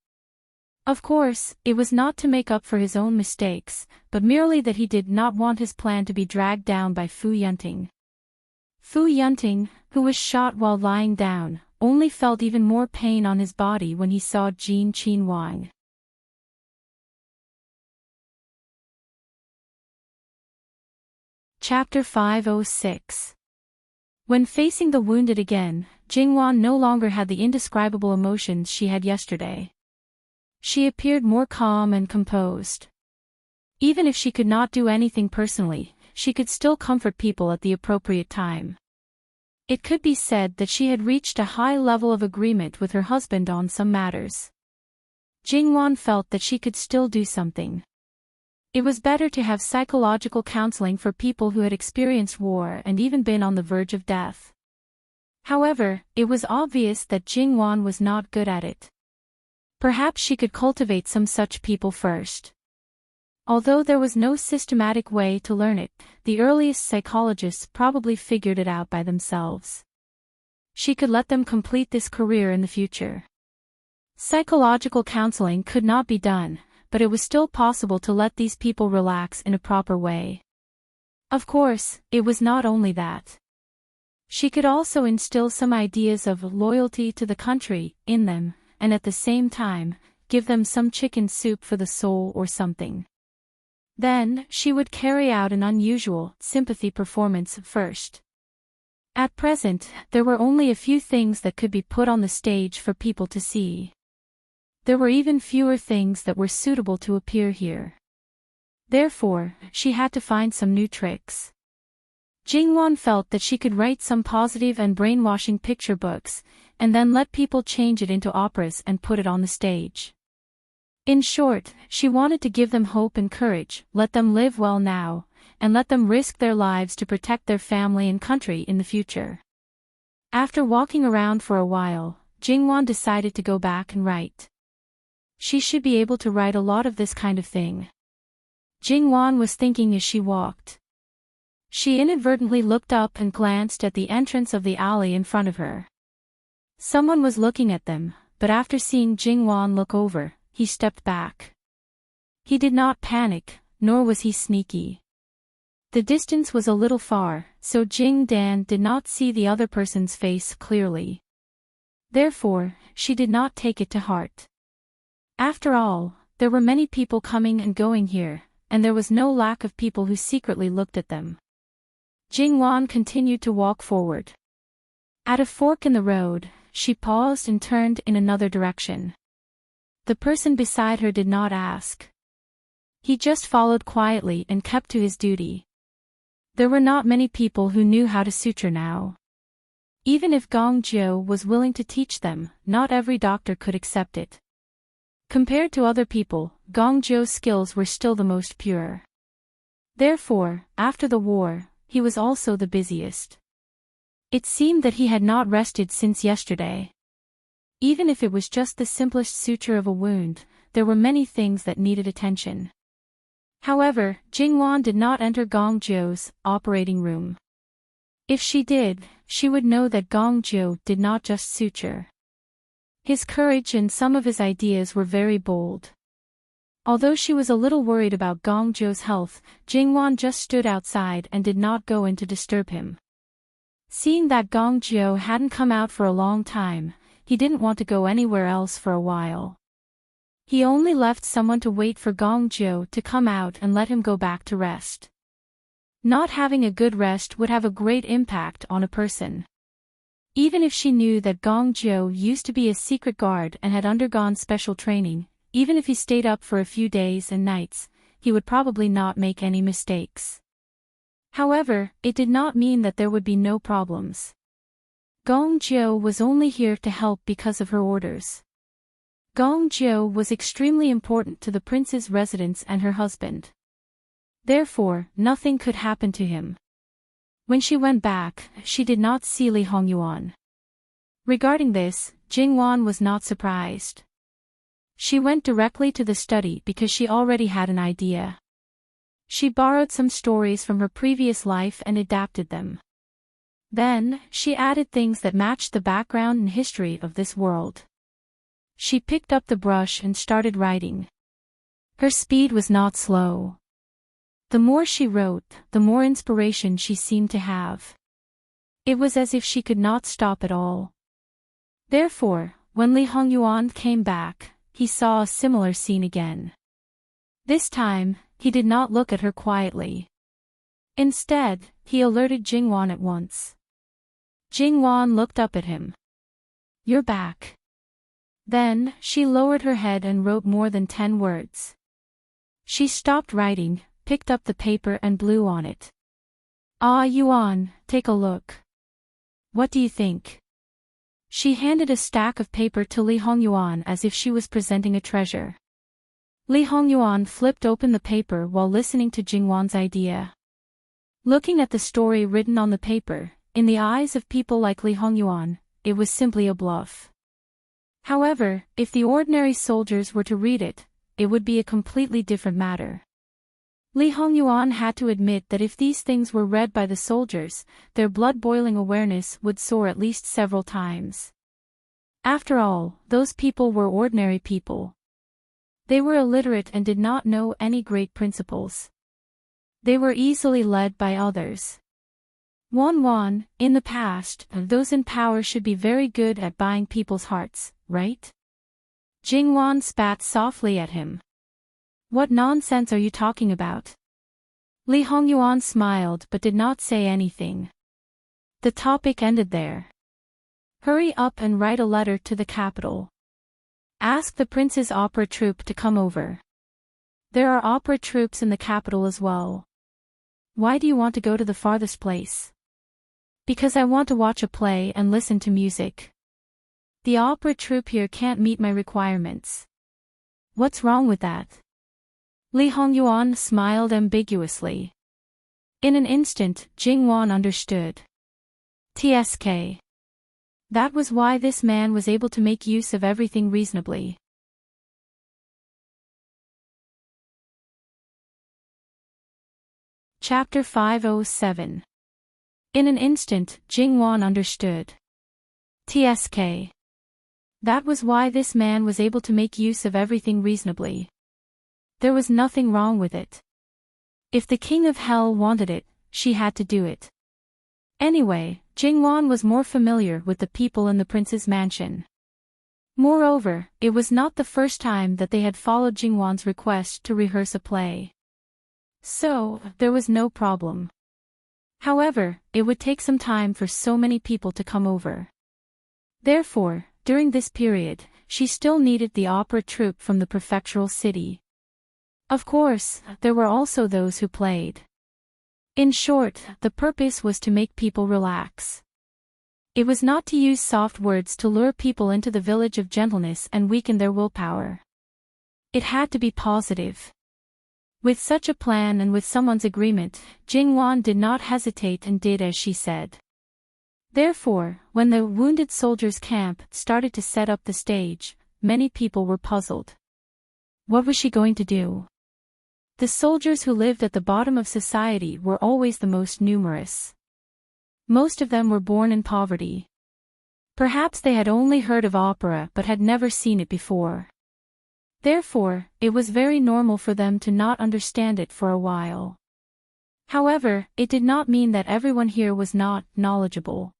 Speaker 1: Of course, it was not to make up for his own mistakes, but merely that he did not want his plan to be dragged down by Fu Yunting. Fu Yunting, who was shot while lying down, only felt even more pain on his body when he saw Jin Qin Wang. Chapter 506. When facing the wounded again, Jingwan no longer had the indescribable emotions she had yesterday. She appeared more calm and composed. Even if she could not do anything personally, she could still comfort people at the appropriate time. It could be said that she had reached a high level of agreement with her husband on some matters. Jingwan felt that she could still do something. It was better to have psychological counseling for people who had experienced war and even been on the verge of death. However, it was obvious that Jingwan was not good at it. Perhaps she could cultivate some such people first. Although there was no systematic way to learn it, the earliest psychologists probably figured it out by themselves. She could let them complete this career in the future. Psychological counseling could not be done, but it was still possible to let these people relax in a proper way. Of course, it was not only that. She could also instill some ideas of loyalty to the country in them, and at the same time, give them some chicken soup for the soul or something. Then, she would carry out an unusual sympathy performance first. At present, there were only a few things that could be put on the stage for people to see. There were even fewer things that were suitable to appear here. Therefore, she had to find some new tricks. Jingwan felt that she could write some positive and brainwashing picture books, and then let people change it into operas and put it on the stage. In short, she wanted to give them hope and courage, let them live well now, and let them risk their lives to protect their family and country in the future. After walking around for a while, Jingwan decided to go back and write. She should be able to write a lot of this kind of thing. Jingwan was thinking as she walked. She inadvertently looked up and glanced at the entrance of the alley in front of her. Someone was looking at them, but after seeing Jingwan look over, he stepped back. He did not panic, nor was he sneaky. The distance was a little far, so Jing Dan did not see the other person's face clearly. Therefore, she did not take it to heart. After all, there were many people coming and going here, and there was no lack of people who secretly looked at them. Jingwan continued to walk forward. At a fork in the road, she paused and turned in another direction. The person beside her did not ask. He just followed quietly and kept to his duty. There were not many people who knew how to suture now. Even if Gong Jiu was willing to teach them, not every doctor could accept it. Compared to other people, Gong Jiu's skills were still the most pure. Therefore, after the war, he was also the busiest. It seemed that he had not rested since yesterday. Even if it was just the simplest suture of a wound, there were many things that needed attention. However, Jingwan did not enter Gong Jiu's operating room. If she did, she would know that Gong Jiu did not just suture. His courage and some of his ideas were very bold. Although she was a little worried about Gong Jiu's health, Jingwan just stood outside and did not go in to disturb him. Seeing that Gong Jiu hadn't come out for a long time, he didn't want to go anywhere else for a while. He only left someone to wait for Gong Jiu to come out and let him go back to rest. Not having a good rest would have a great impact on a person. Even if she knew that Gong Jiu used to be a secret guard and had undergone special training, even if he stayed up for a few days and nights, he would probably not make any mistakes. However, it did not mean that there would be no problems. Gong Jiu was only here to help because of her orders. Gong Jiu was extremely important to the prince's residence and her husband. Therefore, nothing could happen to him. When she went back, she did not see Li Hongyuan. Regarding this, Jingwan was not surprised. She went directly to the study because she already had an idea. She borrowed some stories from her previous life and adapted them. Then, she added things that matched the background and history of this world. She picked up the brush and started writing. Her speed was not slow. The more she wrote, the more inspiration she seemed to have. It was as if she could not stop at all. Therefore, when Li Hongyuan came back, he saw a similar scene again. This time, he did not look at her quietly. Instead, he alerted Jingwan at once. Jingwan looked up at him. "You're back." Then, she lowered her head and wrote more than 10 words. She stopped writing, picked up the paper and blew on it. "Ah, Yuan, take a look. What do you think?" She handed a stack of paper to Li Hongyuan as if she was presenting a treasure. Li Hongyuan flipped open the paper while listening to Jingwan's idea. Looking at the story written on the paper, in the eyes of people like Li Hongyuan, it was simply a bluff. However, if the ordinary soldiers were to read it, it would be a completely different matter. Li Hongyuan had to admit that if these things were read by the soldiers, their blood-boiling awareness would soar at least several times. After all, those people were ordinary people. They were illiterate and did not know any great principles. They were easily led by others. Wan, in the past, those in power should be very good at buying people's hearts, right? Jingwan spat softly at him. "What nonsense are you talking about?" Li Hongyuan smiled but did not say anything. The topic ended there. "Hurry up and write a letter to the capital. Ask the prince's opera troupe to come over. There are opera troupes in the capital as well." "Why do you want to go to the farthest place?" "Because I want to watch a play and listen to music. The opera troupe here can't meet my requirements." "What's wrong with that?" Li Hongyuan smiled ambiguously. In an instant, Jingwan understood. TSK. That was why this man was able to make use of everything reasonably. Chapter 507. In an instant, Jingwan understood. TSK. That was why this man was able to make use of everything reasonably. There was nothing wrong with it. If the King of Hell wanted it, she had to do it. Anyway, Jingwan was more familiar with the people in the prince's mansion. Moreover, it was not the first time that they had followed Jingwan's request to rehearse a play. So, there was no problem. However, it would take some time for so many people to come over. Therefore, during this period, she still needed the opera troupe from the prefectural city. Of course, there were also those who played. In short, the purpose was to make people relax. It was not to use soft words to lure people into the village of gentleness and weaken their willpower. It had to be positive. With such a plan and with someone's agreement, Jingwan did not hesitate and did as she said. Therefore, when the wounded soldiers' camp started to set up the stage, many people were puzzled. What was she going to do? The soldiers who lived at the bottom of society were always the most numerous. Most of them were born in poverty. Perhaps they had only heard of opera but had never seen it before. Therefore, it was very normal for them to not understand it for a while. However, it did not mean that everyone here was not knowledgeable.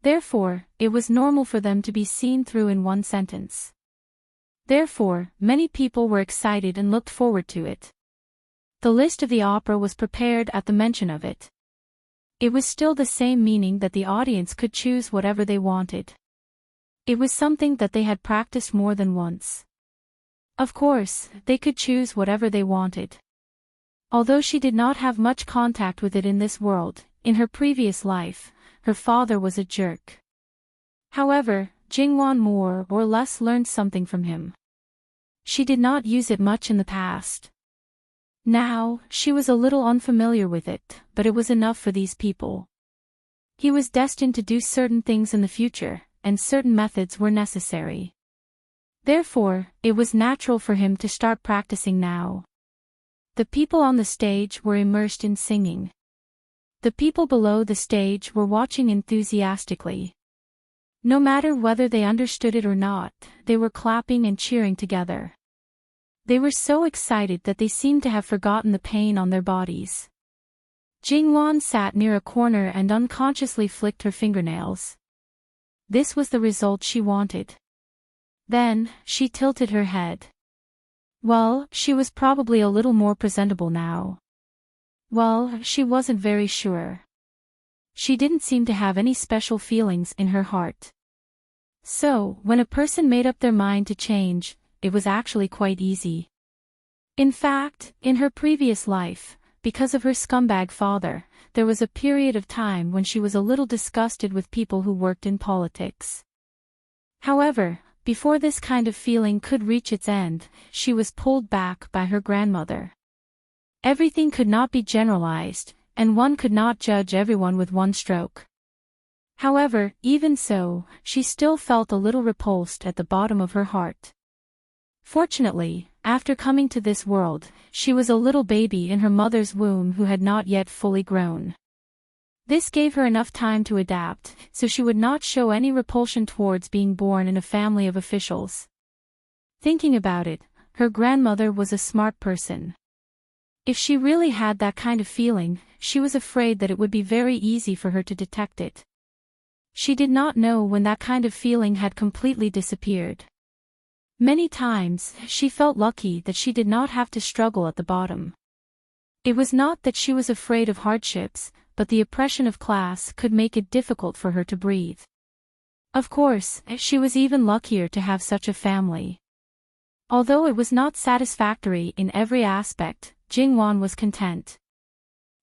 Speaker 1: Therefore, it was normal for them to be seen through in one sentence. Therefore, many people were excited and looked forward to it. The list of the opera was prepared at the mention of it. It was still the same, meaning that the audience could choose whatever they wanted. It was something that they had practiced more than once. Of course, they could choose whatever they wanted. Although she did not have much contact with it in this world, in her previous life, her father was a jerk. However, Jingwan more or less learned something from him. She did not use it much in the past. Now, she was a little unfamiliar with it, but it was enough for these people. He was destined to do certain things in the future, and certain methods were necessary. Therefore, it was natural for him to start practicing now. The people on the stage were immersed in singing. The people below the stage were watching enthusiastically. No matter whether they understood it or not, they were clapping and cheering together. They were so excited that they seemed to have forgotten the pain on their bodies. Jingwan sat near a corner and unconsciously flicked her fingernails. This was the result she wanted. Then, she tilted her head. Well, she was probably a little more presentable now. Well, she wasn't very sure. She didn't seem to have any special feelings in her heart. So, when a person made up their mind to change, it was actually quite easy. In fact, in her previous life, because of her scumbag father, there was a period of time when she was a little disgusted with people who worked in politics. However, before this kind of feeling could reach its end, she was pulled back by her grandmother. Everything could not be generalized, and one could not judge everyone with one stroke. However, even so, she still felt a little repulsed at the bottom of her heart. Fortunately, after coming to this world, she was a little baby in her mother's womb who had not yet fully grown. This gave her enough time to adapt, so she would not show any repulsion towards being born in a family of officials. Thinking about it, her grandmother was a smart person. If she really had that kind of feeling, she was afraid that it would be very easy for her to detect it. She did not know when that kind of feeling had completely disappeared. Many times, she felt lucky that she did not have to struggle at the bottom. It was not that she was afraid of hardships, but the oppression of class could make it difficult for her to breathe. Of course, she was even luckier to have such a family. Although it was not satisfactory in every aspect, Jingwan was content.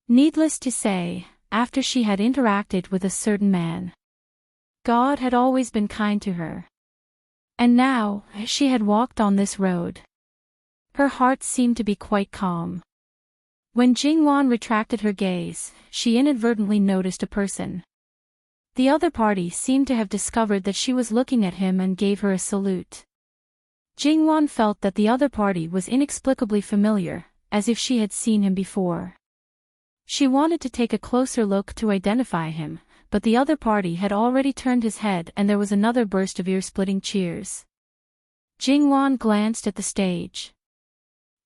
Speaker 1: Needless to say, after she had interacted with a certain man, God had always been kind to her. And now, she had walked on this road. Her heart seemed to be quite calm. When Jingwan retracted her gaze, she inadvertently noticed a person. The other party seemed to have discovered that she was looking at him and gave her a salute. Jingwan felt that the other party was inexplicably familiar, as if she had seen him before. She wanted to take a closer look to identify him, but the other party had already turned his head and there was another burst of ear-splitting cheers. Jingwan glanced at the stage.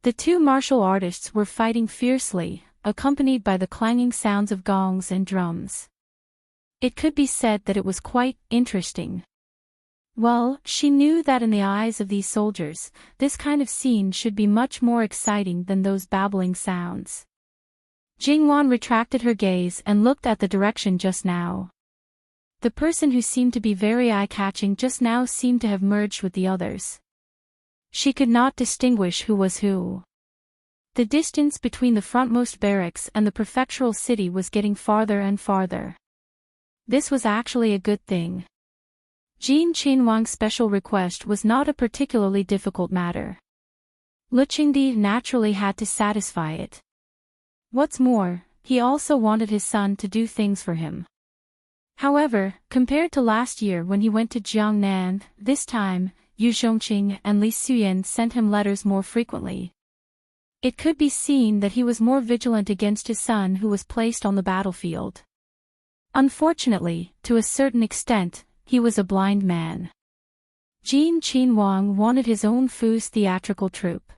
Speaker 1: The two martial artists were fighting fiercely, accompanied by the clanging sounds of gongs and drums. It could be said that it was quite interesting. Well, she knew that in the eyes of these soldiers, this kind of scene should be much more exciting than those babbling sounds. Jingwan retracted her gaze and looked at the direction just now. The person who seemed to be very eye-catching just now seemed to have merged with the others. She could not distinguish who was who. The distance between the frontmost barracks and the prefectural city was getting farther and farther. This was actually a good thing. Jin Qinhuang's special request was not a particularly difficult matter. Lu Qingdi naturally had to satisfy it. What's more, he also wanted his son to do things for him. However, compared to last year when he went to Jiangnan, this time, Yu Zhongqing and Li Suyan sent him letters more frequently. It could be seen that he was more vigilant against his son who was placed on the battlefield. Unfortunately, to a certain extent, he was a blind man. Jin Qinhuang wanted his own Fu's theatrical troupe.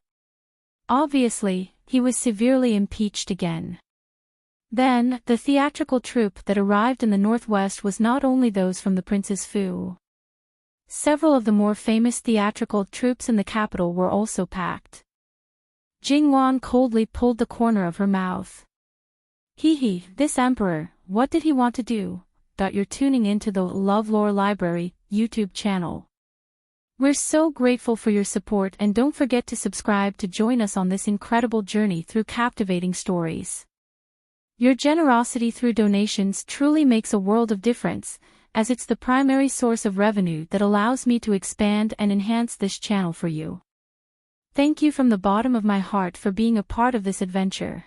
Speaker 1: Obviously, he was severely impeached again. Then, the theatrical troupe that arrived in the northwest was not only those from the Prince's Fu. Several of the more famous theatrical troupes in the capital were also packed. Jingwan coldly pulled the corner of her mouth. Hee, this emperor, what did he want to do? You're tuning into the LoveLore Library YouTube channel. We're so grateful for your support and don't forget to subscribe to join us on this incredible journey through captivating stories. Your generosity through donations truly makes a world of difference, as it's the primary source of revenue that allows me to expand and enhance this channel for you. Thank you from the bottom of my heart for being a part of this adventure.